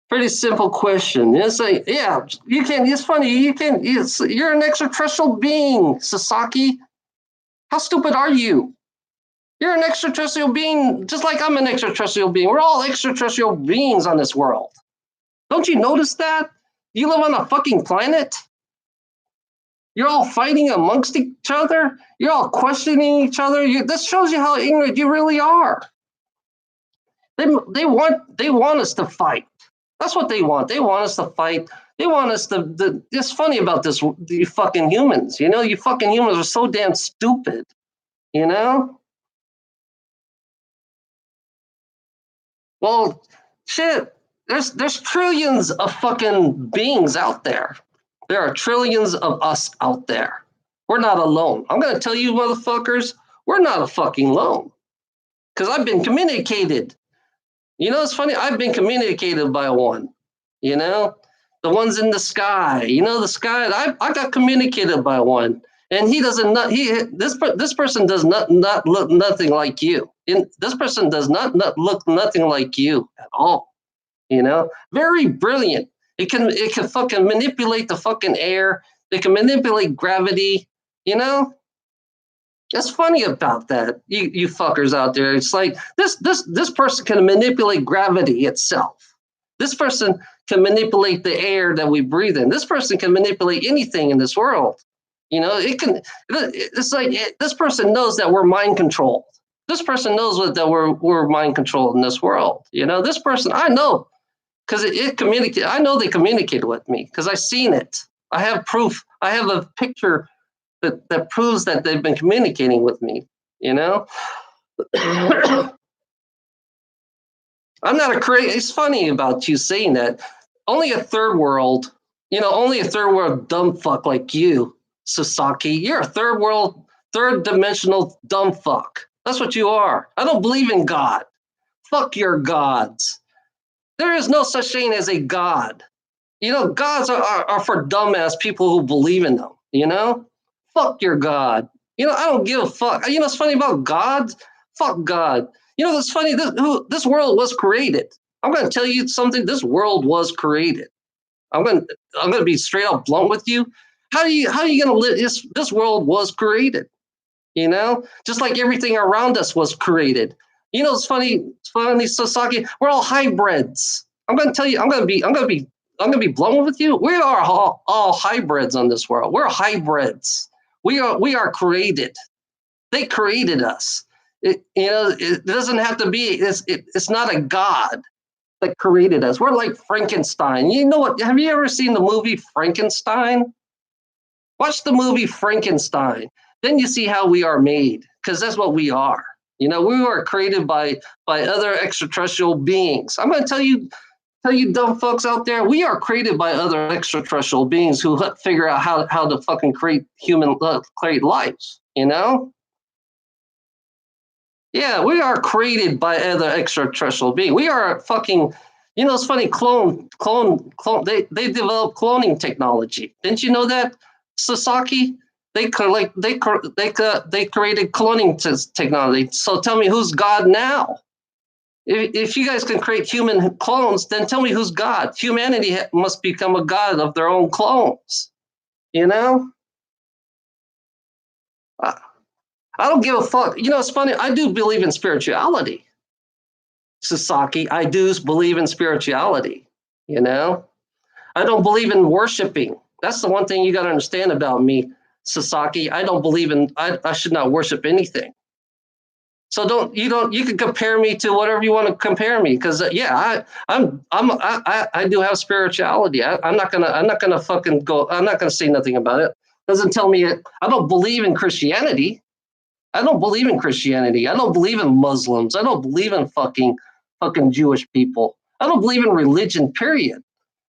pretty simple question. It's like, yeah, you can. It's funny. You can. You're an extraterrestrial being, Sasaki. How stupid are you? You're an extraterrestrial being, just like I'm an extraterrestrial being. We're all extraterrestrial beings on this world. Don't you notice that? You live on a fucking planet. You're all fighting amongst each other. You're all questioning each other. This shows you how ignorant you really are. They want us to fight. That's what they want. They want us to fight. They want us to. It's funny about this. You fucking humans. You know, you fucking humans are so damn stupid. You know. Well, shit. There's trillions of fucking beings out there. There are trillions of us out there. We're not alone. I'm gonna tell you, motherfuckers, we're not a fucking alone. Because I've been communicated. You know, it's funny. I've been communicated by one. You know, the ones in the sky. You know, the sky. I got communicated by one, and he doesn't. This person does not look nothing like you. This person does not look nothing like you at all. You know, very brilliant. It can fucking manipulate the fucking air. It can manipulate gravity. You know, that's funny about that. You fuckers out there. It's like this person can manipulate gravity itself. This person can manipulate the air that we breathe in. This person can manipulate anything in this world. You know, it can. It's like this person knows that we're mind controlled. This person knows that we're mind controlled in this world. You know, this person I know. Because it communicate. I know they communicated with me because I've seen it. I have proof. I have a picture that proves that they've been communicating with me. You know, I'm not a crazy. It's funny about you saying that. Only a third world. You know, only a third world dumb fuck like you, Sasaki. You're a third dimensional dumb fuck. That's what you are. I don't believe in God. Fuck your gods. There is no such thing as a God. You know, gods are for dumbass people who believe in them, you know? Fuck your God. You know, I don't give a fuck. You know what's funny about gods? Fuck God. You know what's funny? This world was created. I'm going to tell you something. This world was created. I'm going to be straight up blunt with you. How are you going to live? This world was created, you know? Just like everything around us was created. You know, it's funny, Sasaki. We're all hybrids. I'm going to tell you. I'm going to be blunt with you. We are all hybrids on this world. We're hybrids. We are created. They created us. It doesn't have to be. It's not a god that created us. We're like Frankenstein. You know what? Have you ever seen the movie Frankenstein? Watch the movie Frankenstein. Then you see how we are made, because that's what we are. You know, we were created by other extraterrestrial beings. I'm going to tell you, Tell you dumb fucks out there, we are created by other extraterrestrial beings who figure out how to fucking create create lives, you know? Yeah, we are created by other extraterrestrial beings. We are fucking, it's funny, clone, they developed cloning technology. Didn't you know that, Sasaki? They created cloning technology. So tell me who's God now? If you guys can create human clones, then tell me who's God. Humanity must become a god of their own clones. You know? I, I don't give a fuck. It's funny. I do believe in spirituality, Sasaki. I do believe in spirituality. You know? I don't believe in worshiping. That's the one thing you got to understand about me, Sasaki. I don't believe in, I should not worship anything. So you can compare me to whatever you want to compare me, because I do have spirituality. I'm not gonna fucking go. I'm not gonna say nothing about it. Doesn't tell me it. I don't believe in Christianity. I don't believe in Christianity. I don't believe in Muslims. I don't believe in fucking Jewish people. I don't believe in religion. Period.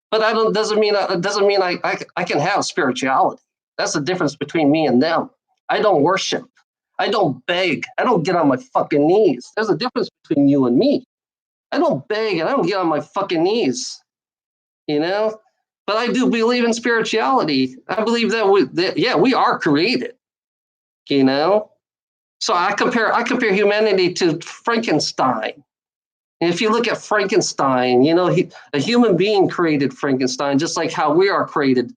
But I don't doesn't mean I can have spirituality. That's the difference between me and them. I don't worship. I don't beg. I don't get on my fucking knees. There's a difference between you and me. I don't beg and I don't get on my fucking knees, you know? But I do believe in spirituality. I believe that we are created, you know? So I compare humanity to Frankenstein. And if you look at Frankenstein, a human being created Frankenstein, just like how we are created.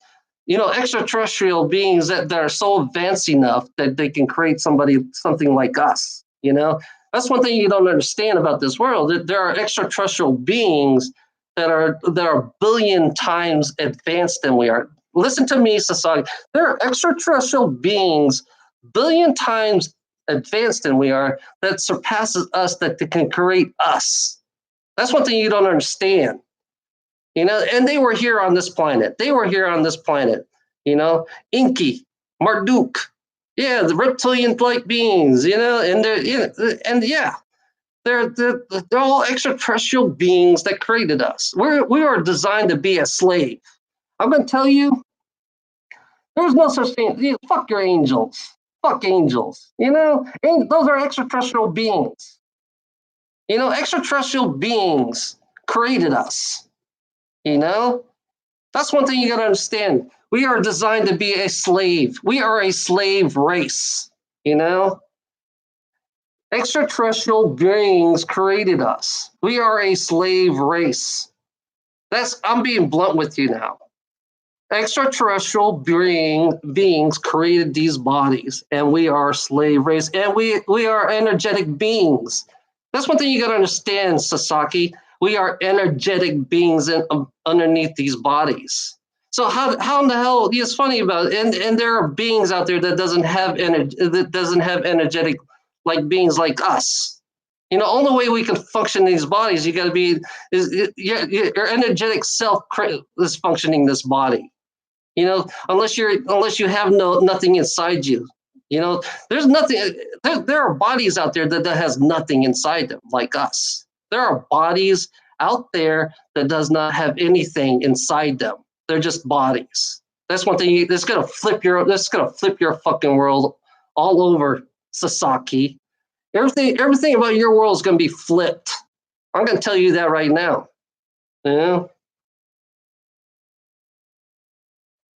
Extraterrestrial beings that are so advanced enough that they can create something like us. That's one thing you don't understand about this world. That there are extraterrestrial beings that are a billion times advanced than we are. Listen to me, society. There are extraterrestrial beings billion times advanced than we are that surpasses us, that can create us. That's one thing you don't understand. And they were here on this planet. Inky, Marduk, the reptilian-like beings, and they're all extraterrestrial beings that created us. We are designed to be a slave. I'm going to tell you, there's no such thing. Fuck your angels. Fuck angels. Those are extraterrestrial beings. Extraterrestrial beings created us. That's one thing you got to understand. We are designed to be a slave. We are a slave race. Extraterrestrial beings created us. We are a slave race. I'm being blunt with you now. Extraterrestrial beings created these bodies, and we are a slave race, and we are energetic beings. That's one thing you got to understand, Sasaki. We are energetic beings underneath these bodies. So how in the hell? It's funny about it. And there are beings out there that doesn't have energetic like beings like us. Only way we can function in these bodies, you got to be your energetic self is functioning this body. Unless you have nothing inside you. There's nothing. There are bodies out there that has nothing inside them, like us. There are bodies out there that does not have anything inside them. They're just bodies. That's one thing that's gonna flip your fucking world all over, Sasaki. Everything about your world is gonna be flipped. I'm gonna tell you that right now.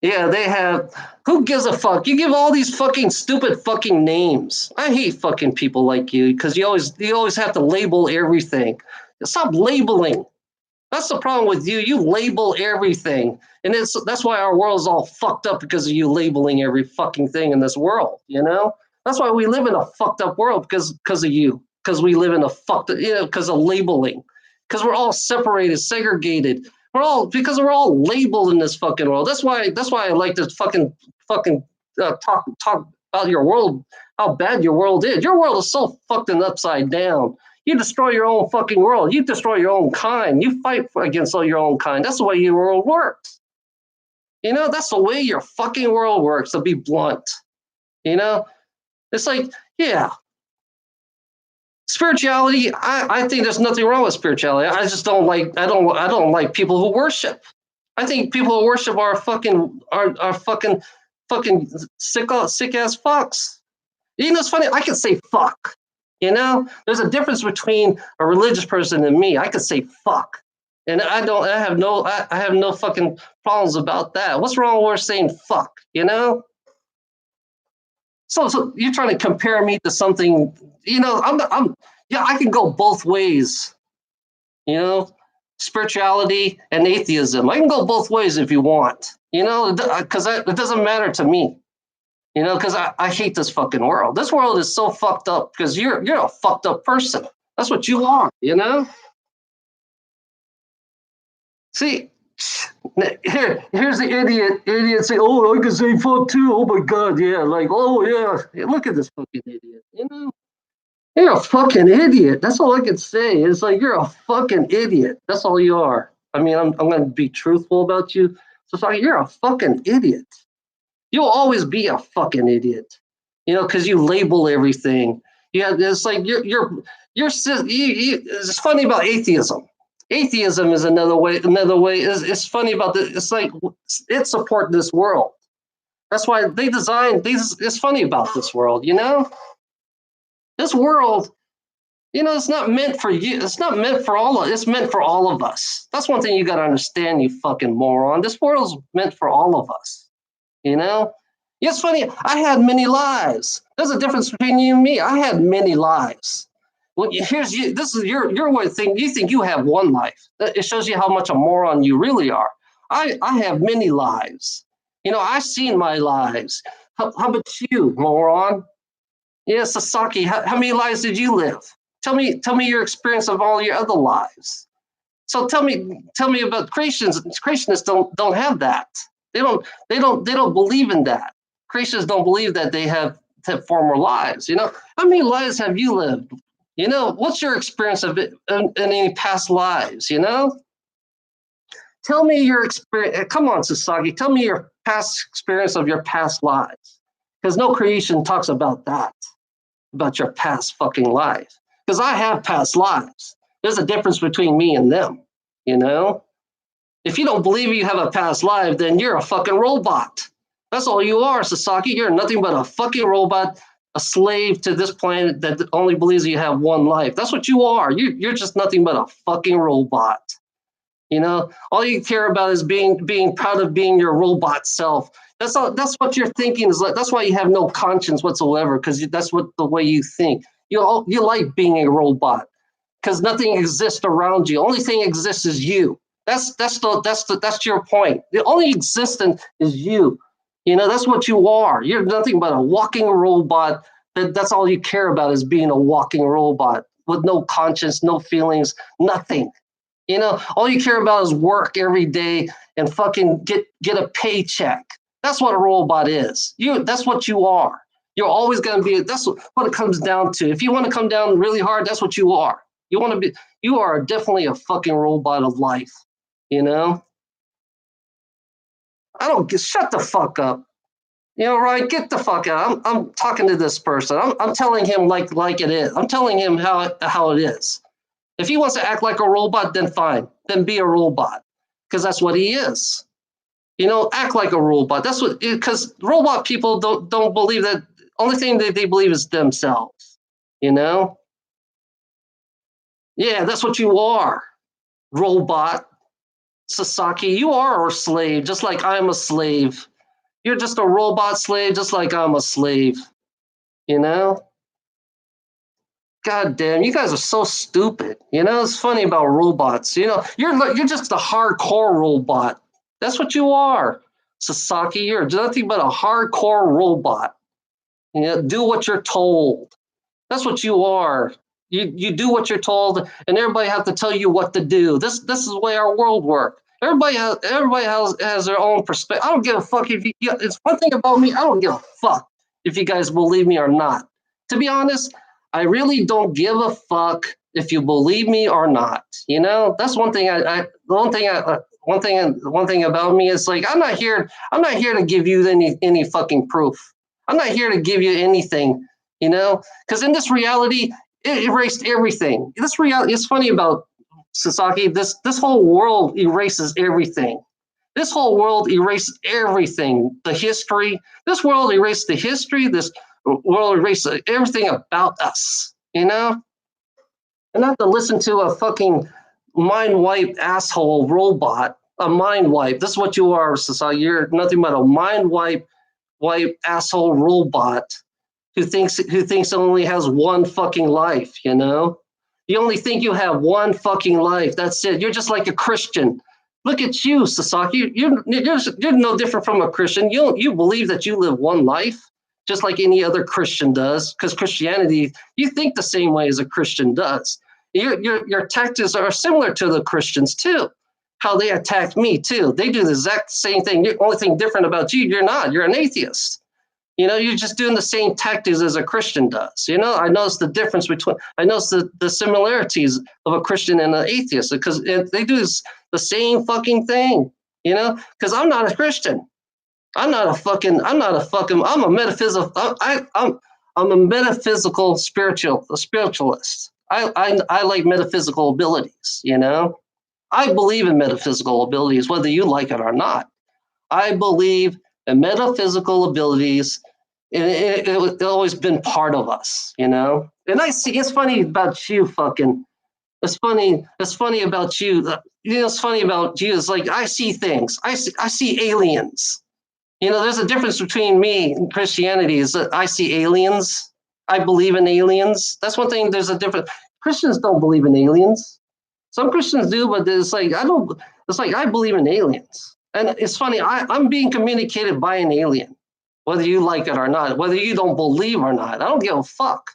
Yeah, they have. Who gives a fuck? You give all these fucking stupid fucking names. I hate fucking people like you because you always have to label everything. Stop labeling. That's the problem with you. You label everything, and that's why our world is all fucked up, because of you labeling every fucking thing in this world. That's why we live in a fucked up world, because of you. Because we live in a fucked, because of labeling. Because we're all separated, segregated. Because we're all labeled in this fucking world. That's why I like to fucking talk about your world, how bad your world is. Your world is so fucking upside down. You destroy your own fucking world. You destroy your own kind. You fight against all your own kind. That's the way your world works. That's the way your fucking world works, to be blunt. It's like, yeah. Spirituality, I think there's nothing wrong with spirituality. I just don't like I don't like people who worship. I think people who worship are fucking sick ass fucks. You know, it's funny. I can say fuck. You know, there's a difference between a religious person and me. I can say fuck, and I don't. I have no fucking problems about that. What's wrong with saying fuck? You know. So you're trying to compare me to something. You know, yeah. I can go both ways. You know, spirituality and atheism. I can go both ways if you want. You know, because it doesn't matter to me. You know, because I hate this fucking world. This world is so fucked up because you're a fucked up person. That's what you are, you know? See, here's the idiot say, oh, I can say fuck too. Oh my god, yeah. Like, oh yeah. Look at this fucking idiot, you know? You're a fucking idiot. That's all I can say. It's like you're a fucking idiot. That's all you are. I mean, I'm gonna be truthful about you. So sorry, you're a fucking idiot. You'll always be a fucking idiot, you know, because you label everything. Yeah, it's like it's funny about atheism. Atheism is another way. Another way is it's funny about this. It's like it supports this world. That's why they designed these. It's funny about this world, you know. This world, you know, it's not meant for you. It's not meant for all of. It's meant for all of us. That's one thing you got to understand, you fucking moron. This world's meant for all of us. You know? Yeah, it's funny. I had many lives. There's a difference between you and me. I had many lives. Well, here's you. This is your way of thinking. You think you have one life. It shows you how much a moron you really are. I have many lives. You know, I've seen my lives. How about you, moron? Yeah, Sasaki. How many lives did you live? Tell me your experience of all your other lives. So tell me about creationists. Creationists don't have that. They don't believe in that. Creationists don't believe that they have former lives. You know, how many lives have you lived? You know, what's your experience of it in any past lives? You know, tell me your experience. Come on, Sasaki, tell me your past experience of your past lives, because no creation talks about that, about your past fucking life. Because I have past lives. There's a difference between me and them. You know. If you don't believe you have a past life, then you're a fucking robot. That's all you are, Sasaki. You're nothing but a fucking robot, a slave to this planet that only believes you have one life. That's what you are. You're just nothing but a fucking robot. You know, all you care about is being proud of being your robot self. That's all. That's what you're thinking is like. That's why you have no conscience whatsoever, because that's what the way you think. You like being a robot because nothing exists around you. Only thing exists is you. That's your point. The only existence is you. You know, that's what you are. You're nothing but a walking robot. That's all you care about is being a walking robot with no conscience, no feelings, nothing. You know, all you care about is work every day and fucking get a paycheck. That's what a robot is. That's what you are. You're always going to be. That's what it comes down to. If you want to come down really hard, that's what you are. You are definitely a fucking robot of life. You know, I don't shut the fuck up. You know, Ryan, get the fuck out. I'm talking to this person. I'm telling him like it is. I'm telling him how it is. If he wants to act like a robot, then fine. Then be a robot, because that's what he is. You know, act like a robot. That's what, because robot people don't believe that. Only thing that they believe is themselves. You know. Yeah, that's what you are, robot. Sasaki, you are a slave, just like I'm a slave. You're just a robot slave, just like I'm a slave. You know? God damn, you guys are so stupid. You know, it's funny about robots. You know, you're just a hardcore robot. That's what you are, Sasaki. You're nothing but a hardcore robot. You know, do what you're told. That's what you are. You do what you're told, and everybody has to tell you what to do. This is the way our world works. Everybody has their own perspective. I don't give a fuck if you. It's one thing about me. I don't give a fuck if you guys believe me or not. To be honest, I really don't give a fuck if you believe me or not. You know, that's one thing. One thing about me is like I'm not here to give you any fucking proof. I'm not here to give you anything. You know, because in this reality, It erased everything. This reality. It's funny about Sasaki. This whole world erases everything. This whole world erases everything. The history. This world erased the history. This world erased everything about us. And not to listen to a fucking mind wipe asshole robot. A mind wipe. This is what you are, Sasaki. You're nothing but a mind wipe asshole robot who thinks it only has one fucking life, You only think you have one fucking life. That's it. You're just like a Christian. Look at you, Sasaki. You're no different from a Christian. You believe that you live one life, just like any other Christian does, because Christianity, you think the same way as a Christian does. Your tactics are similar to the Christians too. How they attack me too. They do the exact same thing. The only thing different about you, you're not. You're an atheist. You're just doing the same tactics as a Christian does. I notice the difference I notice the similarities of a Christian and an atheist because they do the same fucking thing, because I'm not a Christian. I'm a metaphysical, I'm a metaphysical spiritualist. I like metaphysical abilities, I believe in metaphysical abilities, whether you like it or not. I believe in metaphysical abilities. It's always been part of us, And I see, it's funny about you, it's funny about you. It's funny about you is like, I see things. I see aliens. There's a difference between me and Christianity is that I see aliens. I believe in aliens. That's one thing. There's a difference. Christians don't believe in aliens. Some Christians do, but it's like, I believe in aliens. And it's funny, I'm being communicated by an alien, whether you like it or not, whether you don't believe or not. I don't give a fuck,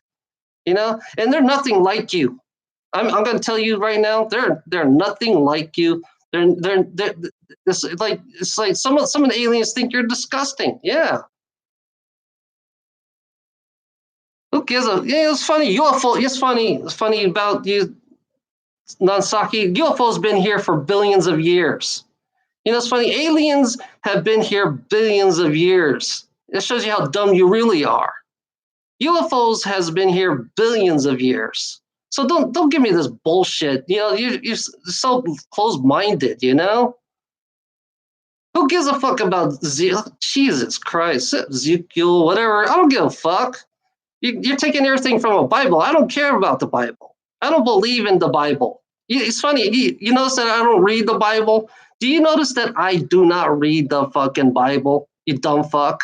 and they're nothing like you. I'm going to tell you right now, they're nothing like you. It's like some of the aliens think you're disgusting. Yeah. Who gives a? Yeah, it's funny. UFO. It's funny about you, Nansaki. UFO's been here for billions of years. It's funny. Aliens have been here billions of years. It shows you how dumb you really are. UFOs has been here billions of years. So don't give me this bullshit. You're so closed-minded. Who gives a fuck about Jesus Christ, Ezekiel, whatever? I don't give a fuck. You're taking everything from a Bible. I don't care about the Bible. I don't believe in the Bible. It's funny. You notice that I don't read the Bible? Do you notice that I do not read the fucking Bible, you dumb fuck?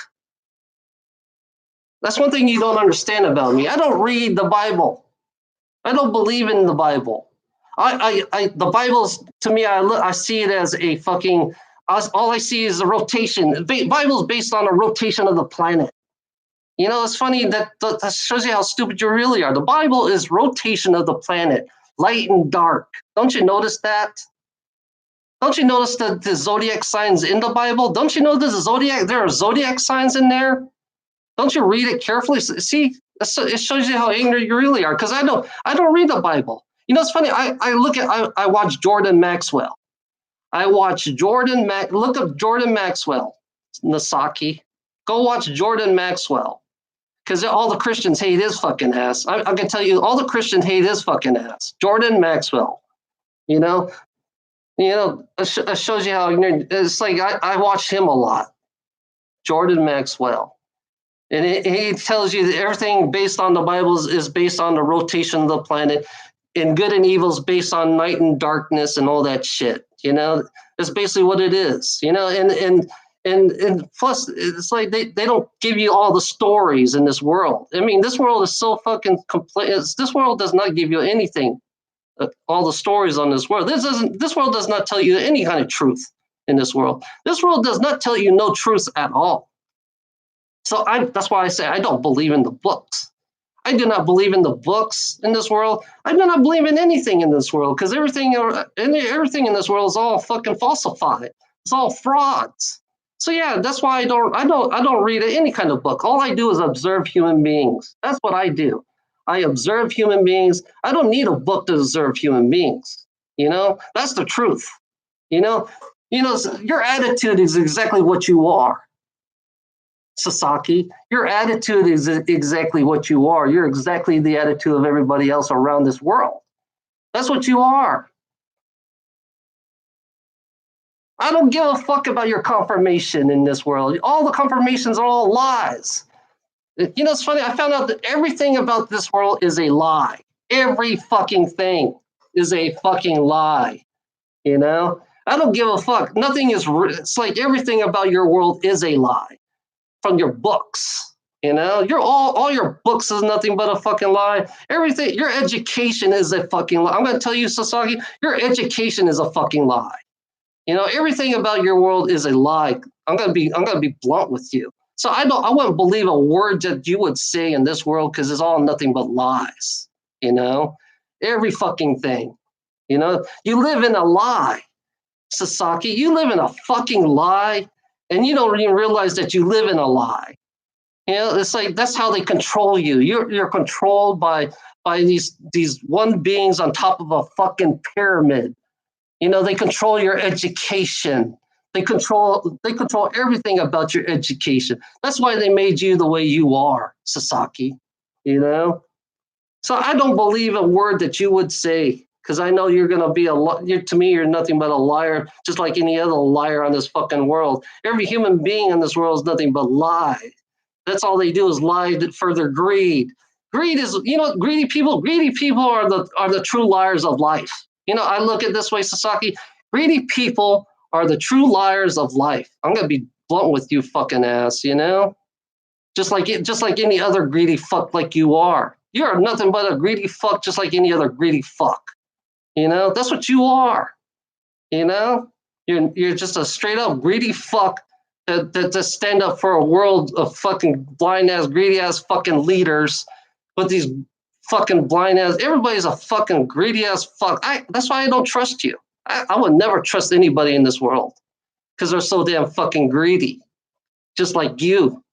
That's one thing you don't understand about me. I don't read the Bible. I don't believe in the Bible. The Bible's, to me, I see it as a fucking, all I see is a rotation. The Bible's based on a rotation of the planet. It's funny that shows you how stupid you really are. The Bible is rotation of the planet, light and dark. Don't you notice that? Don't you notice the zodiac signs in the Bible? Don't you know there are zodiac signs in there? Don't you read it carefully? See, it shows you how ignorant you really are. Because I don't read the Bible. It's funny. I watch Jordan Maxwell. Look up Jordan Maxwell, Nasaki. Go watch Jordan Maxwell. Because all the Christians hate his fucking ass. I can tell you, all the Christians hate his fucking ass. Jordan Maxwell. It shows you how ignorant. It's like I watch him a lot. Jordan Maxwell. And he tells you that everything based on the Bible is based on the rotation of the planet, and good and evil is based on night and darkness and all that shit. That's basically what it is. And plus, it's like they don't give you all the stories in this world. I mean, this world is so fucking complex. This world does not give you anything, all the stories on this world. This world does not tell you any kind of truth in this world. This world does not tell you no truth at all. So that's why I say I don't believe in the books. I do not believe in the books in this world. I do not believe in anything in this world because everything in this world is all fucking falsified. It's all frauds. So yeah, that's why I don't read any kind of book. All I do is observe human beings. That's what I do. I observe human beings. I don't need a book to observe human beings. That's the truth. Your attitude is exactly what you are. Sasaki. Your attitude is exactly what you are. You're exactly the attitude of everybody else around this world. That's what you are. I don't give a fuck about your confirmation in this world. All the confirmations are all lies. You know, it's funny. I found out that everything about this world is a lie. Every fucking thing is a fucking lie. You know, I don't give a fuck. Nothing is. It's like everything about your world is a lie from your books. You know, you're all your books is nothing but a fucking lie. Everything, your education is a fucking lie. I'm gonna tell you, Sasaki, your education is a fucking lie. You know, everything about your world is a lie. I'm gonna be blunt with you. So I wouldn't believe a word that you would say in this world because it's all nothing but lies. You know, every fucking thing. You know, you live in a lie, Sasaki. You live in a fucking lie, and you don't even realize that you live in a lie. You know, it's like that's how they control you. You're controlled by these one beings on top of a fucking pyramid. You know, they control your education. They control everything about your education. That's why they made you the way you are, Sasaki. You know? So I don't believe a word that you would say because I know you're gonna be to me, you're nothing but a liar, just like any other liar on this fucking world. Every human being in this world is nothing but lie. That's all they do is lie for their greed. Greed is, you know, greedy people are the true liars of life. You know, I look at it this way, Sasaki. Greedy people are the true liars of life. I'm gonna be blunt with you, fucking ass. You know, just like any other greedy fuck like you are. You are nothing but a greedy fuck, just like any other greedy fuck. You know, that's what you are. You know, you're just a straight up greedy fuck that just stand up for a world of fucking blind ass, greedy ass fucking leaders with these fucking blind ass. Everybody's a fucking greedy ass fuck. That's why I don't trust you. I would never trust anybody in this world because they're so damn fucking greedy, just like you,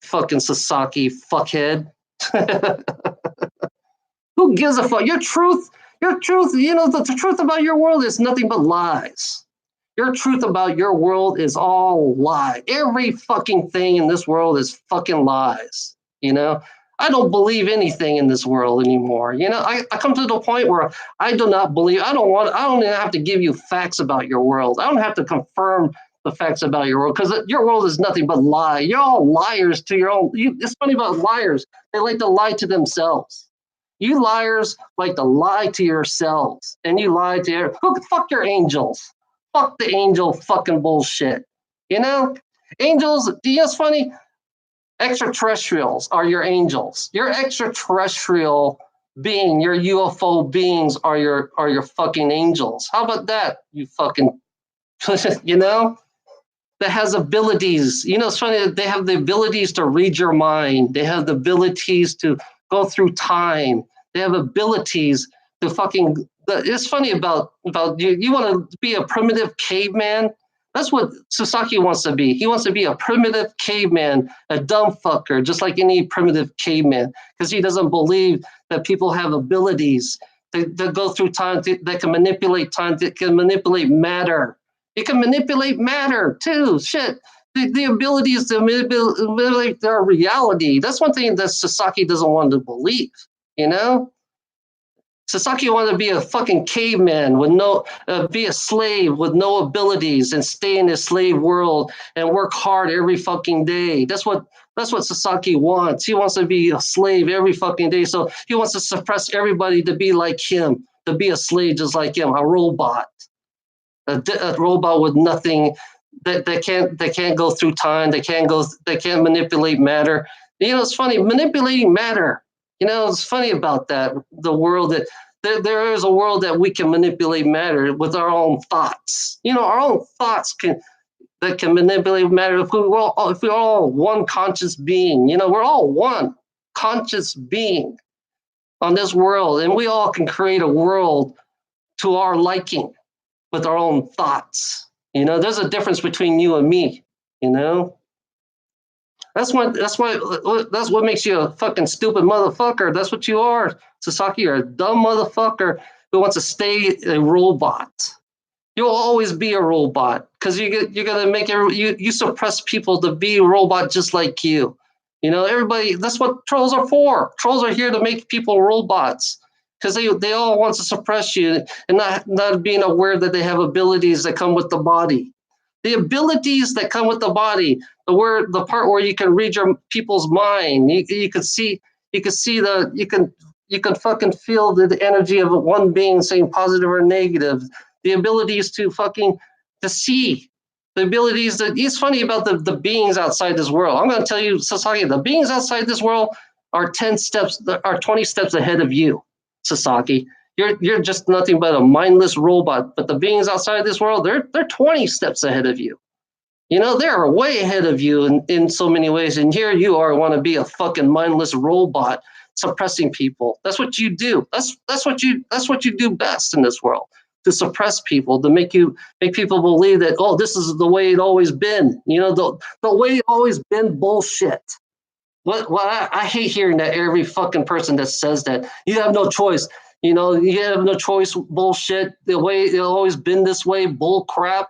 fucking Sasaki fuckhead. Who gives a fuck? Your truth. You know the truth about your world is nothing but lies. Your truth about your world is all lie. Every fucking thing in this world is fucking lies. You know, I don't believe anything in this world anymore. You know, I come to the point where I do not believe, I don't even have to give you facts about your world. I don't have to confirm the facts about your world because your world is nothing but lie. You're all liars to your own. It's funny about liars. They like to lie to themselves. You liars like to lie to yourselves and you lie to fuck your angels. Fuck the angel fucking bullshit. You know? Angels, you know what's funny? Extraterrestrials are your angels. Your extraterrestrial being, your UFO beings are your fucking angels. How about that? You fucking you know? That has abilities. You know, it's funny that they have the abilities to read your mind. They have the abilities to go through time. They have abilities to fucking. It's funny about you. You want to be a primitive caveman. That's what Sasaki wants to be. He wants to be a primitive caveman, a dumb fucker, just like any primitive caveman, because he doesn't believe that people have abilities that go through time, that can manipulate time, that can manipulate matter. It can manipulate matter too. Shit. The ability is to manipulate their reality. That's one thing that Sasaki doesn't want to believe, you know? Sasaki wanted to be a fucking caveman with be a slave with no abilities and stay in this slave world and work hard every fucking day. That's what Sasaki wants. He wants to be a slave every fucking day. So he wants to suppress everybody to be like him, to be a slave just like him, a robot. A robot with nothing that can't go through time. They can't manipulate matter. You know, it's funny manipulating matter. You know, it's funny about that. The world that there is a world that we can manipulate matter with our own thoughts. You know, our own thoughts can manipulate matter. If we're all one conscious being, you know, we're all one conscious being on this world, and we all can create a world to our liking with our own thoughts. You know, there's a difference between you and me, you know? That's what makes you a fucking stupid motherfucker. That's what you are. Sasaki, you're a dumb motherfucker who wants to stay a robot. You'll always be a robot because you're gonna make you suppress people to be a robot just like you. You know, everybody. That's what trolls are for. Trolls are here to make people robots because they all want to suppress you and not being aware that they have abilities that come with the body. The abilities that come with the body, the part where you can read your people's mind, you can see you can fucking feel the energy of one being saying positive or negative. The abilities to fucking to see. The abilities that it's funny about the beings outside this world. I'm gonna tell you, Sasaki, the beings outside this world are 10 steps, are 20 steps ahead of you, Sasaki. You're just nothing but a mindless robot. But the beings outside this world, they're 20 steps ahead of you. You know, they're way ahead of you in so many ways. And here you are, want to be a fucking mindless robot suppressing people. That's what you do. That's what you do best in this world. To suppress people, to make people believe that, oh, this is the way it always been. You know, the way it always been bullshit. I hate hearing that every fucking person that says that. You have no choice. You know, you have no choice bullshit. The way it's always been this way, bull crap.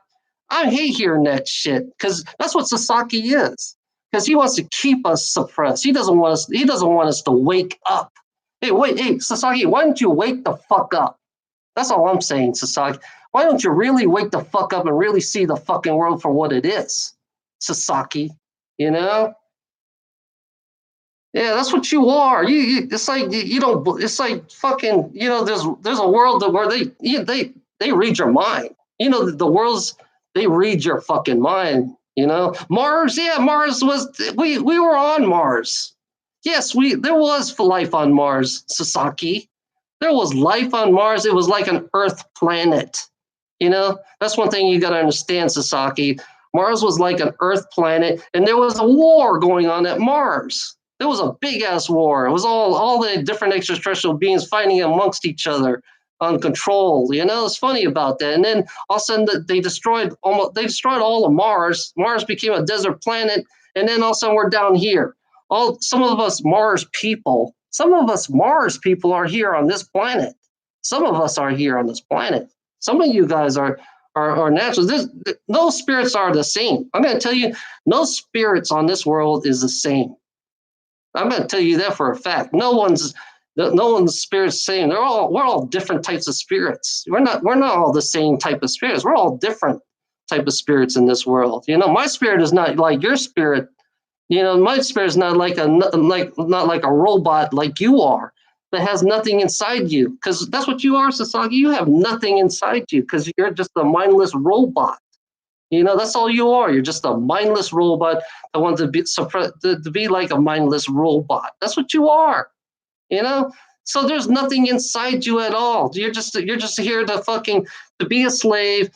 I hate hearing that shit because that's what Sasaki is. Because he wants to keep us suppressed. He doesn't want us to wake up. Hey, Sasaki, why don't you wake the fuck up? That's all I'm saying, Sasaki. Why don't you really wake the fuck up and really see the fucking world for what it is, Sasaki? You know? Yeah, that's what you are. It's like you don't. It's like fucking. You know, there's a world where they read your mind. You know, the world's they read your fucking mind. You know, Mars. Yeah, Mars was. We were on Mars. Yes, there was life on Mars, Sasaki. There was life on Mars. It was like an Earth planet. You know, that's one thing you got to understand, Sasaki. Mars was like an Earth planet, and there was a war going on at Mars. There was a big ass war. It was all the different extraterrestrial beings fighting amongst each other on control. You know, it's funny about that. And then all of a sudden they destroyed all of Mars. Mars became a desert planet, and then all of a sudden we're down here. Some of us Mars people are here on this planet. Some of us are here on this planet. Some of you guys are natural. No spirits are the same. I'm going to tell you, no spirits on this world is the same. I'm going to tell you that for a fact. No one's spirit's same. We're all different types of spirits. We're not all the same type of spirits. We're all different type of spirits in this world. You know, my spirit is not like your spirit. You know, my spirit is not like a robot like you are that has nothing inside you. Because that's what you are, Sasaki. You have nothing inside you because you're just a mindless robot. You know, that's all you are. You're just a mindless robot that wants to be like a mindless robot. That's what you are. You know? So there's nothing inside you at all. You're just here to be a slave,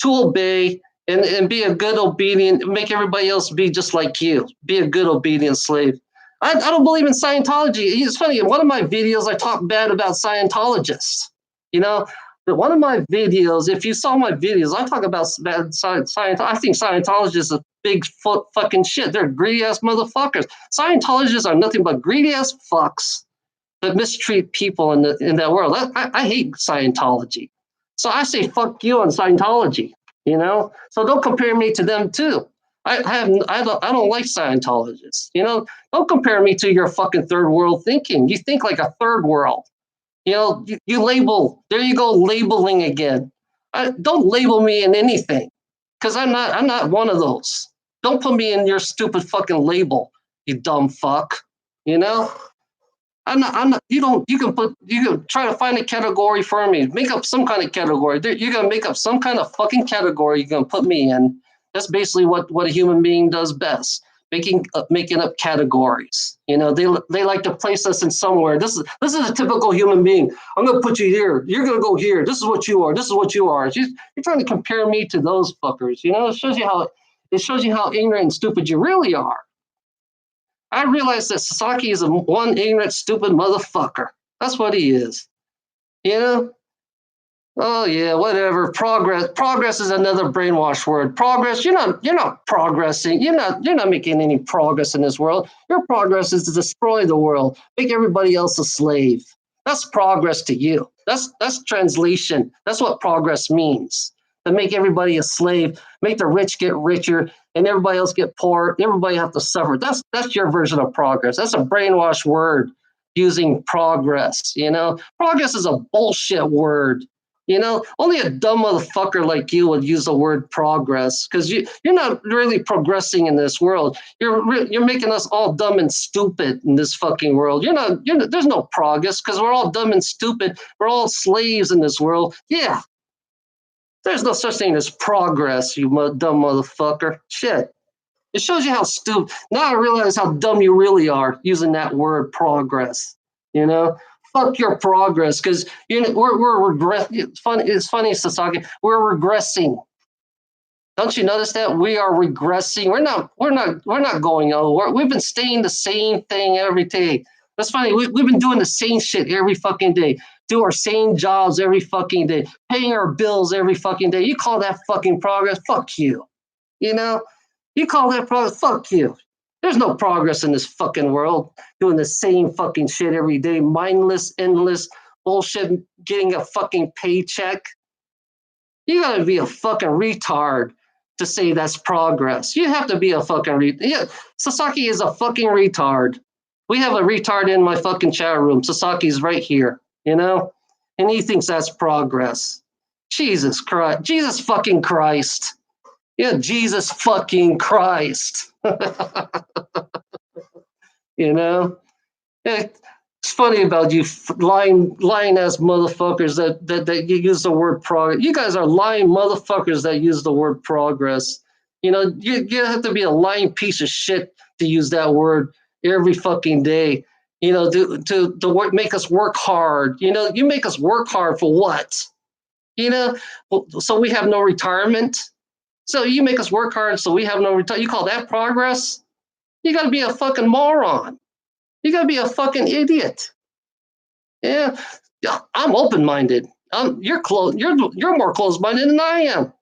to obey, and be a good obedient, make everybody else be just like you. Be a good obedient slave. I don't believe in Scientology. It's funny, in one of my videos I talk bad about Scientologists. You know, one of my videos, if you saw my videos, I talk about bad science. I think Scientologists are big fucking shit. They're greedy ass motherfuckers. Scientologists are nothing but greedy ass fucks that mistreat people in that world. I hate Scientology. So I say fuck you on Scientology, you know? So don't compare me to them too. I don't like Scientologists. You know, don't compare me to your fucking third world thinking. You think like a third world. You know, you label. There you go, labeling again. Don't label me in anything, because I'm not one of those. Don't put me in your stupid fucking label, you dumb fuck. You know, I'm not. You can try to find a category for me. Make up some kind of category. You're gonna make up some kind of fucking category. You're gonna put me in. That's basically what a human being does best. Making up categories. You know, they like to place us in somewhere. This is a typical human being. I'm gonna put you here. You're gonna go here. This is what you are. This is what you are. You're trying to compare me to those fuckers. You know, it shows you how ignorant and stupid you really are. I realize that Sasaki is one ignorant, stupid motherfucker. That's what he is. You know. Oh yeah, whatever. Progress is another brainwash word. Progress. You're not progressing. You're not making any progress in this world. Your progress is to destroy the world, make everybody else a slave. That's progress to you. That's translation. That's what progress means. to make everybody a slave, make the rich get richer, and everybody else get poor. Everybody have to suffer. That's your version of progress. That's a brainwashed word using progress. Progress is a bullshit word. Only a dumb motherfucker like you would use the word progress because you're not really progressing in this world. You're making us all dumb and stupid in this fucking world. There's no progress because we're all dumb and stupid. We're all slaves in this world. Yeah, there's no such thing as progress, you dumb motherfucker. Shit. It shows you how stupid. Now I realize how dumb you really are using that word progress. Fuck your progress, because we're regressing. It's funny, Sasaki. We're regressing. Don't you notice that we are regressing? We're not going over. We've been saying the same thing every day. That's funny. We've been doing the same shit every fucking day. Do our same jobs every fucking day. Paying our bills every fucking day. You call that fucking progress? Fuck you. You call that progress? Fuck you. There's no progress in this fucking world doing the same fucking shit every day, mindless, endless bullshit, getting a fucking paycheck. You gotta be a fucking retard to say that's progress. You have to be a fucking retard. Yeah, Sasaki is a fucking retard. We have a retard in my fucking chat room. Sasaki's right here, and he thinks that's progress. Jesus Christ. Jesus fucking Christ. Yeah, Jesus fucking Christ. It's funny about you lying ass motherfuckers that you use the word progress. You guys are lying motherfuckers that use the word progress. You have to be a lying piece of shit to use that word every fucking day. To work, make us work hard. You make us work hard for what? So we have no retirement. So you make us work hard, so we have no return. You call that progress? You got to be a fucking moron. You got to be a fucking idiot. Yeah, I'm open-minded. You're more closed-minded than I am.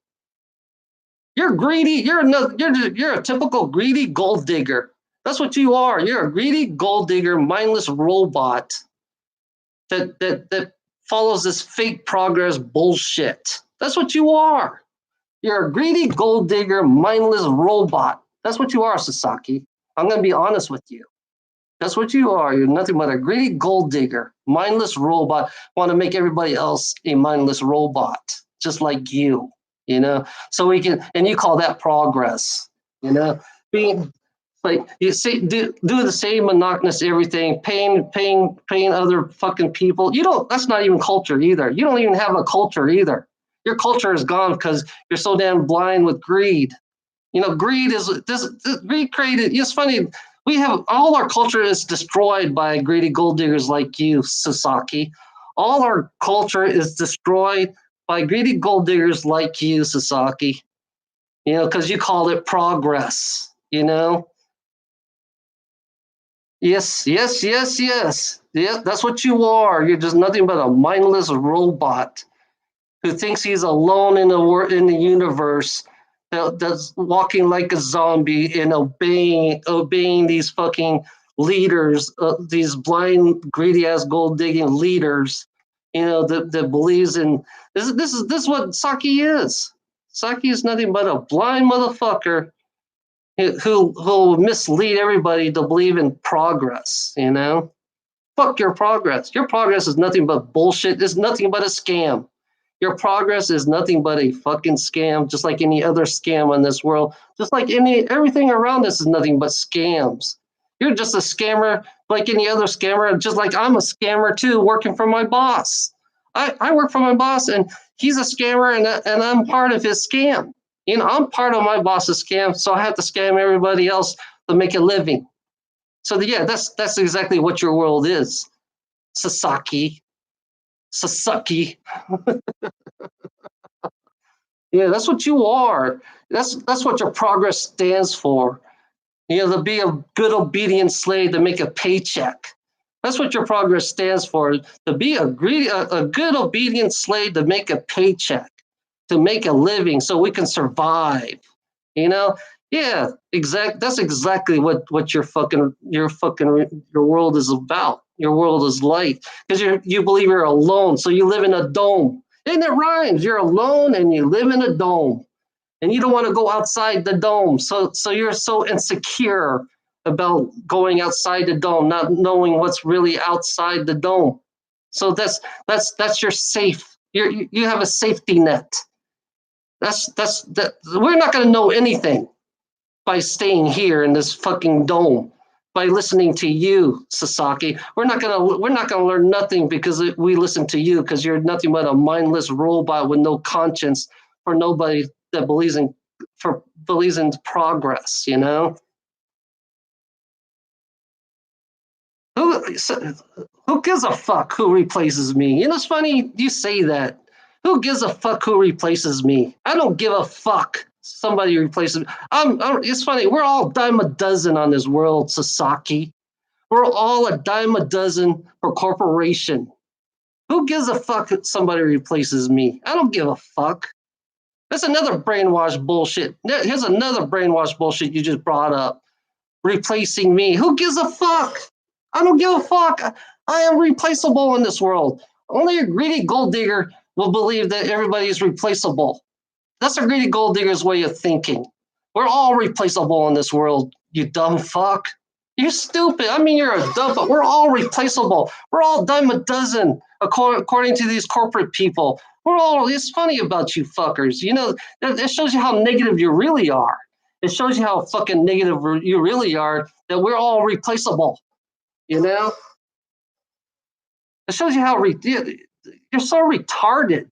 You're greedy. You're a typical greedy gold digger. That's what you are. You're a greedy gold digger, mindless robot that follows this fake progress bullshit. That's what you are. You're a greedy gold digger, mindless robot. That's what you are, Sasaki. I'm going to be honest with you. That's what you are. You're nothing but a greedy gold digger, mindless robot. Want to make everybody else a mindless robot, just like you. So we can, and you call that progress. Being like you see, do the same monotonous everything, paying other fucking people. That's not even culture either. You don't even have a culture either. Your culture is gone because you're so damn blind with greed. Greed is this greed created. It's funny. We have all our culture is destroyed by greedy gold diggers like you, Sasaki. All our culture is destroyed by greedy gold diggers like you, Sasaki. Because you call it progress. Yes. Yeah, that's what you are. You're just nothing but a mindless robot who thinks he's alone in the universe, that's walking like a zombie and obeying these fucking leaders, these blind, greedy ass gold digging leaders, that believes in this. This is what Saki is. Saki is nothing but a blind motherfucker who'll mislead everybody to believe in progress. Fuck your progress. Your progress is nothing but bullshit. It's nothing but a scam. Your progress is nothing but a fucking scam, just like any other scam in this world. Just like everything around us is nothing but scams. You're just a scammer like any other scammer, just like I'm a scammer too, working for my boss. I work for my boss, and he's a scammer, and I'm part of his scam. I'm part of my boss's scam, so I have to scam everybody else to make a living. So yeah, that's exactly what your world is, Sasaki. Yeah, that's what you are. That's what your progress stands for. To be a good obedient slave to make a paycheck. That's what your progress stands for. To be a good obedient slave to make a paycheck, to make a living, so we can survive. Yeah, That's exactly what your world is about. Your world is light because you believe you're alone, so you live in a dome. And it rhymes. You're alone and you live in a dome and you don't want to go outside the dome. So you're so insecure about going outside the dome, not knowing what's really outside the dome. So that's your safe. You have a safety net. That we're not going to know anything by staying here in this fucking dome, by listening to you, Sasaki. We're not gonna learn nothing because we listen to you, because you're nothing but a mindless robot with no conscience for nobody that believes in progress, you know? Who who gives a fuck who replaces me? You know, it's funny you say that. Who gives a fuck who replaces me? I don't give a fuck. Somebody replaces me. It's funny. We're all dime a dozen on this world, Sasaki. We're all a dime a dozen for corporation. Who gives a fuck if somebody replaces me? I don't give a fuck. That's another brainwash bullshit. Here's another brainwash bullshit you just brought up. Replacing me. Who gives a fuck? I don't give a fuck. I am replaceable in this world. Only a greedy gold digger will believe that everybody is replaceable. That's a greedy gold digger's way of thinking. We're all replaceable in this world, you dumb fuck. You're stupid. I mean, you're a dumb fuck. We're all replaceable. We're all dime a dozen, according to these corporate people. It's funny about you fuckers. You know, it shows you how negative you really are. It shows you how fucking negative you really are, that we're all replaceable. You know? It shows you how you're so retarded.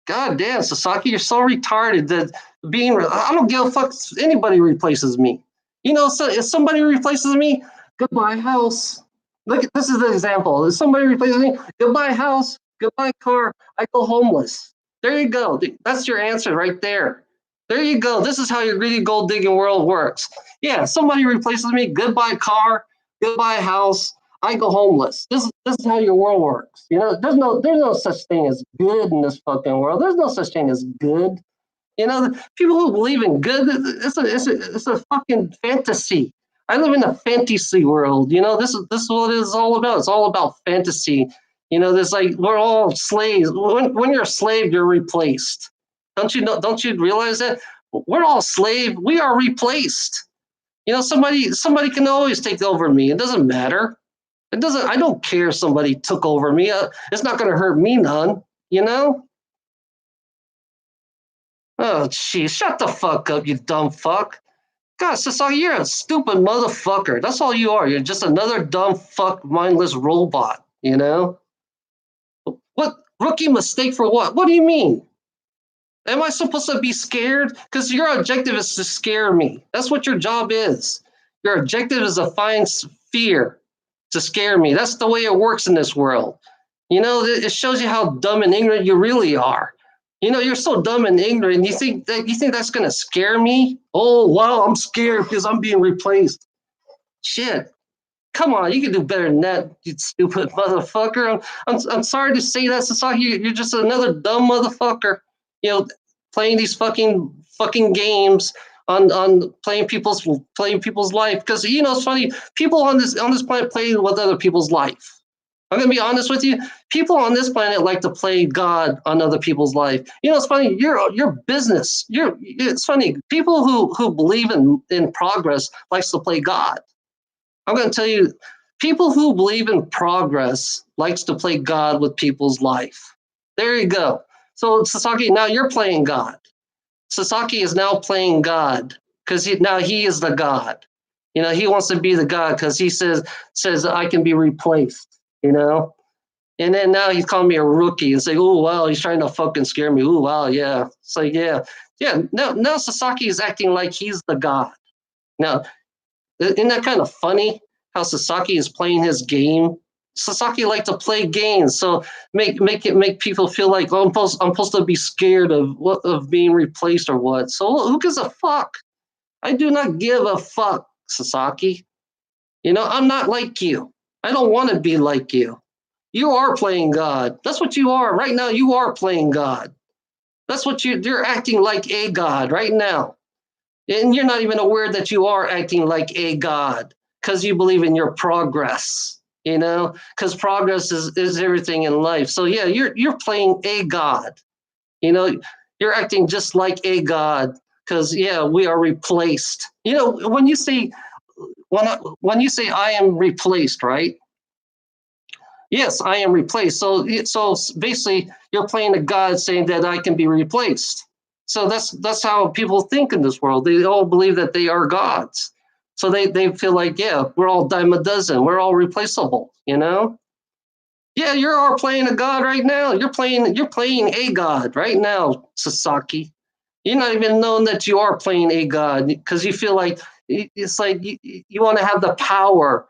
God damn, Sasaki, you're so retarded that I don't give a fuck if anybody replaces me. You know, so if somebody replaces me, goodbye house. Look, this is the example. If somebody replaces me, goodbye house, goodbye car, I go homeless. There you go. That's your answer right there. There you go. This is how your greedy gold digging world works. Yeah, somebody replaces me, goodbye car, goodbye house, I go homeless. This is how your world works. You know, there's no such thing as good in this fucking world. There's no such thing as good. You know, people who believe in good, it's a fucking fantasy. I live in a fantasy world. You know, this is what it's all about. It's all about fantasy. You know, there's like we're all slaves. When you're a slave, you're replaced. Don't you know? Don't you realize that we're all slave? We are replaced. You know, somebody can always take over me. It doesn't matter. It doesn't. I don't care if somebody took over me. It's not going to hurt me none. You know. Oh, jeez, shut the fuck up, you dumb fuck. God, Sasaki, you're a stupid motherfucker. That's all you are. You're just another dumb fuck, mindless robot. You know. What rookie mistake for what? What do you mean? Am I supposed to be scared? Because your objective is to scare me. That's what your job is. Your objective is to find fear, to scare me. That's the way it works in this world. You know, it shows you how dumb and ignorant you really are. You know, you're so dumb and ignorant. You think that's gonna scare me? Oh wow, I'm scared because I'm being replaced. Shit. Come on, you can do better than that, you stupid motherfucker. I'm sorry to say that, Sasaki. You're just another dumb motherfucker. You know, playing these fucking games on playing people's life. Because you know, it's funny. People on this planet play with other people's life. I'm gonna be honest with you. People on this planet like to play God on other people's life. You know, it's funny. Your business. It's funny. People who believe in progress likes to play God. I'm going to tell you, people who believe in progress likes to play God with people's life. There you go. So Sasaki, now you're playing God. Sasaki is now playing God because now he is the God. You know, he wants to be the God because he says I can be replaced. You know, and then now he's calling me a rookie and saying, "Oh wow, he's trying to fucking scare me." Oh wow, yeah. It's like yeah. Now Sasaki is acting like he's the God. Now isn't that kind of funny how Sasaki is playing his game? Sasaki like to play games, so make people feel like I'm supposed to be scared of being replaced or what. So who gives a fuck? I do not give a fuck, Sasaki. You know, I'm not like you. I don't want to be like you. You are playing God. That's what you are right now. You are playing God. That's what you're acting like a God right now. And you're not even aware that you are acting like a God because you believe in your progress. because progress is everything in life. So yeah, you're playing a god. You know, you're acting just like a god because yeah, we are replaced. When you say when you say I am replaced, right? Yes, I am replaced. So basically, you're playing a god saying that I can be replaced. So that's how people think in this world. They all believe that they are gods. So they feel like, yeah, we're all dime a dozen. We're all replaceable. Yeah, you're all playing a god right now. You're playing a god right now, Sasaki. You're not even knowing that you are playing a god because you feel like it's like you want to have the power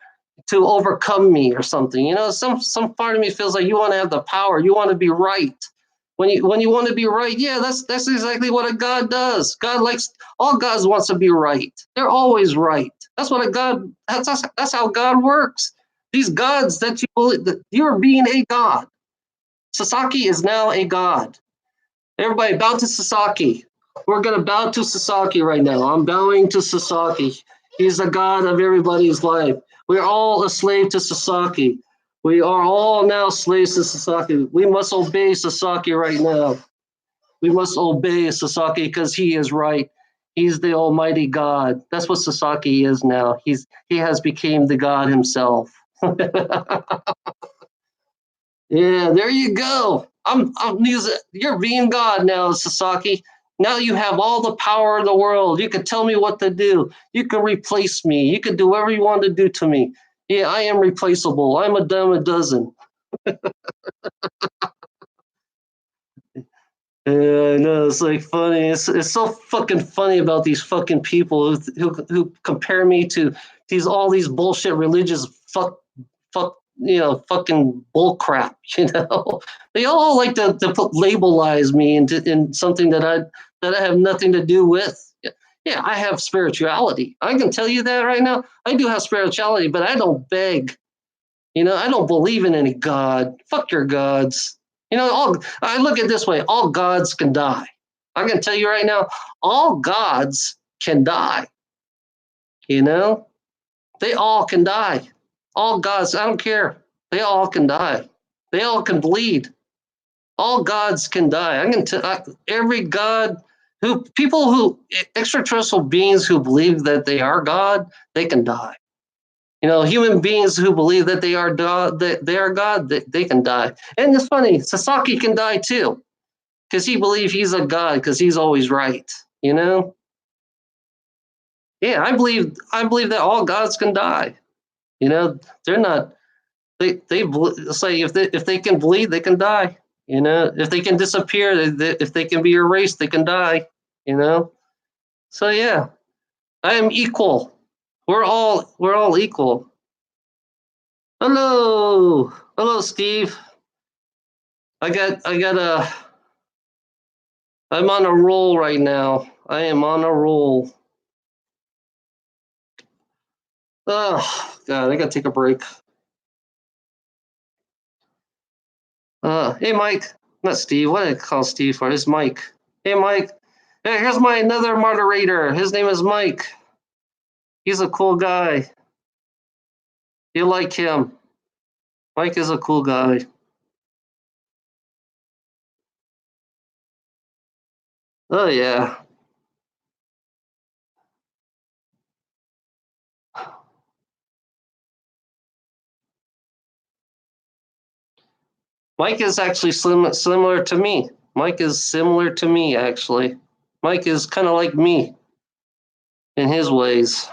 to overcome me or something. Some part of me feels like you want to have the power. You want to be right. When you want to be right, yeah, that's exactly what a god does. God likes all gods wants to be right. They're always right. That's what a god. That's how God works. These gods that you believe that you're being a god. Sasaki is now a god. Everybody bow to Sasaki. We're gonna bow to Sasaki right now. I'm bowing to Sasaki. He's the god of everybody's life. We're all a slave to Sasaki. We are all now slaves to Sasaki. We must obey Sasaki right now. We must obey Sasaki because he is right. He's the Almighty God. That's what Sasaki is now. He has become the God himself. Yeah, there you go. I'm using. You're being God now, Sasaki. Now you have all the power in the world. You can tell me what to do. You can replace me. You can do whatever you want to do to me. Yeah, I am replaceable. I'm a dime a dozen. Yeah, I know. It's like funny. It's so fucking funny about these fucking people who compare me to all these bullshit religious fucking bull crap. They all like to labelize me in something that I have nothing to do with. Yeah, I have spirituality. I can tell you that right now. I do have spirituality, but I don't beg. I don't believe in any god. Fuck your gods. I look at it this way: all gods can die. I can tell you right now, all gods can die. You know, they all can die. All gods, I don't care. They all can die. They all can bleed. All gods can die. I can tell every god extraterrestrial beings who believe that they are God, they can die. Human beings who believe that they are God, they can die. And it's funny, Sasaki can die too, because he believes he's a god because he's always right. You know? Yeah, I believe that all gods can die. They're not. They say if they can bleed, they can die. If they can disappear, if they can be erased, they can die. You know. So yeah, I am equal. We're all equal. Hello, Steve. I got a. I'm on a roll right now. I am on a roll. Oh God, I gotta take a break. Hey Mike, not Steve. What did I call Steve for? It's Mike. Hey Mike. Hey, here's my another moderator. His name is Mike. He's a cool guy. You like him. Mike is a cool guy. Oh yeah. Mike is actually similar to me. Mike is similar to me, actually. Mike is kind of like me in his ways.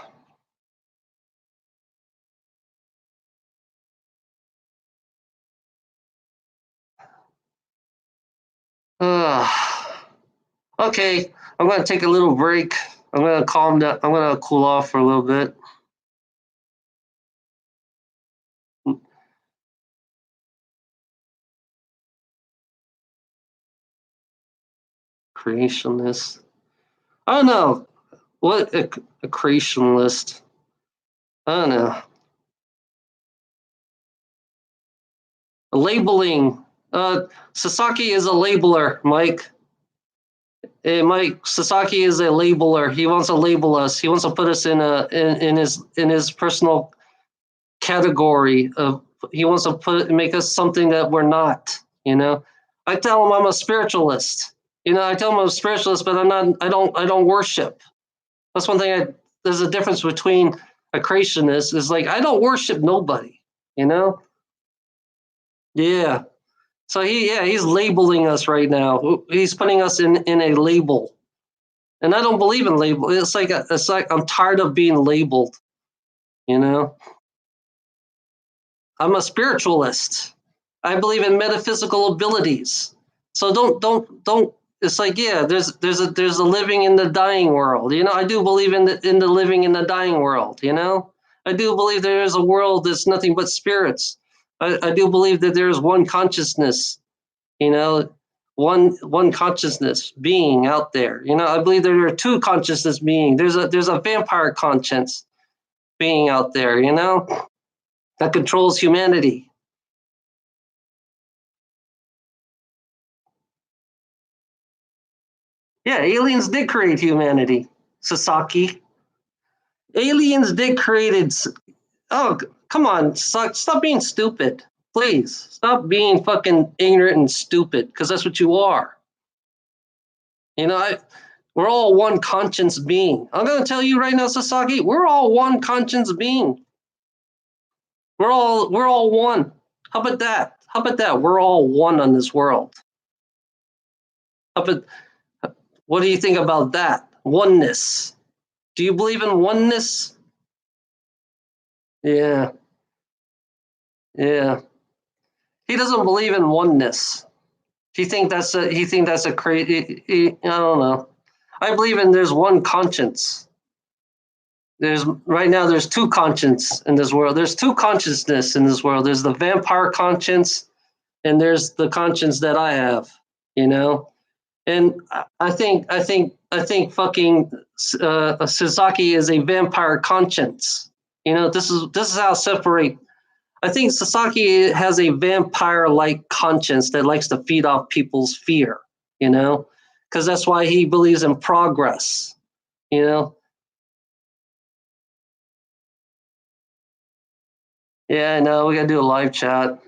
Okay, I'm going to take a little break. I'm going to calm down. I'm going to cool off for a little bit. Creationist. I don't know. What a creationist. I don't know. Labeling. Sasaki is a labeler, Mike. Hey, Mike. Sasaki is a labeler. He wants to label us. He wants to put us in his personal category of make us something that we're not. You know, I tell him I'm a spiritualist. You know, I tell him I'm a spiritualist, but I'm not. I don't worship. That's one thing. There's a difference between a creationist. Is like I don't worship nobody. You know. Yeah. So he's labeling us right now. He's putting us in a label, and I don't believe in label. It's like I'm tired of being labeled. You know. I'm a spiritualist. I believe in metaphysical abilities. So don't. It's like there's a living in the dying world. You know, I do believe in the living in the dying world. You know, I do believe there is a world that's nothing but spirits. I do believe that there is one consciousness. You know, one consciousness being out there. You know, I believe there are two consciousness being. There's a vampire conscience being out there. You know, that controls humanity. Yeah, aliens did create humanity, Sasaki. Aliens did created. Oh, come on, stop being stupid, please. Stop being fucking ignorant and stupid, because that's what you are. You know, we're all one conscience being. I'm gonna tell you right now, Sasaki, we're all one conscience being. We're all one. How about that? How about that? We're all one on this world. How about, what do you think about that? Oneness. Do you believe in oneness? Yeah, yeah. He doesn't believe in oneness. He think that's a crazy. I don't know. I believe in there's one conscience. There's right now there's two conscience in this world. There's two consciousness in this world. There's the vampire conscience, and there's the conscience that I have. You know, and I think fucking Sasaki is a vampire conscience. You know, this is how separate. I think Sasaki has a vampire-like conscience that likes to feed off people's fear, you know, because that's why he believes in progress, you know. Yeah, I know. We gotta do a live chat.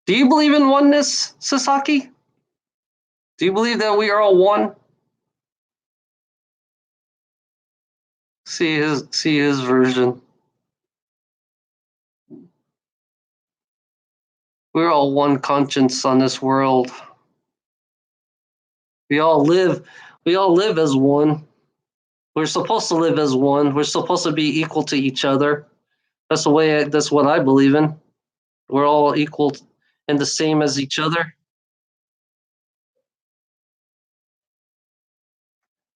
Do you believe in oneness, Sasaki? Do you believe that we are all one? See his version. We're all one conscience on this world. We all live. We all live as one. We're supposed to live as one. We're supposed to be equal to each other. That's the way. That's what I believe in. We're all equal and the same as each other.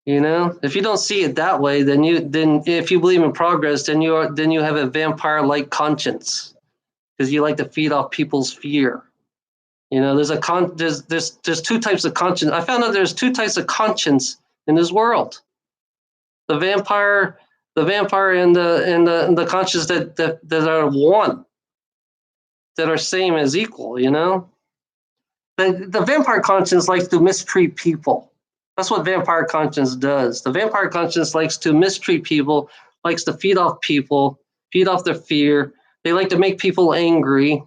You know, if you don't see it that way, then if you believe in progress, then you have a vampire-like conscience because you like to feed off people's fear. You know, there's two types of conscience. I found out there's two types of conscience in this world. The vampire, and the conscience that are one, that are same as equal. You know, the vampire conscience likes to mistreat people. That's what vampire conscience does. The vampire conscience likes to mistreat people, likes to feed off people, feed off their fear. They like to make people angry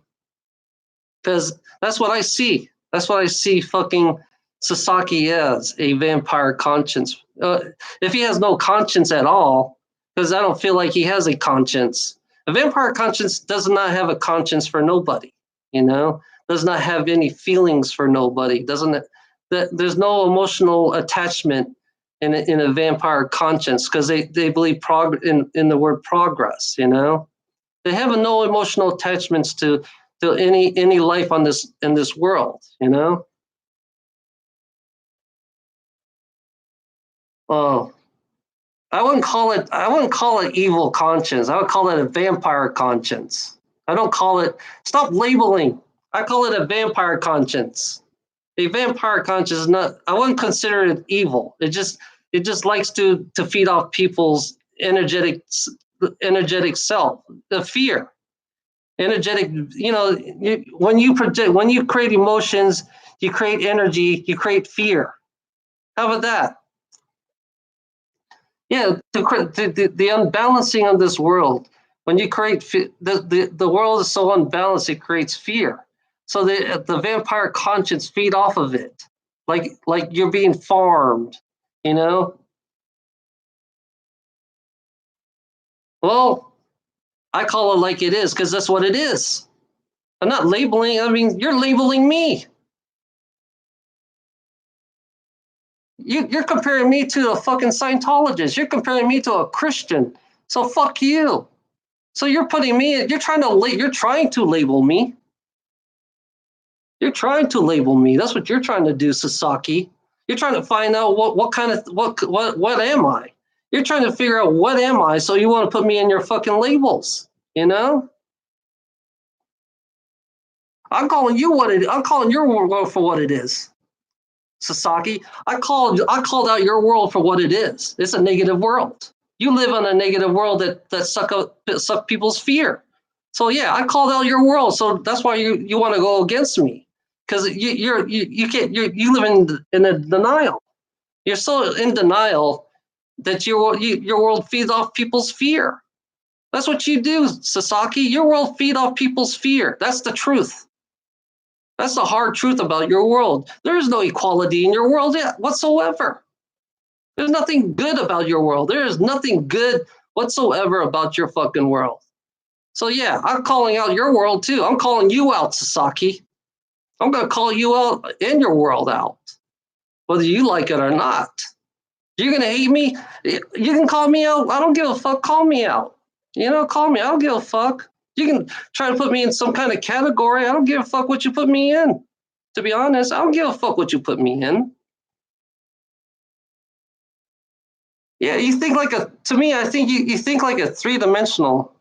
because that's what I see. That's what I see fucking Sasaki as, a vampire conscience. If he has no conscience at all, because I don't feel like he has a conscience. A vampire conscience does not have a conscience for nobody, you know? Does not have any feelings for nobody. Doesn't there's no emotional attachment in a vampire conscience because they believe in the word progress, you know? They have no emotional attachments to any life on this in this world, you know? Oh, I wouldn't call it evil conscience. I would call it a vampire conscience. I don't call it stop labeling. I call it a vampire conscience. A vampire conscience is not, I wouldn't consider it evil. It just likes to feed off people's energetic self, the fear. Energetic, you know, when you create emotions, you create energy, you create fear. How about that? Yeah, the unbalancing of this world. When you create the world is so unbalanced, it creates fear. So the vampire conscience feed off of it, like you're being farmed. You know. Well, I call it like it is because that's what it is. I'm not labeling. I mean, you're labeling me. You're comparing me to a fucking Scientologist. You're comparing me to a Christian. So fuck you. So you're putting me. You're trying to label me. You're trying to label me. That's what you're trying to do, Sasaki. You're trying to find out what kind of what am I? You're trying to figure out what am I, so you want to put me in your fucking labels. You know? I'm calling you what it. I'm calling your world for what it is, Sasaki. I called out your world for what it is. It's a negative world. You live in a negative world that suck people's fear. So yeah, I called out your world. So that's why you want to go against me because you can't you live in a denial. You're so in denial that your world feeds off people's fear. That's what you do, Sasaki. Your world feed off people's fear. That's the truth. That's the hard truth about your world. There is no equality in your world yet whatsoever. There's nothing good about your world. There is nothing good whatsoever about your fucking world. So yeah, I'm calling out your world too. I'm calling you out, Sasaki. I'm gonna call you out and your world out, whether you like it or not. You're gonna hate me. You can call me out. I don't give a fuck. Call me out. Call me. I don't give a fuck. You can try to put me in some kind of category. I don't give a fuck what you put me in. To be honest, I don't give a fuck what you put me in. Yeah, you think like a. To me, I think you think like a three-dimensional.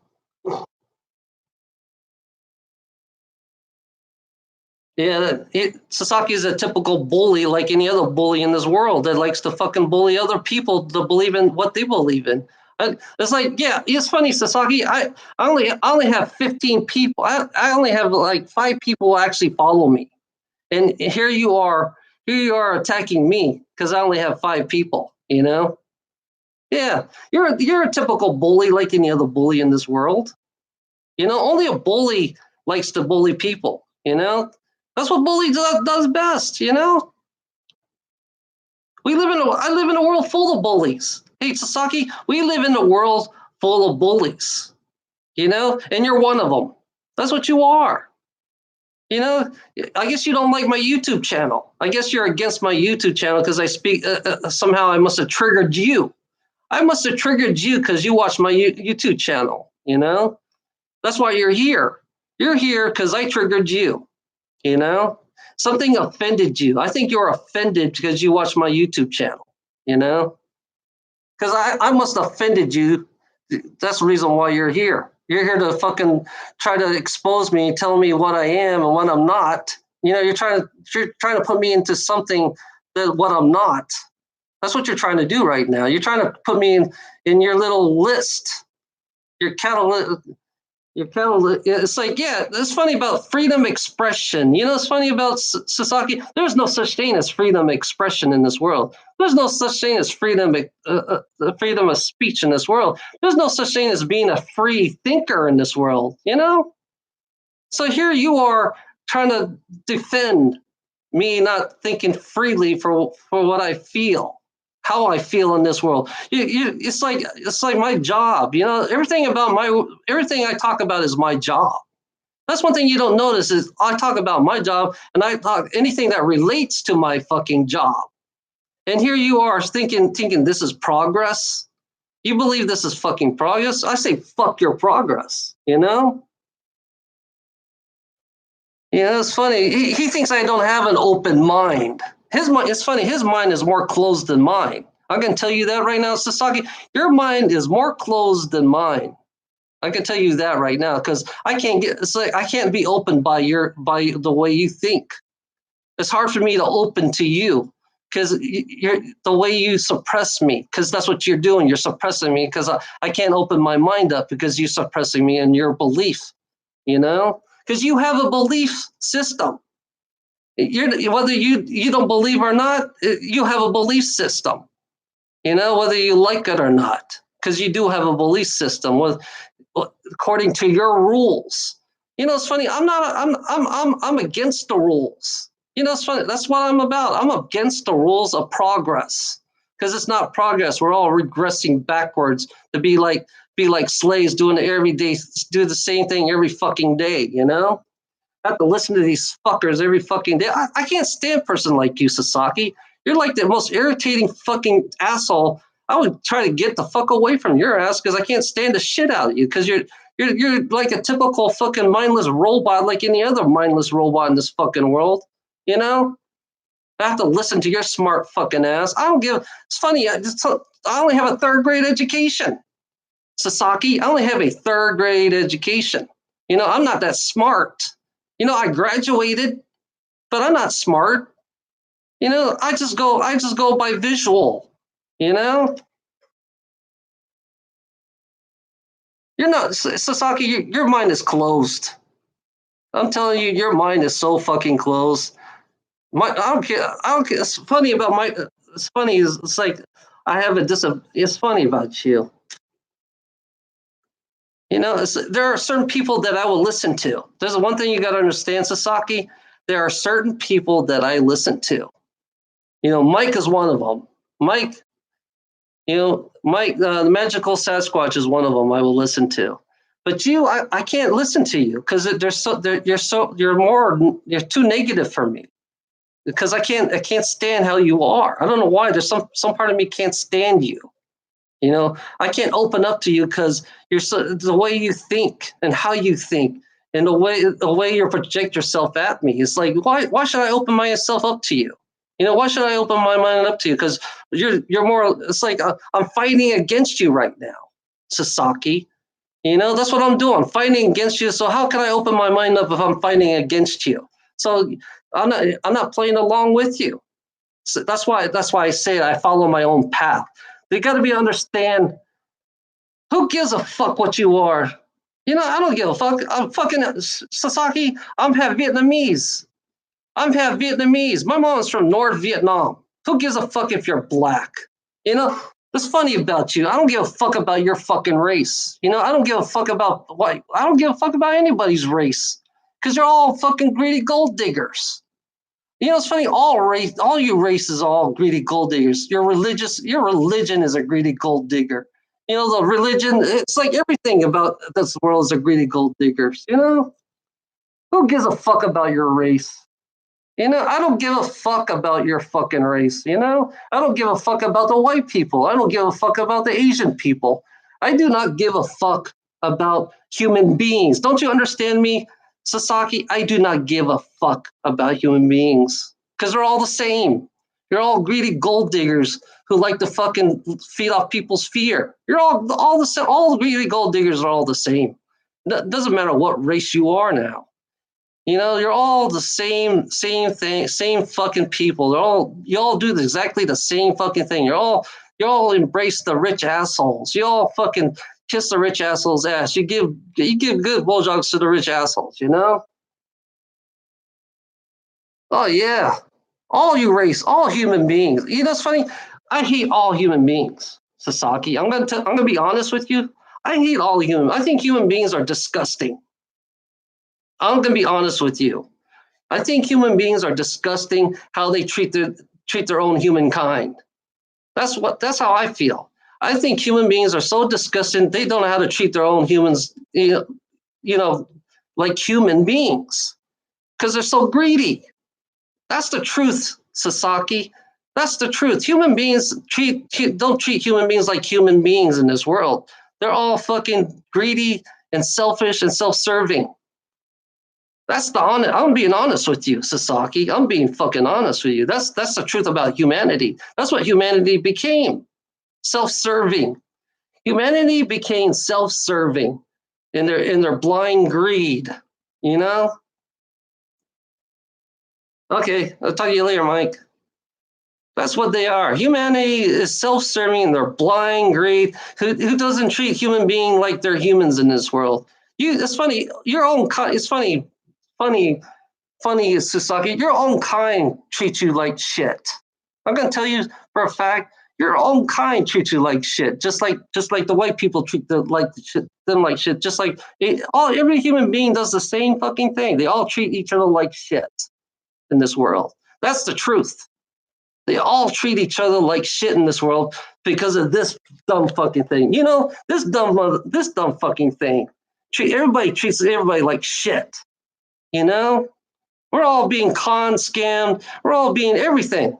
Yeah, Sasaki is a typical bully, like any other bully in this world that likes to fucking bully other people to believe in what they believe in. It's like, yeah, it's funny, Sasaki. I only have 15 people. I only have like 5 people who actually follow me, and here you are attacking me because I only have 5 people. Yeah, you're a typical bully like any other bully in this world. Only a bully likes to bully people. That's what bully does best. I live in a world full of bullies. Hey, Sasaki, we live in a world full of bullies. And you're one of them. That's what you are. You know, I guess you don't like my YouTube channel. I guess you're against my YouTube channel because I speak. Somehow I must have triggered you. I must have triggered you because you watch my YouTube channel. That's why you're here. You're here because I triggered you. You know, Something offended you. I think you're offended because you watch my YouTube channel. You know, because I must have offended you. That's the reason why you're here. You're here to fucking try to expose me, tell me what I am and what I'm not. You're trying to put me into something that what I'm not. That's what you're trying to do right now. You're trying to put me in your little list, your catalog. It's like, yeah, it's funny about freedom expression. It's funny about Sasaki. There's no such thing as freedom expression in this world. There's no such thing as freedom of speech in this world. There's no such thing as being a free thinker in this world. So here you are trying to defend me not thinking freely for what I feel, how I feel in this world. It's like my job. Everything I talk about is my job. That's one thing you don't notice is I talk about my job and I talk anything that relates to my fucking job. And here you are thinking this is progress. You believe this is fucking progress? I say fuck your progress. It's funny. He thinks I don't have an open mind. His mind. It's funny. His mind is more closed than mine. I can tell you that right now, Sasaki. Your mind is more closed than mine. I can tell you that right now because I can't get. It's like I can't be open by the way you think. It's hard for me to open to you because you're the way you suppress me. Because that's what you're doing. You're suppressing me because I can't open my mind up because you're suppressing me in your belief. Because you have a belief system. Whether you don't believe or not, you have a belief system. whether you like it or not, because you do have a belief system with according to your rules. It's funny. I'm against the rules. It's funny. That's what I'm about. I'm against the rules of progress because it's not progress. We're all regressing backwards to be like slaves doing it every day, do the same thing every fucking day. I have to listen to these fuckers every fucking day. I can't stand a person like you, Sasaki. You're like the most irritating fucking asshole. I would try to get the fuck away from your ass because I can't stand the shit out of you because you're like a typical fucking mindless robot like any other mindless robot in this fucking world. I have to listen to your smart fucking ass. I don't give. It's funny. I only have a third grade education, Sasaki. I only have a third grade education. I'm not that smart. I graduated, but I'm not smart. I just go by visual. You're not, Sasaki. Your mind is closed. I'm telling you, your mind is so fucking closed. I don't care. I don't care. It's funny about my. It's funny. It's like I have It's funny about you. There are certain people that I will listen to. There's one thing you got to understand, Sasaki. There are certain people that I listen to. Mike is one of them. Mike, the magical Sasquatch is one of them I will listen to. But I can't listen to you because you're too negative for me. Because I can't stand how you are. I don't know why. There's some part of me can't stand you. I can't open up to you because the way you think and how you think and the way you project yourself at me. It's like why should I open myself up to you? Why should I open my mind up to you? Because you're more. It's like I'm fighting against you right now, Sasaki. That's what I'm doing. I'm fighting against you. So how can I open my mind up if I'm fighting against you? So I'm not playing along with you. So that's why I say I follow my own path. You got to be understand. Who gives a fuck what you are? I don't give a fuck. I'm fucking Sasaki. I'm half Vietnamese. My mom's from North Vietnam. Who gives a fuck if you're black? It's funny about you. I don't give a fuck about your fucking race. I don't give a fuck about what. I don't give a fuck about anybody's race because you're all fucking greedy gold diggers. It's funny. All you races are all greedy gold diggers. Your religion is a greedy gold digger. The religion. It's like everything about this world is a greedy gold diggers. Who gives a fuck about your race? I don't give a fuck about your fucking race. I don't give a fuck about the white people. I don't give a fuck about the Asian people. I do not give a fuck about human beings. Don't you understand me, Sasaki? I do not give a fuck about human beings because they're all the same. You're all greedy gold diggers who like to fucking feed off people's fear. You're all the same. All greedy gold diggers are all the same. It doesn't matter what race you are now. You're all the same thing, same fucking people. You all do exactly the same fucking thing. You all embrace the rich assholes. You all fucking kiss the rich assholes' ass. You give good blowjobs to the rich assholes. Oh yeah, all human beings. It's funny. I hate all human beings, Sasaki. I'm gonna be honest with you. I hate all human. I think human beings are disgusting. I'm gonna be honest with you. I think human beings are disgusting how they treat their own humankind. That's how I feel. I think human beings are so disgusting they don't know how to treat their own humans, like human beings. Because they're so greedy. That's the truth, Sasaki. That's the truth. Human beings don't treat human beings like human beings in this world. They're all fucking greedy and selfish and self-serving. That's the honest. I'm being honest with you, Sasaki. I'm being fucking honest with you. That's the truth about humanity. That's what humanity became. Self-serving. Humanity became self-serving in their blind greed. Okay, I'll talk to you later, Mike. That's what they are. Humanity is self-serving in their blind greed. Who doesn't treat human being like they're humans in this world? It's funny. It's funny, Sasaki. Your own kind treats you like shit. I'm gonna tell you for a fact. Your own kind treats you like shit, just like the white people treat them like shit. Just like every human being does the same fucking thing. They all treat each other like shit in this world. That's the truth. They all treat each other like shit in this world because of this dumb fucking thing. You know, this dumb fucking thing. Everybody treats everybody like shit. You know, we're all being scammed. We're all being everything.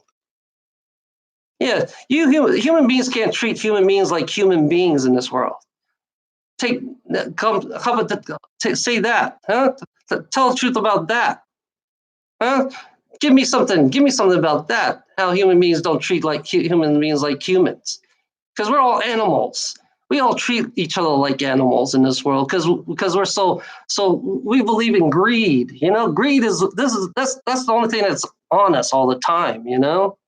Yeah, human beings can't treat human beings like human beings in this world. Say that, huh? Tell the truth about that, huh? Give me something about that. How human beings don't treat human beings like humans, because we're all animals. We all treat each other like animals in this world because we're so we believe in greed. You know, greed is that's the only thing that's on us all the time. You know.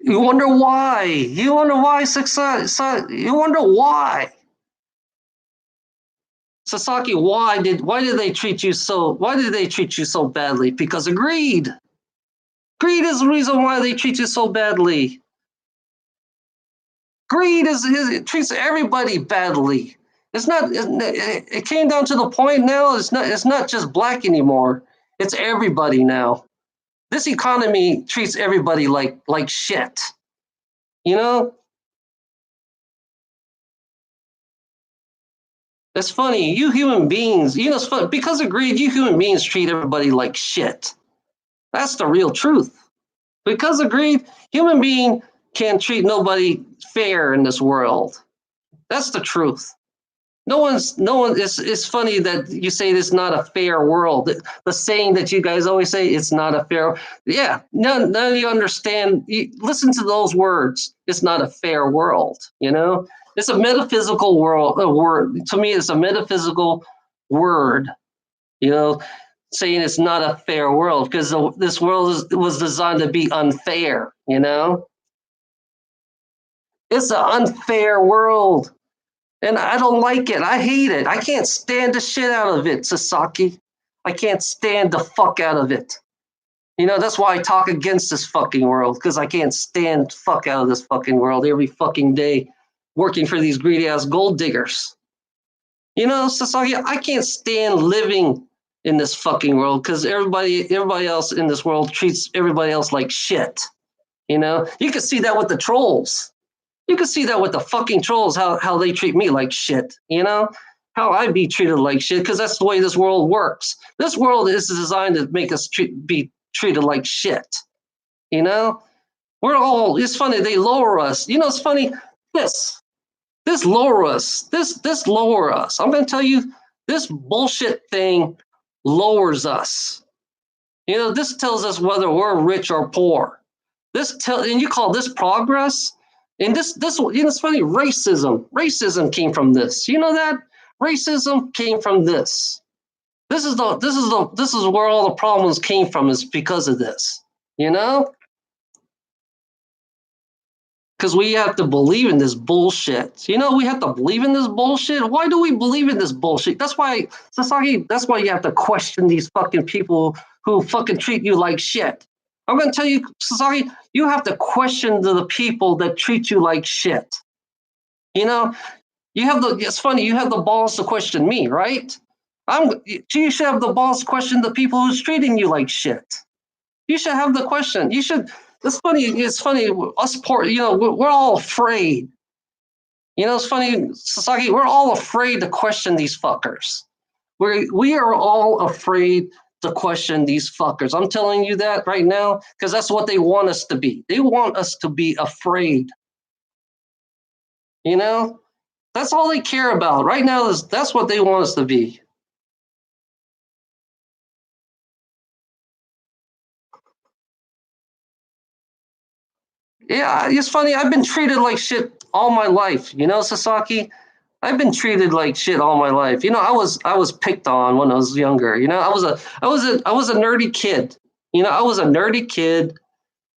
You wonder why. You wonder why success. You wonder why. Sasaki, why did they treat you so? Why did they treat you so badly? Because of greed. Greed is the reason why they treat you so badly. Greed it treats everybody badly. It's not. It came down to the point now. It's not just black anymore. It's everybody now. This economy treats everybody like shit. You know. It's funny, you human beings, you know, it's fun because of greed, you human beings treat everybody like shit. That's the real truth. Because of greed, human being can't treat nobody fair in this world. That's the truth. No one, it's funny that you say it's not a fair world. The saying that you guys always say, it's not a fair, yeah, none of you understand. Listen to those words. It's not a fair world, you know? It's a metaphysical word. To me, it's a metaphysical word, you know, saying it's not a fair world because this world was designed to be unfair, you know? It's an unfair world. And I don't like it. I hate it. I can't stand the shit out of it, Sasaki. I can't stand the fuck out of it. You know, that's why I talk against this fucking world, because I can't stand fuck out of this fucking world every fucking day working for these greedy ass gold diggers. You know, Sasaki, I can't stand living in this fucking world because everybody else in this world treats everybody else like shit. You know, you can see that with the trolls. You can see that with the fucking trolls, how they treat me like shit, you know? How I be treated like shit, because that's the way this world works. This world is designed to make us be treated like shit, you know? It's funny, they lower us. You know, it's funny, this lower us. This lower us. I'm going to tell you, this bullshit thing lowers us. You know, this tells us whether we're rich or poor. And you call this progress? And this, you know, it's funny. Racism came from this. You know that racism came from this. This is where all the problems came from, is because of this. You know, because we have to believe in this bullshit. You know, we have to believe in this bullshit. Why do we believe in this bullshit? That's why, Sasaki. That's why you have to question these fucking people who fucking treat you like shit. I'm going to tell you, Sasaki, you have to question the people that treat you like shit. You know, it's funny, you have the balls to question me, right? You should have the balls to question the people who's treating you like shit. You should have the question. It's funny, us poor, you know, we're all afraid. You know, it's funny, Sasaki, we're all afraid to question these fuckers. We are all afraid to question these fuckers. I'm telling you that right now because that's what they want us to be. They want us to be afraid. You know, that's all they care about right now. That's what they want us to be. Yeah, it's funny. I've been treated like shit all my life. You know, Sasaki. I've been treated like shit all my life. You know, I was picked on when I was younger. You know, I was a nerdy kid. You know, I was a nerdy kid.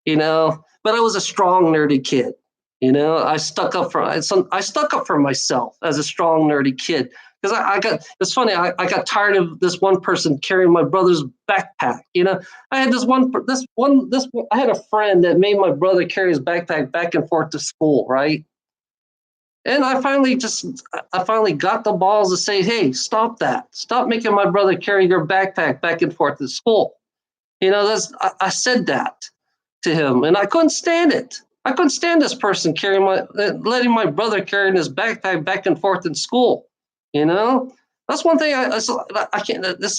You know, but I was a strong nerdy kid. I stuck up for myself as a strong nerdy kid because I got it's funny I got tired of this one person carrying my brother's backpack. I had I had a friend that made my brother carry his backpack back and forth to school, right? And I finally got the balls to say, hey, stop that. Stop making my brother carry your backpack back and forth to school. I said that to him, and I couldn't stand it. I couldn't stand this person letting my brother carrying his backpack back and forth in school. That's one thing I can't. It's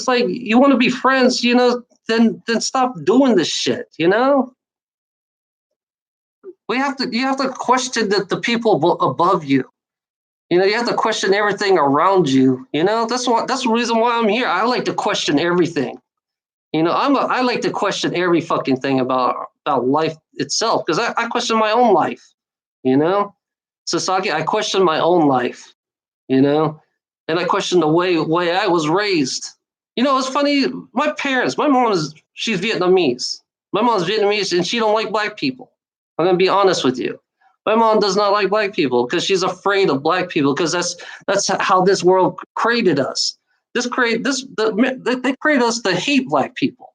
like you want to be friends, then stop doing this shit. You have to question the people above you. You have to question everything around you. That's the reason why I'm here. I like to question everything. I like to question every fucking thing about life itself because I question my own life. You know, Sasaki, I question my own life. And I question the way I was raised. It's funny. My mom she's Vietnamese. My mom's Vietnamese, and she don't like black people. I'm gonna be honest with you. My mom does not like black people because she's afraid of black people because that's how this world created us. They created us to hate black people.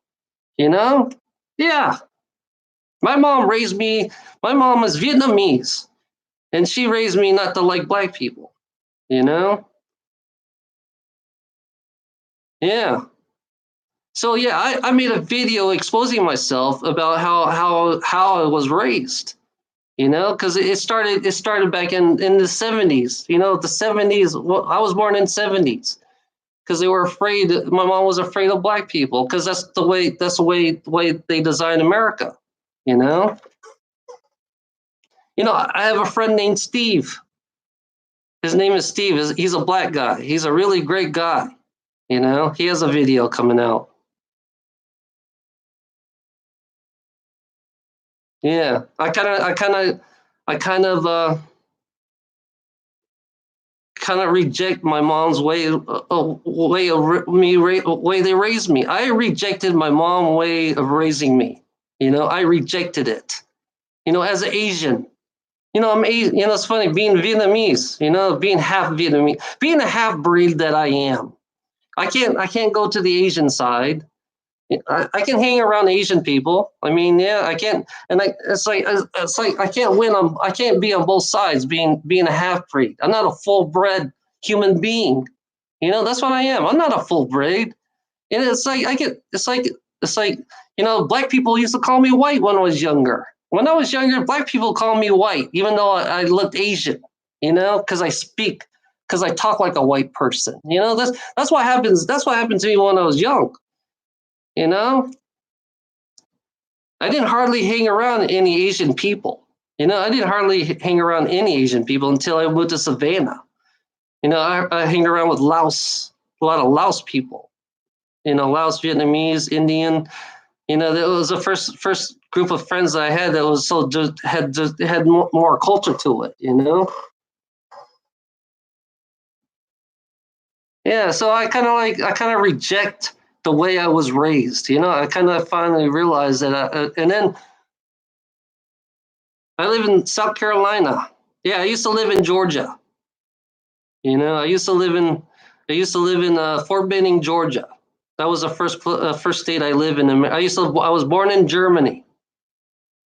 You know? Yeah. My mom raised me. My mom is Vietnamese, and she raised me not to like black people. You know? Yeah. So yeah, I made a video exposing myself about how I was raised. Because it started back in the 70s. The 70s. Well, I was born in 70s because they were afraid. My mom was afraid of black people because that's the way they designed America. You know. I have a friend named Steve. His name is Steve. He's a black guy. He's a really great guy. He has a video coming out. Yeah, I kind of reject my mom's way they raised me. I rejected my mom way of raising me. I rejected it. As an Asian, I'm Asian. It's funny being Vietnamese. Being half Vietnamese, being a half breed that I am. I can't go to the Asian side. I can hang around Asian people. I mean, yeah, I can't, and it's like I can't win. I can't be on both sides. Being a half breed, I'm not a full bred human being. That's what I am. I'm not a full breed, and it's like I get. It's like black people used to call me white when I was younger. When I was younger, black people called me white, even though I looked Asian. Because because I talk like a white person. That's what happens. That's what happened to me when I was young. You know, I didn't hardly hang around any Asian people. I didn't hardly hang around any Asian people until I moved to Savannah. I hang around with a lot of Laos people. Laos, Vietnamese, Indian. That was the first group of friends that I had that was had more culture to it. Yeah. So I kind of reject the way I was raised. I kind of finally realized that, and then I live in South Carolina. Yeah, I used to live in Georgia. I used to live in Fort Benning, Georgia. That was the first state I lived in. I was born in Germany.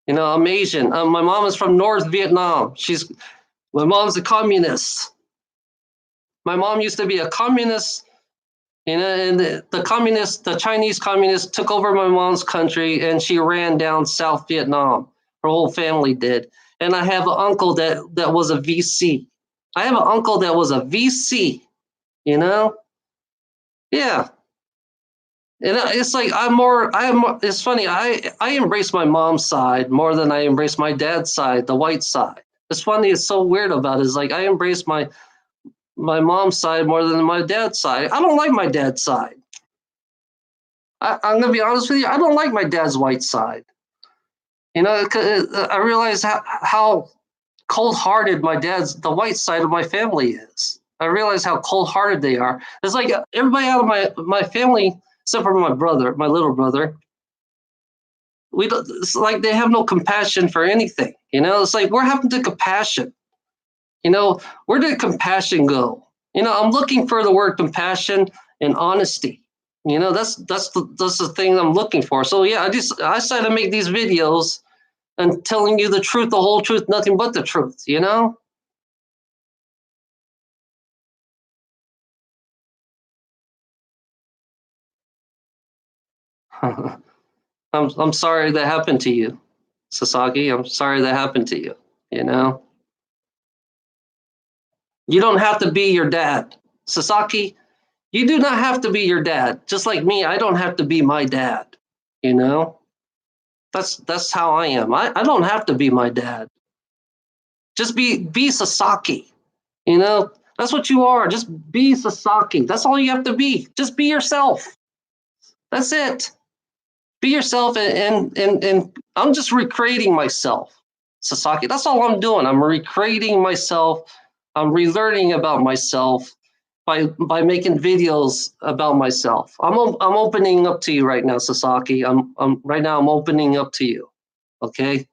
I'm Asian. My mom is from North Vietnam. My mom's a communist. My mom used to be a communist. And the Chinese communists took over my mom's country, and she ran down South Vietnam. Her whole family did. And I have an uncle that was a VC. I have an uncle that was a VC. You know, yeah. And it's like It's funny. I embrace my mom's side more than I embrace my dad's side, the white side. It's funny. It's so weird about it. It's like I embrace my mom's side more than my dad's side. I don't like my dad's side. I'm gonna be honest with you. I don't like my dad's white side. 'Cause I realize how cold-hearted the white side of my family is. I realize how cold-hearted they are. It's like everybody out of my family, except for my brother, my little brother. We don't, it's like they have no compassion for anything. It's like, where happened to compassion? Where did compassion go? I'm looking for the word compassion and honesty. That's the thing I'm looking for. So yeah, I decided to make these videos and telling you the truth, the whole truth, nothing but the truth. I'm sorry that happened to you, Sasaki. I'm sorry that happened to you. You know, you don't have to be your dad, Sasaki. You do not have to be your dad. Just like me, I don't have to be my dad. You know, that's how I am. I don't have to be my dad. Just be Sasaki. That's what you are. Just be Sasaki. That's all you have to be. Just be yourself. That's it. Be yourself, and I'm just recreating myself, Sasaki. That's all I'm doing. I'm recreating myself. I'm relearning about myself by making videos about myself. I'm opening up to you right now, Sasaki. I'm right now. I'm opening up to you. Okay.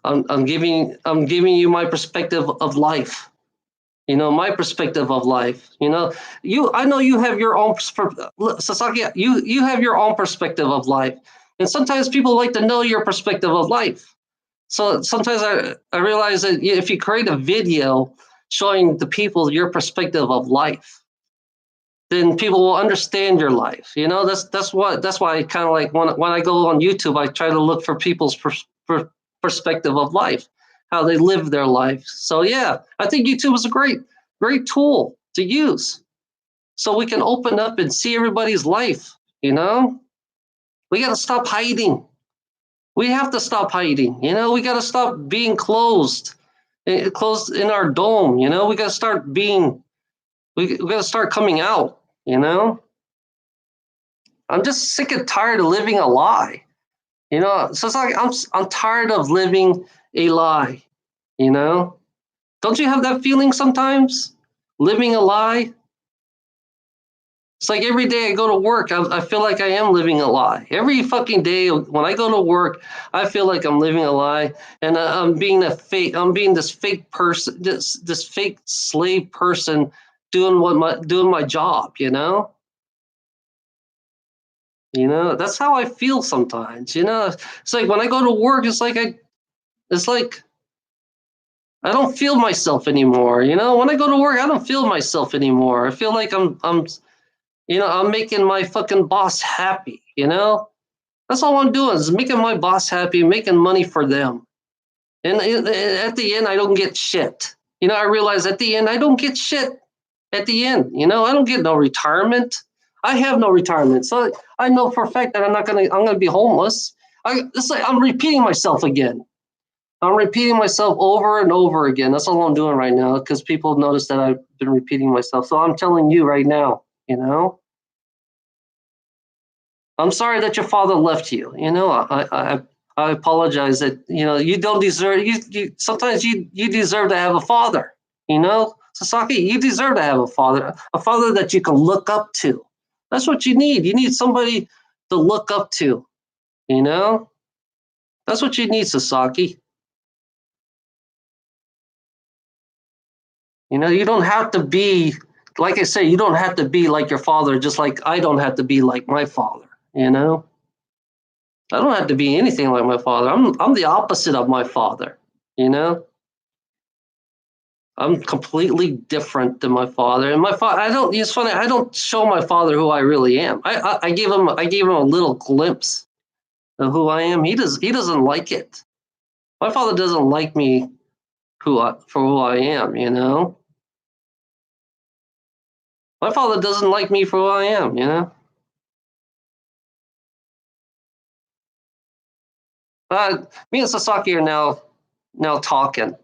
I'm giving you my perspective of life. My perspective of life. I know you have your own Sasaki. You have your own perspective of life, and sometimes people like to know your perspective of life. So sometimes I realize that if you create a video showing the people your perspective of life, then people will understand your life. That's why I kind of like when I go on YouTube, I try to look for people's perspective of life, how they live their life. So yeah, I think YouTube is a great tool to use, so we can open up and see everybody's life. We got to stop hiding. We have to stop hiding. We got to stop being closed in our dome. We got to start being. We got to start coming out. I'm just sick and tired of living a lie. So it's like I'm tired of living a lie. You know, don't you have that feeling sometimes? Living a lie. It's like every day I go to work, I feel like I am living a lie. Every fucking day when I go to work, I feel like I'm living a lie, and I'm being a fake. I'm being this fake person, this fake slave person, doing my job. That's how I feel sometimes. It's like when I go to work, it's like I don't feel myself anymore. When I go to work, I don't feel myself anymore. I feel like I'm making my fucking boss happy. That's all I'm doing is making my boss happy, making money for them. And at the end, I don't get shit. I realize at the end, I don't get shit at the end. I don't get no retirement. I have no retirement. So I know for a fact that I'm gonna be homeless. It's like I'm repeating myself again. I'm repeating myself over and over again. That's all I'm doing right now because people notice that I've been repeating myself. So I'm telling you right now, I'm sorry that your father left you. I apologize that you don't deserve you sometimes you deserve to have a father. Sasaki, you deserve to have a father that you can look up to. That's what you need. You need somebody to look up to. You know, that's what you need, Sasaki. You don't have to be, like I say, you don't have to be like your father, just like I don't have to be like my father. I don't have to be anything like my father. I'm the opposite of my father. You know, I'm completely different than my father. And my father, I don't. It's funny. I don't show my father who I really am. I gave him a little glimpse of who I am. He doesn't like it. My father doesn't like me for who I am. My father doesn't like me for who I am. Me and Sasaki are now talking.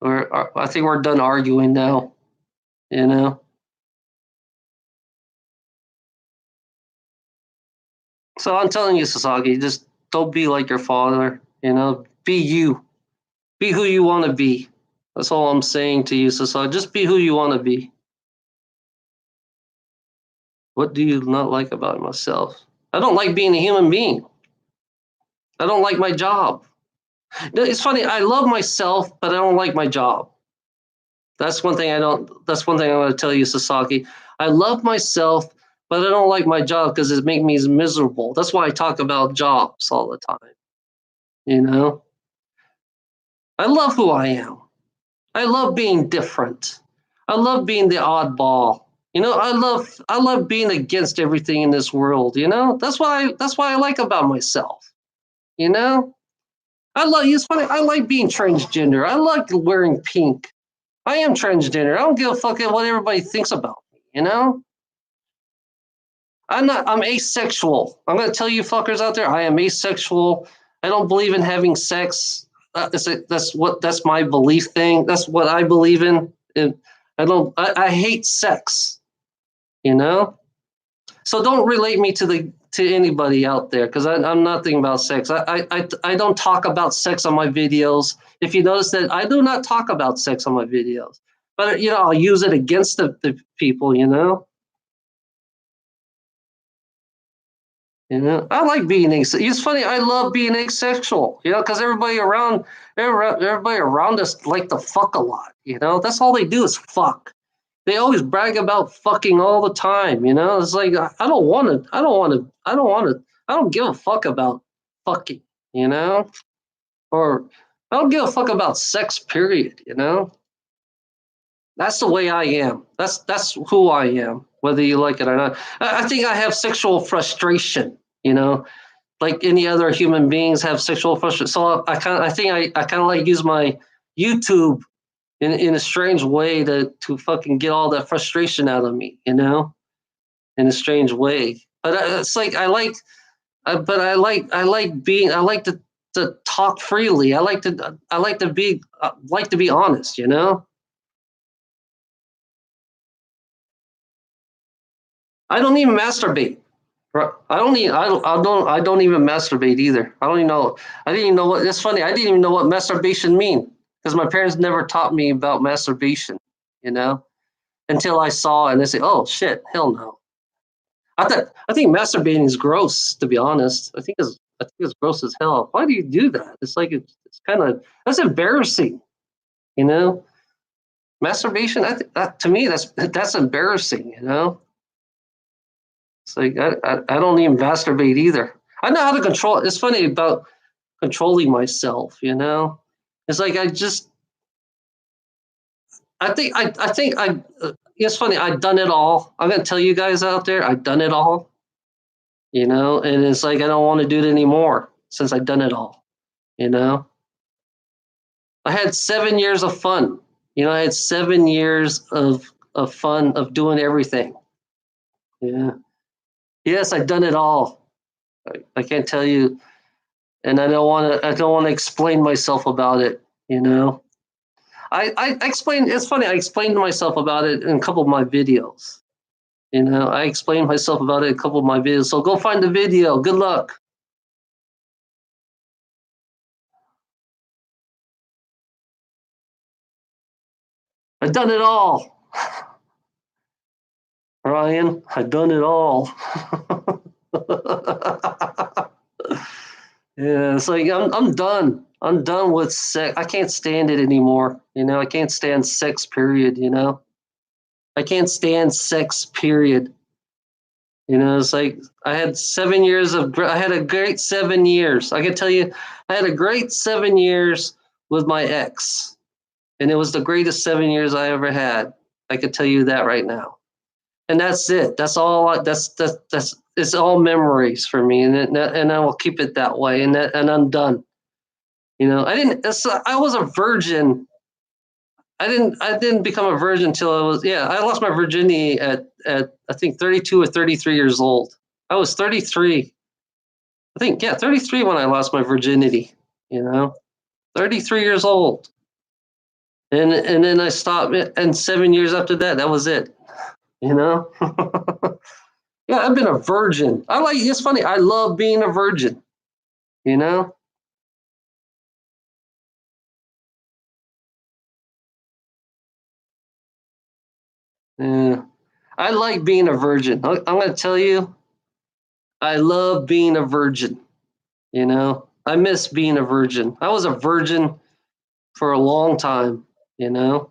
I think we're done arguing now. You know. So I'm telling you, Sasaki, just don't be like your father. Be you. Be who you want to be. That's all I'm saying to you, Sasaki. Just be who you want to be. What do you not like about myself? I don't like being a human being. I don't like my job. It's funny. I love myself, but I don't like my job. That's one thing I don't. That's one thing I want to tell you, Sasaki. I love myself, but I don't like my job because it makes me miserable. That's why I talk about jobs all the time. You know, I love who I am. I love being different. I love being the oddball. I love being against everything in this world. That's why I like about myself. You know, I love. It's funny. I like being transgender. I like wearing pink. I am transgender. I don't give a fuck what everybody thinks about me. I'm not. I'm asexual. I'm gonna tell you fuckers out there. I am asexual. I don't believe in having sex. That's my belief thing. That's what I believe in. And I don't. I hate sex. You know. So don't relate me to anybody out there because I'm nothing about sex. I don't talk about sex on my videos. If you notice that I do not talk about sex on my videos, but I'll use it against the people. I like being It's funny. I love being asexual. Because everybody around us like to fuck a lot. That's all they do is fuck. They always brag about fucking all the time. It's like I don't want to. I don't want to. I don't want to. I don't give a fuck about fucking. You know, or I don't give a fuck about sex. Period. That's the way I am. That's who I am. Whether you like it or not. I think I have sexual frustration. Like any other human beings have sexual frustration. So I kind of like use my YouTube in a strange way to fucking get all that frustration out of me, in a strange way. But it's like I like to talk freely. I like to be honest. I don't even masturbate. I don't even masturbate either. I don't even know. I didn't even know what. It's funny. I didn't even know what masturbation mean because my parents never taught me about masturbation. You know, until I saw it and they say, "Oh shit, hell no." I think masturbating is gross. To be honest, I think it's gross as hell. Why do you do that? It's like it's kind of that's embarrassing. You know, masturbation. That to me that's embarrassing. It's like I don't even masturbate either. I know how to control. It's funny about controlling myself. It's like I think. It's funny. I've done it all. I'm gonna tell you guys out there. I've done it all. And it's like I don't want to do it anymore since I've done it all. You know, I had 7 years of fun. I had 7 years of fun of doing everything. Yeah. Yes, I've done it all. I can't tell you, and I don't want to. I don't want to explain myself about it. You know, I explained. It's funny. I explained myself about it in a couple of my videos. I explained myself about it in a couple of my videos. So go find the video. Good luck. I've done it all, Ryan. I've done it all. Yeah, it's like I'm done. I'm done with sex. I can't stand it anymore. I can't stand sex. Period. I can't stand sex. Period. It's like I had 7 years of. I had a great 7 years. I can tell you, I had a great 7 years with my ex, and it was the greatest 7 years I ever had. I could tell you that right now. And that's it. That's all. That's it's all memories for me, and I will keep it that way. And I'm done. I didn't. I was a virgin. I didn't become a virgin until I was. Yeah, I lost my virginity at I think 32 or 33 years old. I was 33. I think, yeah, 33 when I lost my virginity. You know, 33 years old. And then I stopped. And 7 years after that, that was it. You know. Yeah, I've been a virgin. It's funny. I love being a virgin. You know. Yeah. I like being a virgin. I'm going to tell you, I love being a virgin. You know, I miss being a virgin. I was a virgin for a long time. You know,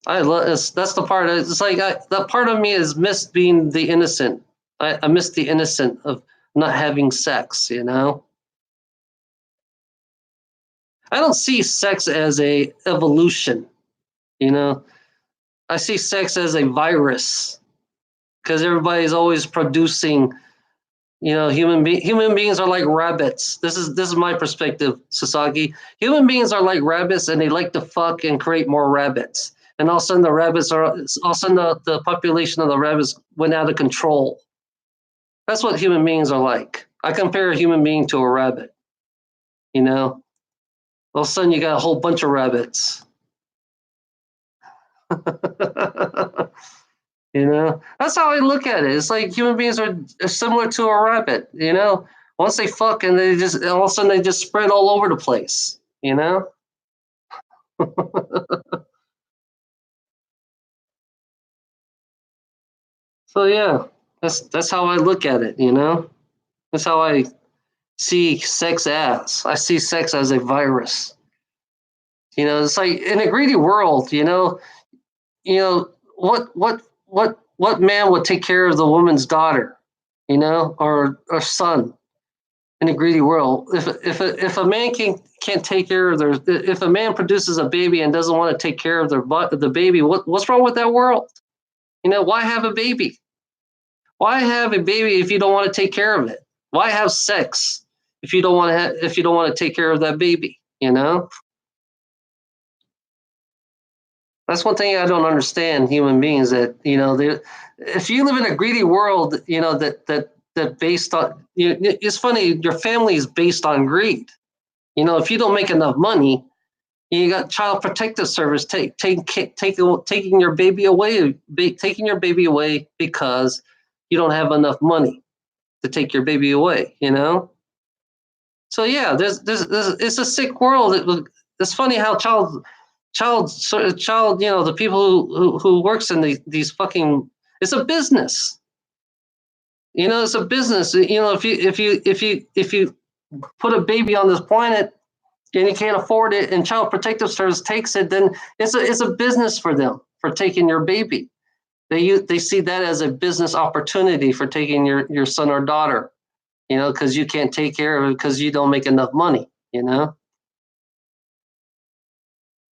I love that's the part. It's like that part of me is missed being the innocent. I miss the innocent of not having sex. You know, I don't see sex as a evolution. You know, I see sex as a virus because everybody's always producing. You know, human beings are like rabbits. This is my perspective, Sasaki. Human beings are like rabbits, and they like to fuck and create more rabbits. And all of a sudden, all of a sudden the population of the rabbits went out of control. That's what human beings are like. I compare a human being to a rabbit. You know, all of a sudden you got a whole bunch of rabbits. You know, that's how I look at it. It's like human beings are similar to a rabbit. You know, once they fuck and they just all of a sudden they just spread all over the place. You know. So yeah, that's how I look at it. You know, that's how I see sex as. I see sex as a virus. You know, it's like in a greedy world. You know what man would take care of the woman's daughter, you know, or son in a greedy world? If a man can't take care of their, if a man produces a baby and doesn't want to take care of the baby, what's wrong with that world? You know, why have a baby? Why have a baby if you don't want to take care of it? Why have sex if you don't want to if you don't want to take care of that baby? You know, that's one thing I don't understand. Human beings that you know, if you live in a greedy world, you know that based on it's funny. Your family is based on greed. You know, if you don't make enough money, you got child protective service taking your baby away, taking your baby away because you don't have enough money to take your baby away. You know, so yeah, there's it's a sick world. It's funny how child, you know, the people who works in these fucking, it's a business. You know, it's a business. You know, if you put a baby on this planet and you can't afford it, and Child Protective Service takes it, then it's a business for them for taking your baby. They see that as a business opportunity for taking your son or daughter. You know, because you can't take care of it because you don't make enough money. You know.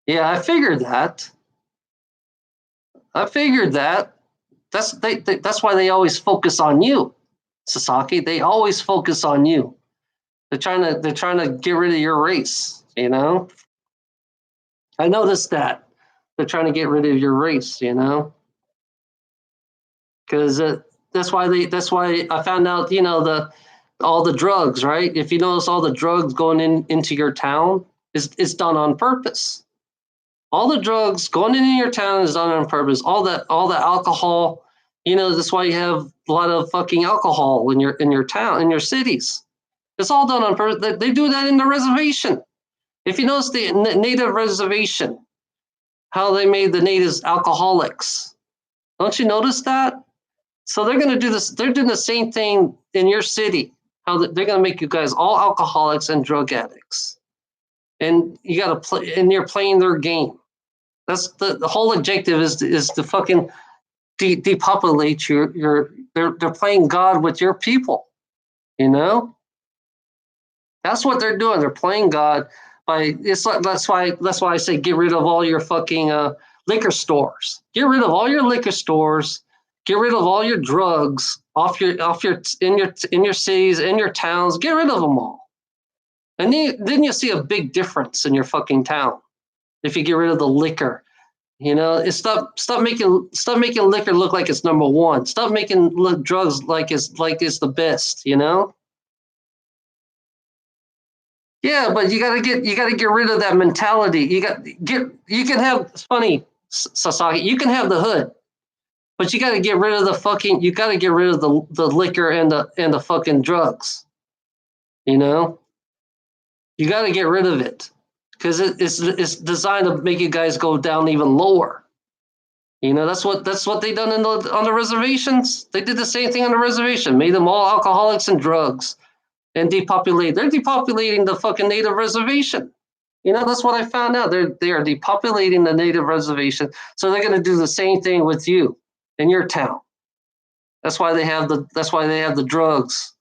Yeah, I figured that. I figured that. That's why they always focus on you, Sasaki. They always focus on you. They're trying to get rid of your race. You know, I noticed that they're trying to get rid of your race. You know, because that's why I found out. You know, the all the drugs, right? If you notice all the drugs going into your town, it's done on purpose. All the drugs going into your town is done on purpose. All the alcohol, you know, that's why you have a lot of fucking alcohol in your town, in your cities. It's all done on purpose. They do that in the reservation. If you notice the native reservation, how they made the natives alcoholics. Don't you notice that? So they're going to do this. They're doing the same thing in your city. How they're going to make you guys all alcoholics and drug addicts, and you got to play. And you're playing their game. That's the whole objective is to fucking depopulate your. They're playing God with your people. You know, that's what they're doing. They're playing God by it's like that's why I say get rid of all your fucking liquor stores. Get rid of all your liquor stores. Get rid of all your drugs off your in your cities, in your towns. Get rid of them all, and then you see a big difference in your fucking town if you get rid of the liquor. You know, it's stop making liquor look like it's number one. Stop making drugs like it's the best. You know. Yeah, but you gotta get rid of that mentality. You can have it's funny, Sasaki. You can have the hood, but you gotta get rid of the fucking. You gotta get rid of the liquor and the fucking drugs. You know, you gotta get rid of it because it's designed to make you guys go down even lower. That's what they done on the reservations. They did the same thing on the reservation, made them all alcoholics and drugs, and depopulate. They're depopulating the fucking native reservation. That's what I found out. They are depopulating the native reservation, so they're going to do the same thing with you in your town. That's why they have the drugs,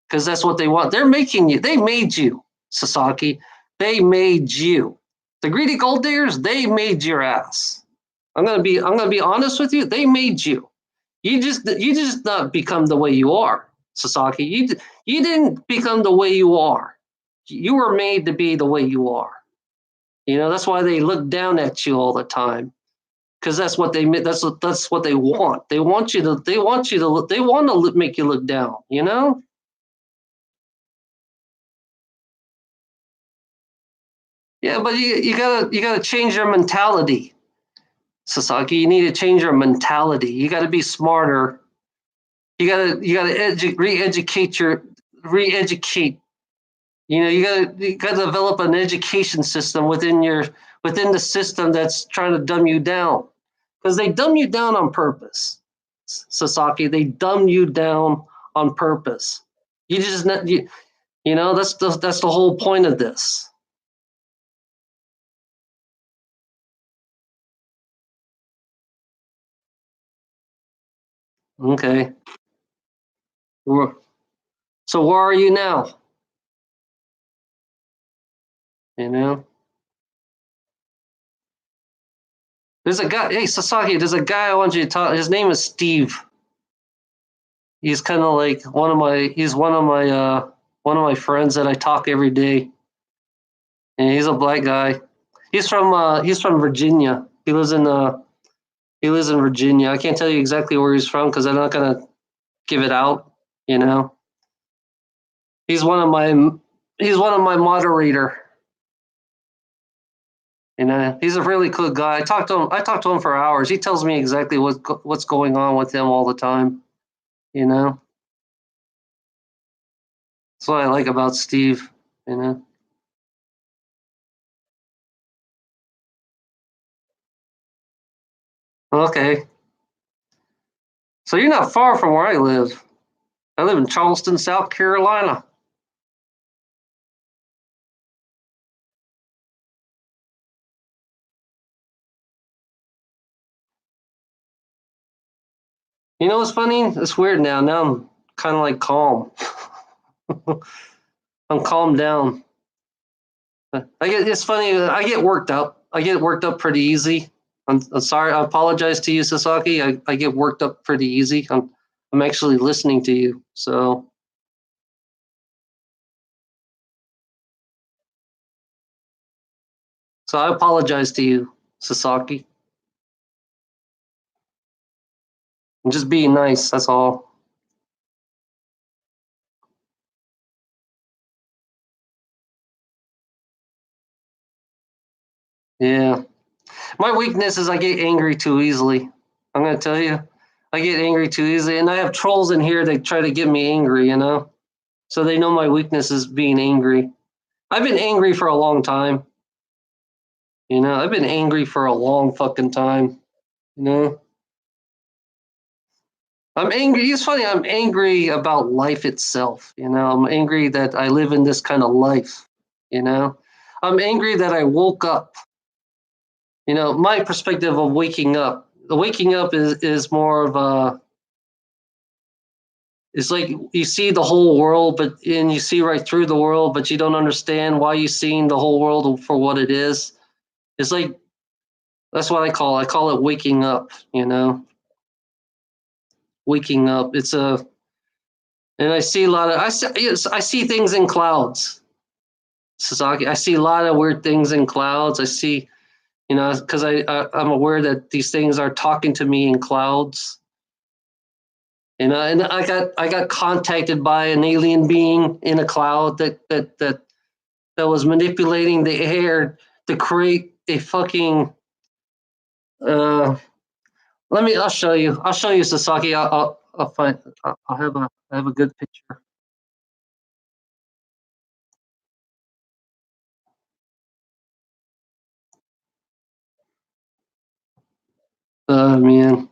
because that's what they want. They're making you. They made you, Sasaki. They made you. The greedy gold diggers. They made your ass. I'm gonna be honest with you. They made you. You just not become the way you are, Sasaki. You didn't become the way you are. You were made to be the way you are. That's why they look down at you all the time, because that's what they want. They want to make you look down. Yeah, but you gotta change your mentality, Sasaki. You need to change your mentality. You got to be smarter. You gotta re-educate. You gotta develop an education system within the system that's trying to dumb you down, because they dumb you down on purpose, Sasaki. They dumb you down on purpose. You just that's the whole point of this. Okay. So where are you now? You know, there's a guy. Hey, Sasaki, there's a guy I want you to talk. His name is Steve. He's kind of like one of my. He's one of my friends that I talk every day, and he's a black guy. He's from Virginia. He lives in Virginia. I can't tell you exactly where he's from because I'm not gonna give it out. You know, he's one of my he's one of my moderator. He's a really cool guy. I talked to him for hours. He tells me exactly what's going on with him all the time. You know, that's what I like about Steve. You know. Okay, so you're not far from where I live. I live in Charleston, South Carolina. You know what's funny? It's weird now. Now I'm kind of like calm. I'm calmed down. It's funny. I get worked up. I get worked up pretty easy. I'm sorry. I apologize to you, Sasaki. I get worked up pretty easy. I'm actually listening to you. So I apologize to you, Sasaki. I'm just being nice. That's all. Yeah. My weakness is I get angry too easily. I'm gonna tell you, I get angry too easily, and I have trolls in here that try to get me angry. So they know my weakness is being angry. I've been angry for a long time. I've been angry for a long fucking time. You know, I'm angry. It's funny. I'm angry about life itself. I'm angry that I live in this kind of life. You know, I'm angry that I woke up. My perspective of waking up. The waking up is more of a. It's like you see the whole world, and you see right through the world, but you don't understand why you're seeing the whole world for what it is. It's like that's what I call. I call it waking up. Waking up. And I see a lot of. I see things in clouds, Sasaki. I see a lot of weird things in clouds. I see, because I'm aware that these things are talking to me in clouds. And I got contacted by an alien being in a cloud that was manipulating the air to create a fucking. Uh, I'll show you. I'll show you, Sasaki. I'll find. I have a good picture. Man.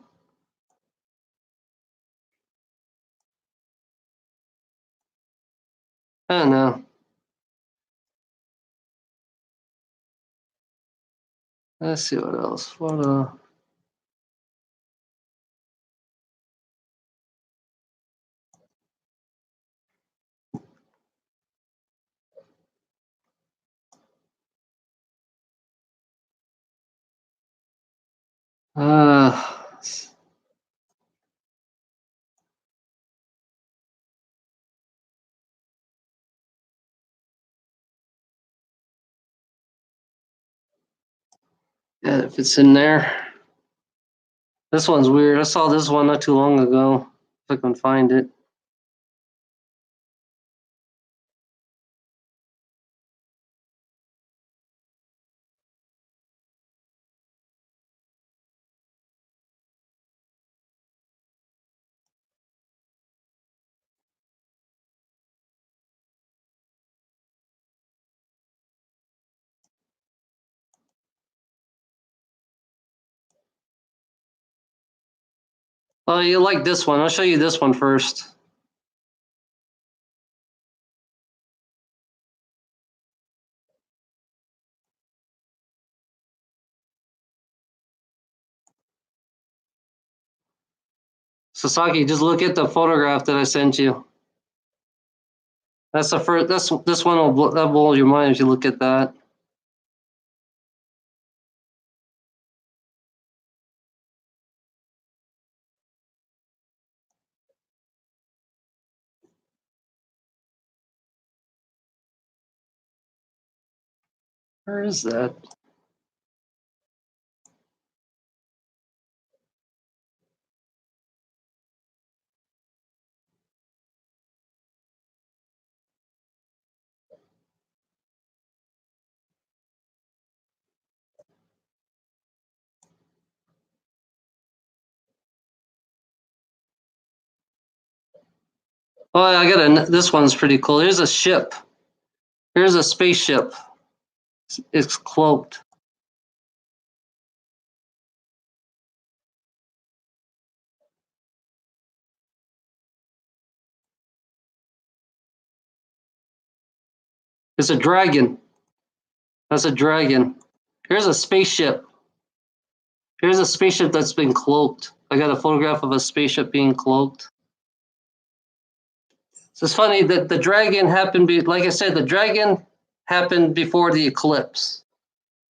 I don't know. Let's see what else. Uh, yeah, if it's in there. This one's weird. I saw this one not too long ago. If I can find it. Oh, you like this one? I'll show you this one first. Sasaki, just look at the photograph that I sent you. That's the first. This one will that blow your mind if you look at that. Where is that? Oh, I got a. This one's pretty cool. Here's a ship. Here's a spaceship. It's cloaked. It's a dragon. That's a dragon. Here's a spaceship. Here's a spaceship that's been cloaked. I got a photograph of a spaceship being cloaked. So it's funny that the dragon happened. Like I said, the dragon happened before the eclipse.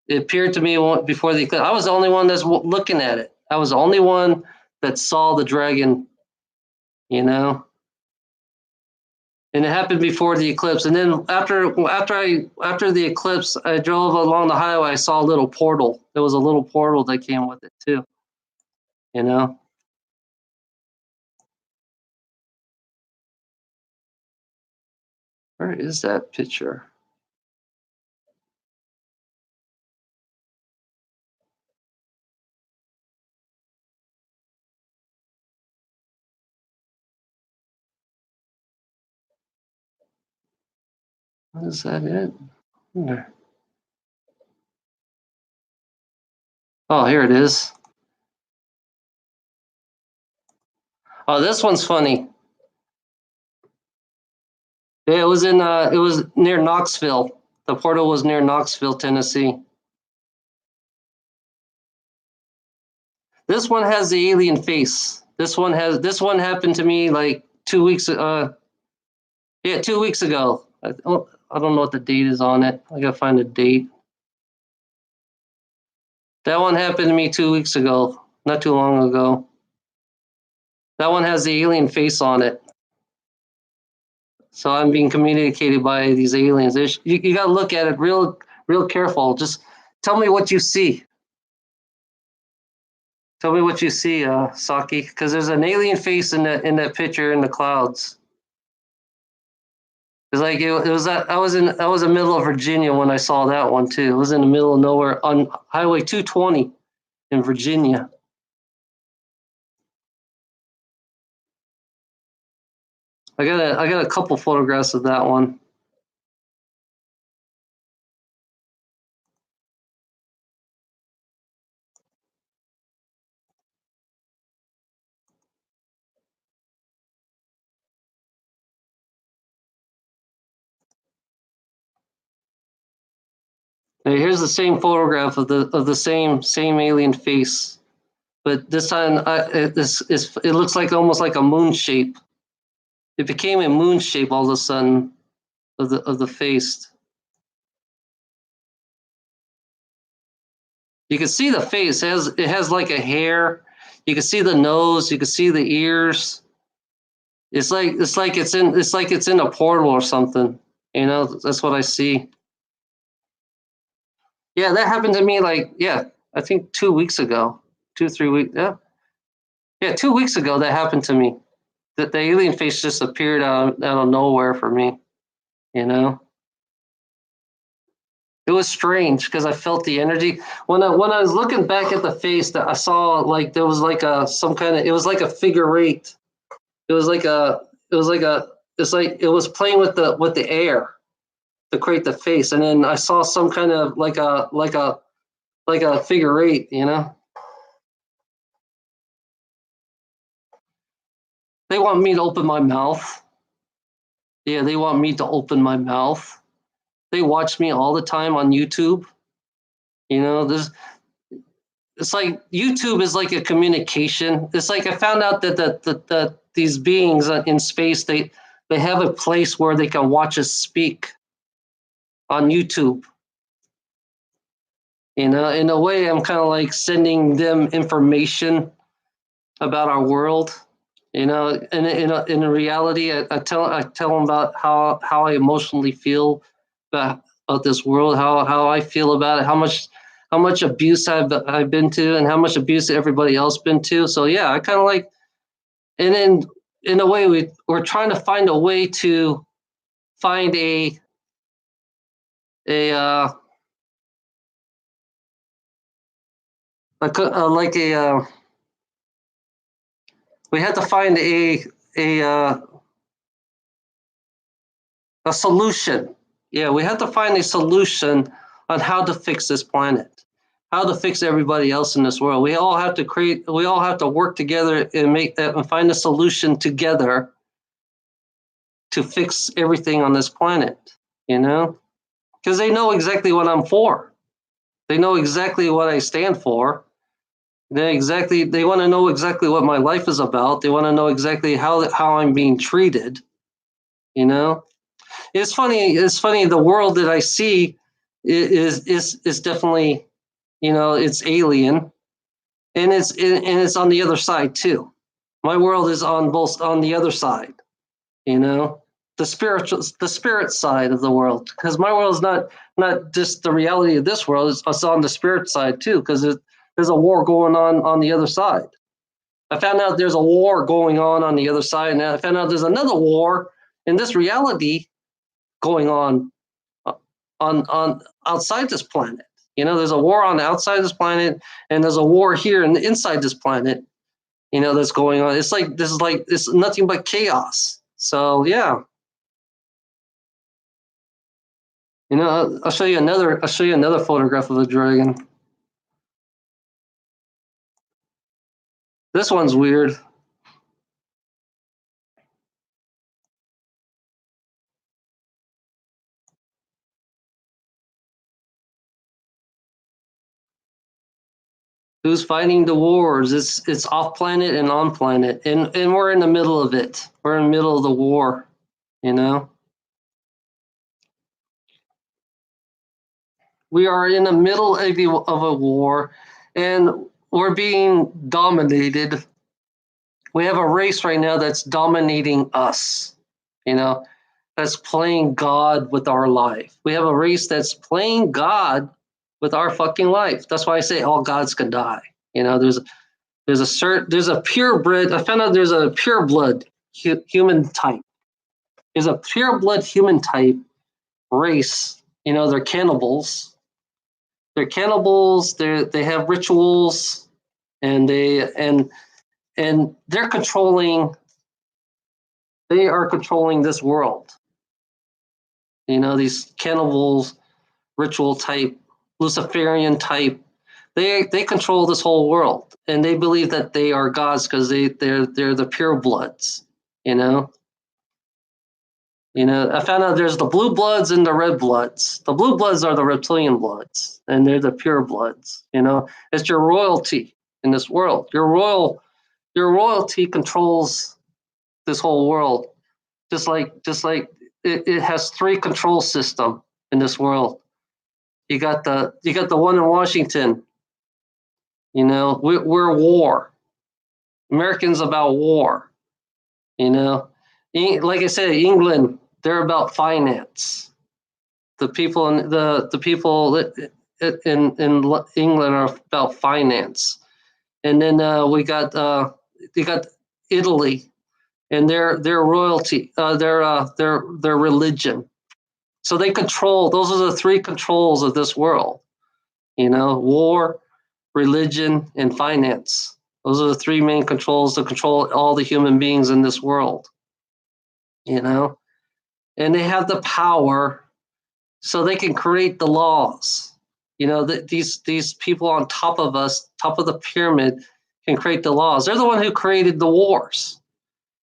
It appeared to me before the eclipse. I was the only one that's looking at it. I was the only one that saw the dragon. You know, and it happened before the eclipse. And then after the eclipse, I drove along the highway. I saw a little portal. There was a little portal that came with it too. You know. Where is that picture? Is that it? Where? Oh, here it is. Oh, this one's funny. Yeah, it was in. It was near Knoxville. The portal was near Knoxville, Tennessee. This one has the alien face. This one has. This one happened to me like 2 weeks. Yeah, 2 weeks ago. I don't know what the date is on it. I gotta find a date. That one happened to me 2 weeks ago, not too long ago. That one has the alien face on it. So I'm being communicated by these aliens. You got to look at it real careful. Just tell me what you see. Tell me what you see, Saki, because there's an alien face in that picture in the clouds. It's like it was that I was in the middle of Virginia when I saw that one too. It was in the middle of nowhere on Highway 220 in Virginia. I got a couple photographs of that one. Now, here's the same photograph of the same alien face, but this time it looks like almost like a moon shape. It became a moon shape all of a sudden of the face. You can see the face. It has like a hair. You can see the nose. You can see the ears. It's like it's in a portal or something. You know, that's what I see. Yeah, that happened to me like, yeah, I think 2 weeks ago. 2, 3 weeks. Yeah. Yeah, 2 weeks ago that happened to me. That the alien face just appeared out of nowhere for me, you know? It was strange because I felt the energy. When I was looking back at the face, that I saw like there was like a some kind of, it was like a figure eight. It was like a it was like a it's like it was playing with the air to create the face, and then I saw some kind of like a figure eight, you know. They want me to open my mouth. Yeah, they want me to open my mouth. They watch me all the time on YouTube. You know, there's it's like YouTube is like a communication. It's like I found out that these beings in space, they have a place where they can watch us speak on YouTube. You know, in a way, I'm kind of like sending them information about our world. You know, in reality, I tell them about how I emotionally feel about this world, how I feel about it, how much abuse I've been to, and how much abuse everybody else been to. So yeah, I kind of like, and then in a way we're trying to find a way to find a like a we had to find a uh, a solution. Yeah, we have to find a solution on how to fix this planet, how to fix everybody else in this world. We all have to create. We all have to work together and make that and find a solution together to fix everything on this planet. You know, because they know exactly what I'm for. They know exactly what I stand for. They want to know exactly what my life is about. They want to know exactly how I'm being treated. You know, it's funny. It's funny. The world that I see is definitely, you know, it's alien, and it's on the other side too. My world is on the other side. You know, the spirit side of the world, because my world is not just the reality of this world. It's on the spirit side too, because there's a war going on the other side. I found out there's a war going on the other side, and I found out there's another war in this reality going on outside this planet. You know, there's a war on the outside this planet, and there's a war here and inside this planet. You know, that's going on. It's like it's nothing but chaos. So yeah, you know, I'll show you another. I'll show you another photograph of a dragon. This one's weird. Who's fighting the wars? It's off planet and on planet, and we're in the middle of it. We're in the middle of the war. You know, we are in the middle of a war, and we're being dominated. We have a race right now that's dominating us. You know, that's playing God with our life. We have a race that's playing God with our fucking life. That's why I say all gods can die. You know, there's a purebred. I found out there's a pureblood human type. There's a pureblood human type race. You know, they're cannibals. They're cannibals. They have rituals, and they're controlling. They are controlling this world. You know, these cannibals, ritual type, Luciferian type. They control this whole world, and they believe that they are gods because they're the pure bloods. You know, I found out there's the blue bloods and the red bloods. The blue bloods are the reptilian bloods, and they're the pure bloods. It's your royalty in this world. Your royalty controls this whole world. Just like it has three control system in this world. You got the one in Washington. We're war. Americans about war. Like I said, England, they're about finance. The people in England are about finance, and then we got Italy, and their royalty, their religion. So they control. Those are the three controls of this world. War, religion, and finance. Those are the three main controls to control all the human beings in this world. And they have the power, so they can create the laws. These people on top of us, top of the pyramid, can create the laws. They're the one who created the wars.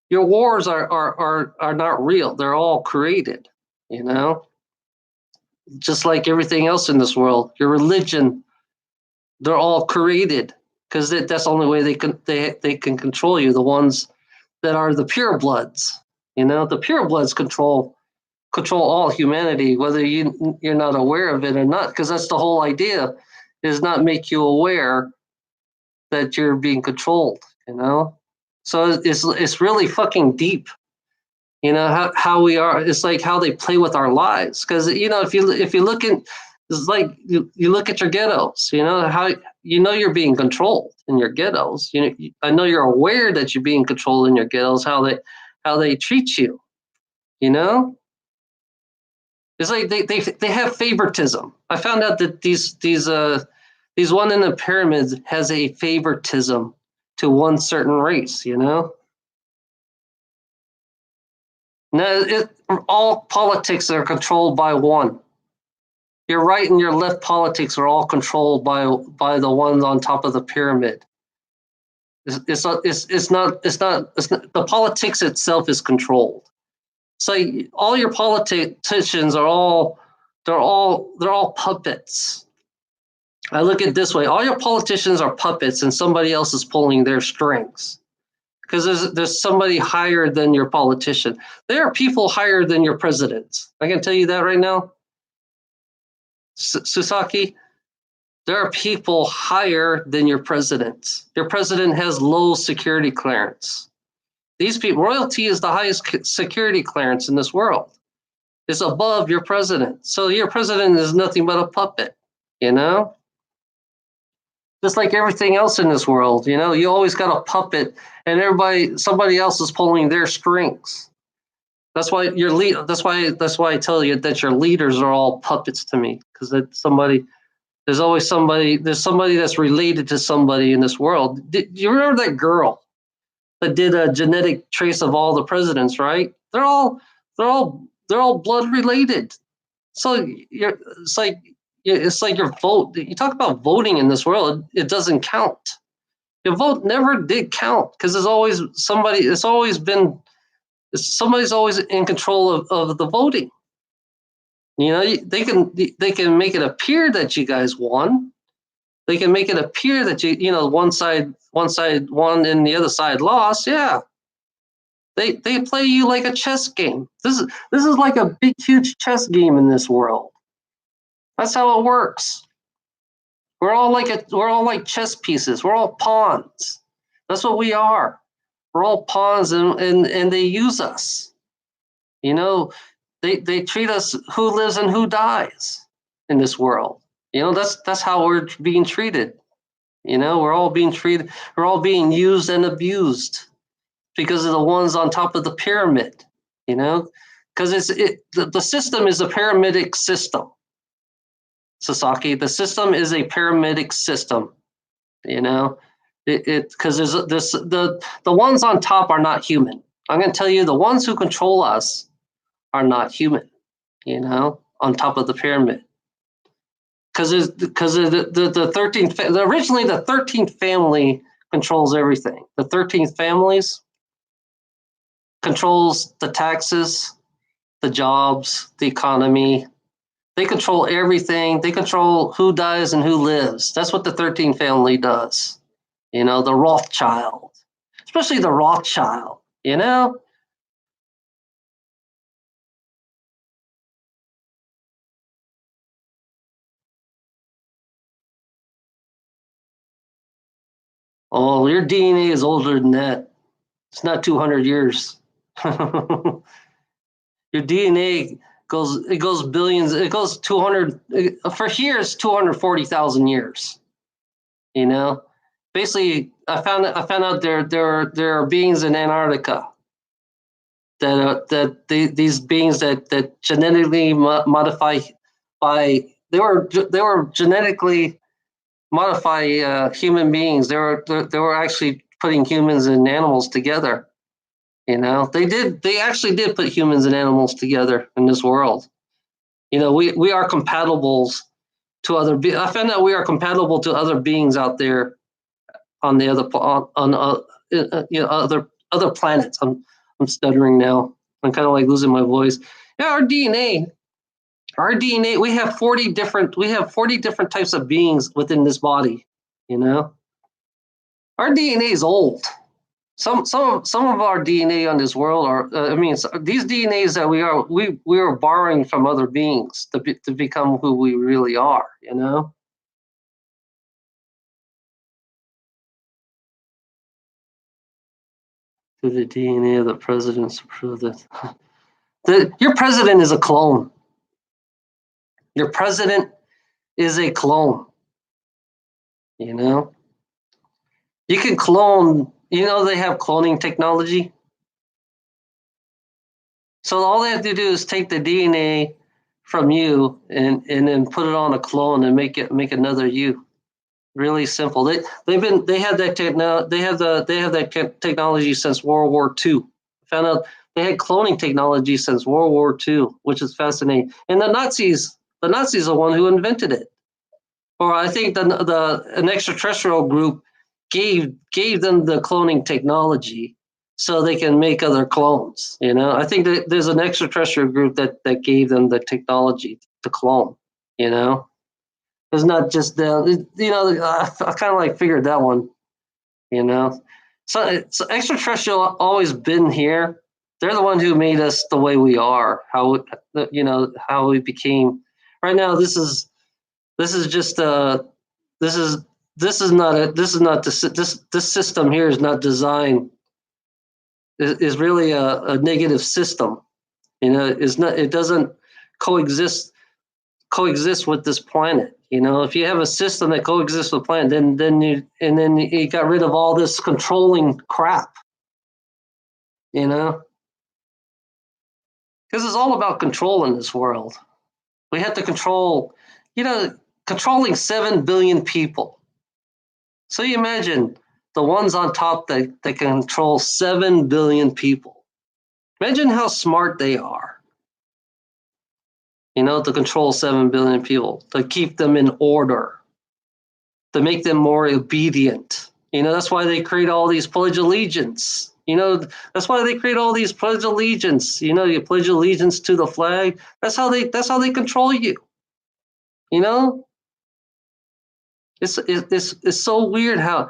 Your wars are not real. They're all created. Just like everything else in this world, your religion, they're all created because that's the only way they can control you. The ones that are the pure bloods, the pure bloods control all humanity, whether you're not aware of it or not, because that's the whole idea, is not make you aware that you're being controlled. So it's really fucking deep. How we are. It's like how they play with our lives. Because if you look in, it's like you look at your ghettos. How you're being controlled in your ghettos. I know you're aware that you're being controlled in your ghettos. How they treat you. It's like they have favoritism. I found out that these one in the pyramids has a favoritism to one certain race. Now, all politics are controlled by one. Your right and your left politics are all controlled by the ones on top of the pyramid. It's not the politics itself is controlled. So all your politicians are all puppets. I look at it this way: all your politicians are puppets, and somebody else is pulling their strings. Because there's somebody higher than your politician. There are people higher than your president. I can tell you that right now. Susaki, there are people higher than your president. Your president has low security clearance. These people, royalty is the highest security clearance in this world. It's above your president. So your president is nothing but a puppet, Just like everything else in this world, you always got a puppet, and somebody else is pulling their strings. That's why That's why I tell you that your leaders are all puppets to me, because there's always somebody. There's somebody that's related to somebody in this world. Do you remember that girl that did a genetic trace of all the presidents? Right? They're all blood related. So it's like your vote. You talk about voting in this world, it doesn't count. Your vote never did count, because there's always somebody. It's always been somebody's always in control of the voting. They can make it appear that you guys won. They can make it appear that one side won and the other side lost. Yeah. They play you like a chess game. This is like a big huge chess game in this world. That's how it works. We're all like chess pieces. We're all pawns. That's what we are. We're all pawns, and they use us. They treat us who lives and who dies in this world. That's how we're being treated. We're all being treated. We're all being used and abused because of the ones on top of the pyramid. Because the system is a pyramidic system. Sasaki, the system is a pyramidic system. Because the ones on top are not human. I'm going to tell you, the ones who control us are not human. On top of the pyramid. Because the 13th, originally the 13th family controls everything. The 13th families controls the taxes, the jobs, the economy. They control everything. They control who dies and who lives. That's what the 13 family does. The Rothschild, especially the Rothschild, you know? Oh, your DNA is older than that. It's not 200 years. Your DNA goes billions. It goes 200 for here. It's 240,000 years. You know, basically, I found out there are beings in Antarctica these beings that genetically modify by they were genetically modify human beings. They were actually putting humans and animals together. They actually did put humans and animals together in this world. We are compatibles to other. I found out we are compatible to other beings out there on the other on other planets. I'm stuttering now. I'm kind of like losing my voice. Yeah, our DNA. We have 40 different types of beings within this body. You know, our DNA is old. Some of our DNA on this world are. These DNAs that we are borrowing from other beings to become who we really are. To the DNA of the presidents to prove that your president is a clone. Your president is a clone. You know, you can clone. They have cloning technology. So all they have to do is take the DNA from you and then put it on a clone and make another you. Really simple. They have that technology since World War II. Found out they had cloning technology since World War II, which is fascinating. And the Nazis are the one who invented it. Or I think an extraterrestrial group gave them the cloning technology so they can make other clones. I think that there's an extraterrestrial group that gave them the technology to clone. You know, it's not just I kind of like figured that one. You know, so extraterrestrial always been here. They're the one who made us the way we are. How we became. Right now, this is just this is this is not this system here is not designed is really a negative system. It doesn't coexist with this planet. If you have a system that coexists with the planet, then you got rid of all this controlling crap. Because it's all about control in this world. We have to control. Controlling 7 billion people. So you imagine the ones on top that control 7 billion people. Imagine how smart they are. To control 7 billion people, to keep them in order, to make them more obedient. That's why they create all these pledge allegiance. That's why they create all these pledge allegiance. You pledge allegiance to the flag. That's how they control you. It's so weird how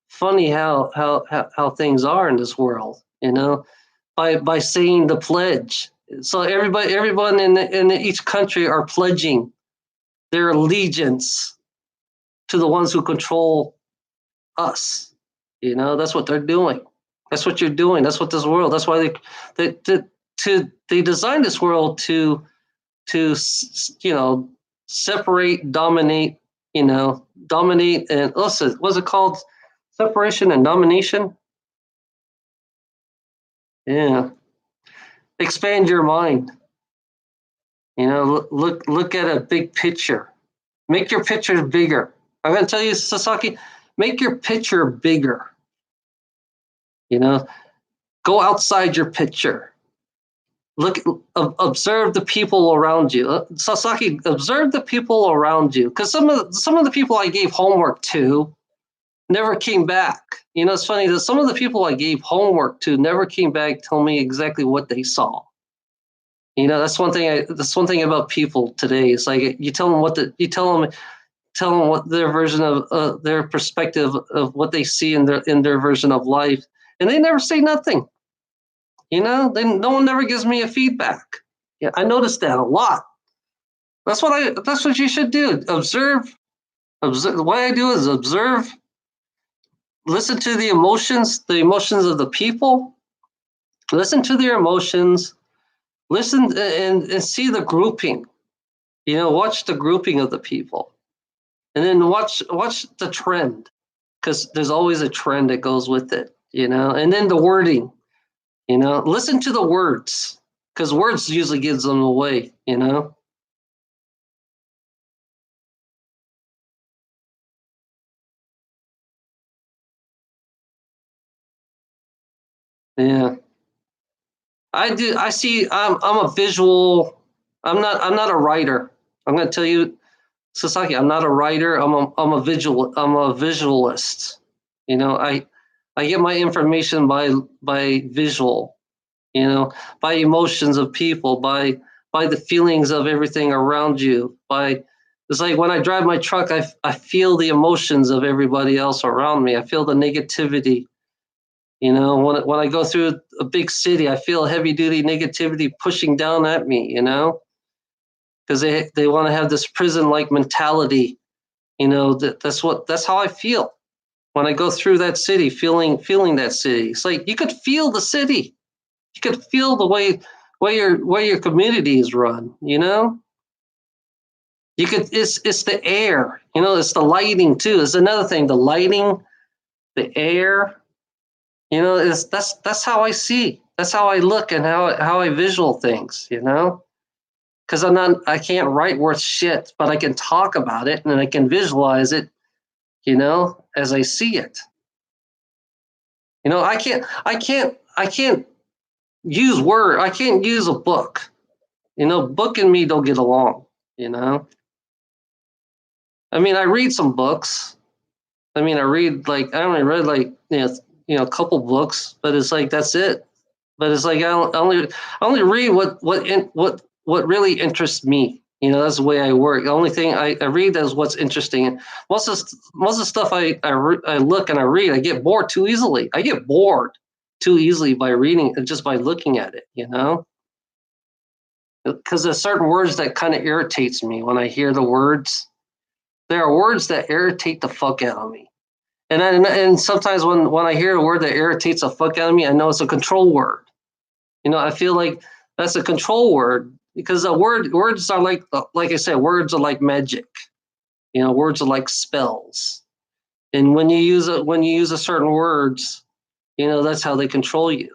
funny how things are in this world. By saying the pledge. So everyone in each country are pledging their allegiance to the ones who control us. That's what they're doing. That's what you're doing. That's what this world. That's why they designed this world to separate, dominate. Dominate and listen. What's it called? Separation and domination. Yeah. Expand your mind. Look at a big picture. Make your picture bigger. I'm going to tell you, Sasaki, make your picture bigger. Go outside your picture. Observe the people around you. Sasaki, observe the people around you. Because some of the people I gave homework to never came back. It's funny that some of the people I gave homework to never came back, tell me exactly what they saw. That's one thing. That's one thing about people today. It's like you tell them tell them what their version of their perspective of what they see in their version of life, and they never say nothing. Then no one ever gives me a feedback. Yeah, I noticed that a lot. That's what you should do. Observe. Observe. What I do is observe, listen to the emotions of the people, listen to their emotions, listen and see the grouping. Watch the grouping of the people, and then watch the trend, because there's always a trend that goes with it. And then the wording. Listen to the words, because words usually gives them away. Yeah. I do. I see. I'm a visual. I'm not a writer. I'm going to tell you, Sasaki. I'm not a writer. I'm a visual. I'm a visualist. I get my information by visual. By emotions of people, by the feelings of everything around you. It's like when I drive my truck, I feel the emotions of everybody else around me. I feel the negativity. When I go through a big city, I feel heavy duty negativity pushing down at me, because they want to have this prison like mentality. That's how I feel when I go through that city, feeling that city. It's like you could feel the city. You could feel the way your community is run. You could it's the air. It's the lighting too. It's another thing. The lighting, the air. Is that's how I see. That's how I look and how I visual things. Because I can't write worth shit, but I can talk about it and I can visualize it. As I see it. I can't use word. I can't use a book. Book and me don't get along. You know. I mean, I read some books. I mean, I read like I only read like a couple books, but it's like that's it. But it's like I only read what really interests me. That's the way I work. The only thing I read is what's interesting. Most of the stuff I look and I read, I get bored too easily. I get bored too easily by reading, just by looking at it. Because there's certain words that kind of irritates me when I hear the words. There are words that irritate the fuck out of me. And sometimes when I hear a word that irritates the fuck out of me, I know it's a control word. I feel like that's a control word, because the words are like I said, words are like magic. Words are like spells. And when you use a certain words, that's how they control you,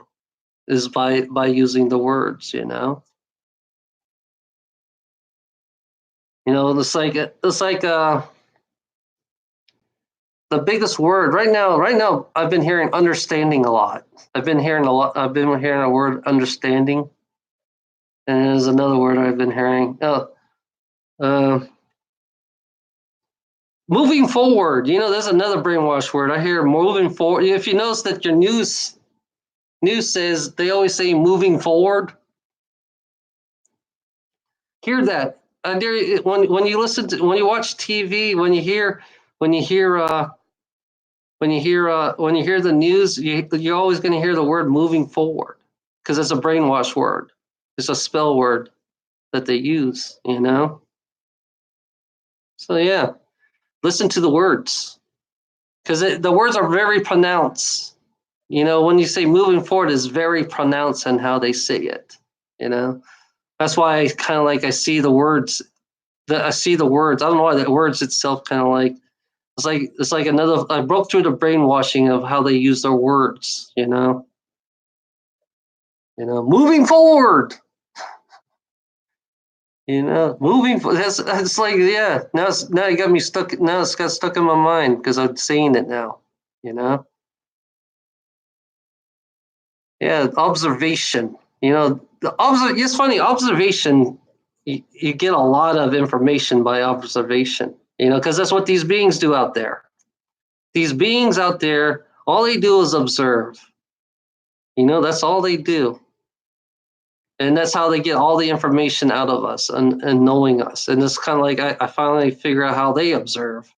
is by using the words. It's like the biggest word right now. Right now, I've been hearing understanding a lot. I've been hearing a lot. I've been hearing a word understanding, and there's another word I've been hearing. Uh, moving forward. There's another brainwash word I hear. Moving forward. If you notice that your news says, they always say moving forward. Hear that. When you when you watch TV, when you hear the news, you're always going to hear the word moving forward, because it's a brainwash word. It's a spell word that they use. So yeah, listen to the words, because the words are very pronounced. When you say moving forward, is very pronounced in how they say it. That's why I kind of like I see the words. I see the words. I don't know why the words itself kind of like it's like another. I broke through the brainwashing of how they use their words. Moving forward. Moving. That's like yeah. Now you got me stuck. Now it's got stuck in my mind because I'm saying it now. You know. Yeah, observation. It's funny. Observation. You get a lot of information by observation. Because that's what these beings do out there. These beings out there, all they do is observe. That's all they do. And that's how they get all the information out of us and knowing us. And it's kind of like I finally figure out how they observe,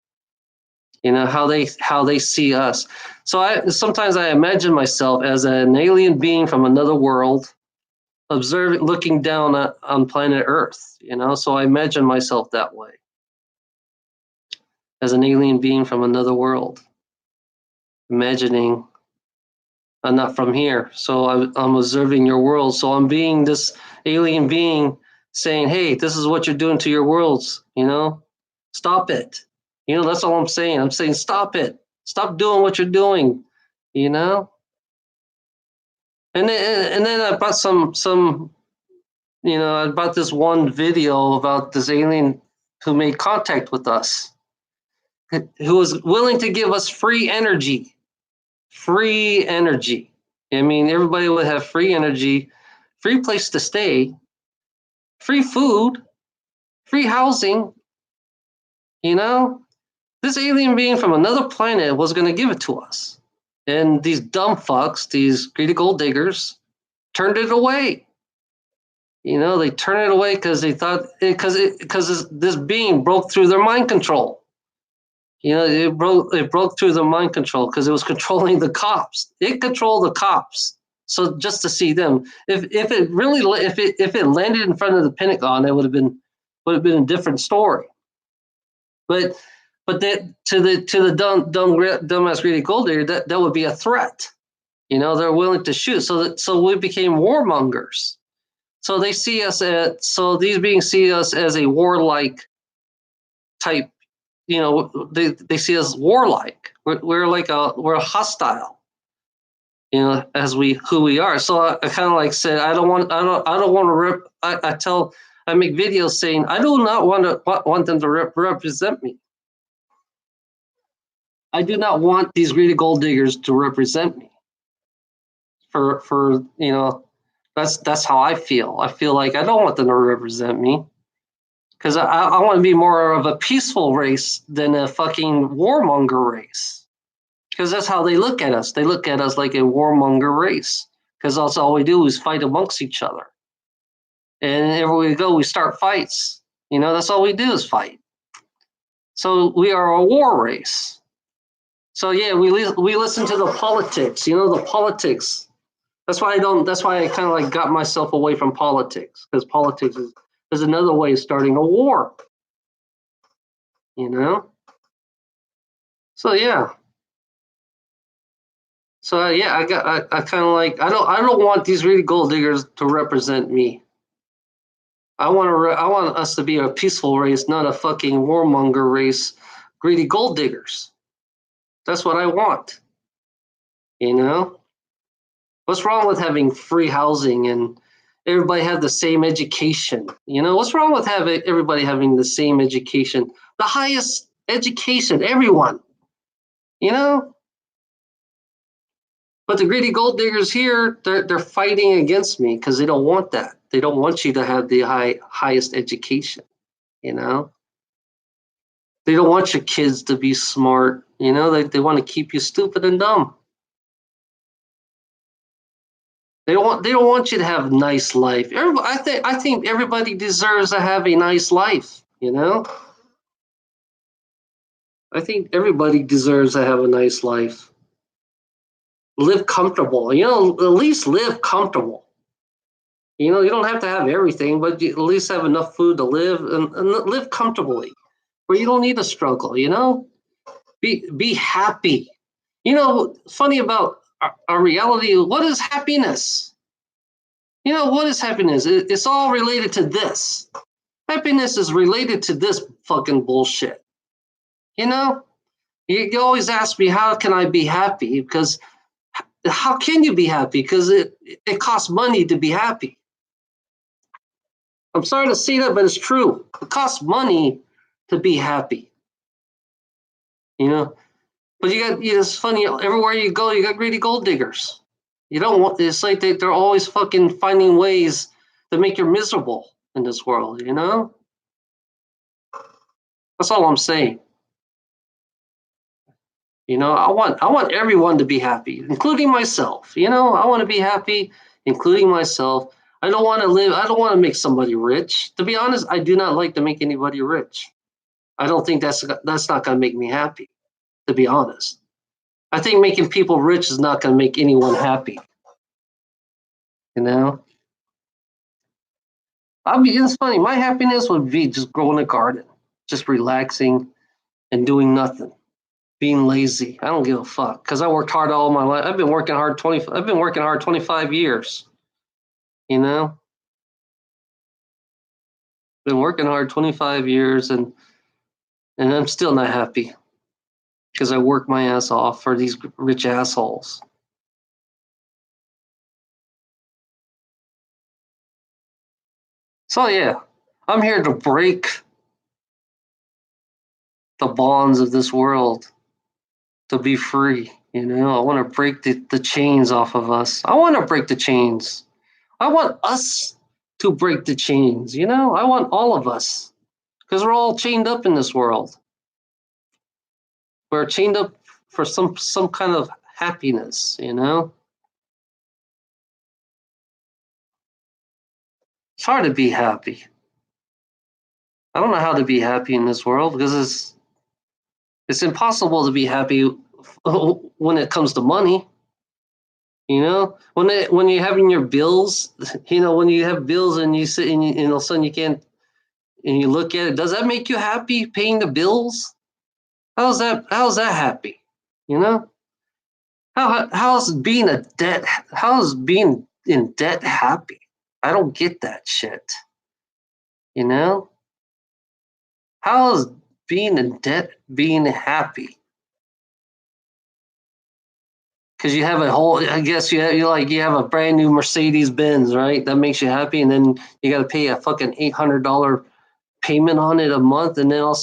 how they see us. So sometimes I imagine myself as an alien being from another world, observing, looking down on planet Earth. So I imagine myself that way, as an alien being from another world, imagining I'm not from here, so I'm observing your world. So I'm being this alien being saying, "Hey, this is what you're doing to your worlds. Stop it." That's all I'm saying. I'm saying, stop it. Stop doing what you're doing. You know. And then I brought some. I brought this one video about this alien who made contact with us, who was willing to give us free energy. Free energy. I mean, everybody would have free energy, free place to stay, free food, free housing. This alien being from another planet was going to give it to us. And these dumb fucks, these greedy gold diggers, turned it away. They turned it away because they thought, because this being broke through their mind control. It broke through the mind control because it was controlling the cops. It controlled the cops. So just to see them, if it landed in front of the Pentagon, it would have been a different story. But that to the dumbass greedy gold digger, that would be a threat. They're willing to shoot. So we became warmongers. So they see us these beings see us as a warlike type. They see us warlike. We're hostile. As who we are. So I kind of like said, I don't want to I make videos saying I do not want them to represent me. I do not want these greedy gold diggers to represent me. For that's how I feel. I feel like I don't want them to represent me. Because I want to be more of a peaceful race than a fucking warmonger race. Because that's how they look at us. They look at us like a warmonger race. Because that's all we do is fight amongst each other. And everywhere we go, we start fights. That's all we do is fight. So we are a war race. So yeah, we listen to the politics. The politics. That's why I kind of like got myself away from politics, because politics is another way of starting a war. So yeah. So yeah, I kind of like I don't want these really gold diggers to represent me. I want us to be a peaceful race, not a fucking warmonger race, greedy gold diggers. That's what I want. What's wrong with having free housing and everybody have the same education? What's wrong with everybody having the same education, the highest education, everyone? But the greedy gold diggers here, they're fighting against me because they don't want that. They don't want you to have the highest education. They don't want your kids to be smart. They want to keep you stupid and dumb. They don't want you to have a nice life. I think everybody deserves to have a nice life. I think everybody deserves to have a nice life. Live comfortable. At least live comfortable. You don't have to have everything, but you at least have enough food to live and live comfortably, where you don't need to struggle. Be happy. Funny about our reality. What is happiness? What is happiness? It's all related to this. Happiness is related to this fucking bullshit. You always ask me, how can I be happy? Because how can you be happy? Because it costs money to be happy. I'm sorry to say that, but it's true. It costs money to be happy. But it's funny, everywhere you go, you got greedy gold diggers. It's like they're always fucking finding ways to make you miserable in this world, That's all I'm saying. I want everyone to be happy, including myself. I want to be happy, including myself. I don't want to live. I don't want to make somebody rich. To be honest, I do not like to make anybody rich. I don't think that's not going to make me happy. To be honest, I think making people rich is not going to make anyone happy. You know, it's funny. My happiness would be just growing a garden, just relaxing and doing nothing, being lazy. I don't give a fuck because I worked hard all my life. I've been working hard 20. I've been working hard 25 years. You know, been working hard 25 years, and I'm still not happy because I work my ass off for these rich assholes. So yeah, I'm here to break the bonds of this world to be free. I want to break the chains off of us. I want to break the chains. I want us to break the chains. I want all of us because we're all chained up in this world. We're chained up for some kind of happiness. It's hard to be happy. I don't know how to be happy in this world because it's impossible to be happy when it comes to money. When you're having your bills, when you have bills and you sit and all of a sudden you can't, and you look at it, does that make you happy paying the bills? How's that happy? You know? How's being how's being in debt happy? I don't get that shit. You know? How's being in debt being happy? Because you have I guess you have a brand new Mercedes Benz, right? That makes you happy, and then you got to pay a fucking $800 payment on it a month, and then all of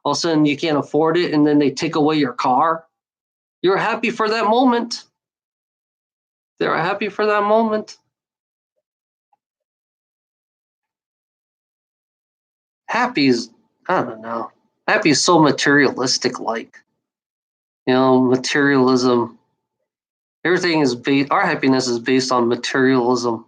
a sudden you can't afford it, and then they take away your car. You're happy for that moment. They're happy for that moment. Happy is, I don't know. Happy is so materialistic, like materialism. Everything is based. Our happiness is based on materialism.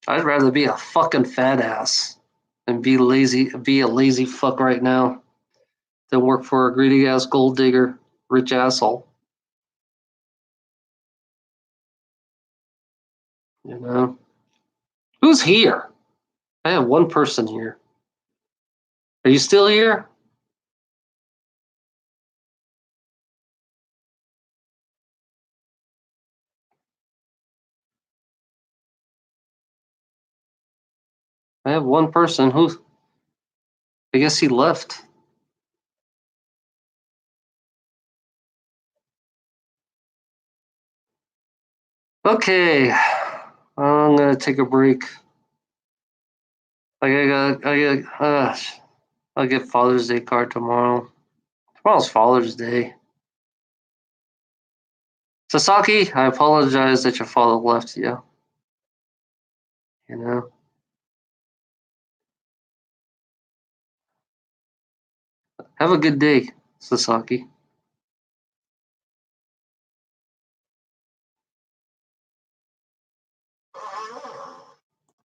I'd rather be a fucking fat ass and be a lazy fuck right now than work for a greedy ass gold digger, rich asshole. You know, who's here? I have one person here. Are you still here? I have one person who, I guess he left. Okay, I'm gonna take a break. I'll get Father's Day card tomorrow. Tomorrow's Father's Day. Sasaki, I apologize that your father left you. You know, have a good day, Sasaki.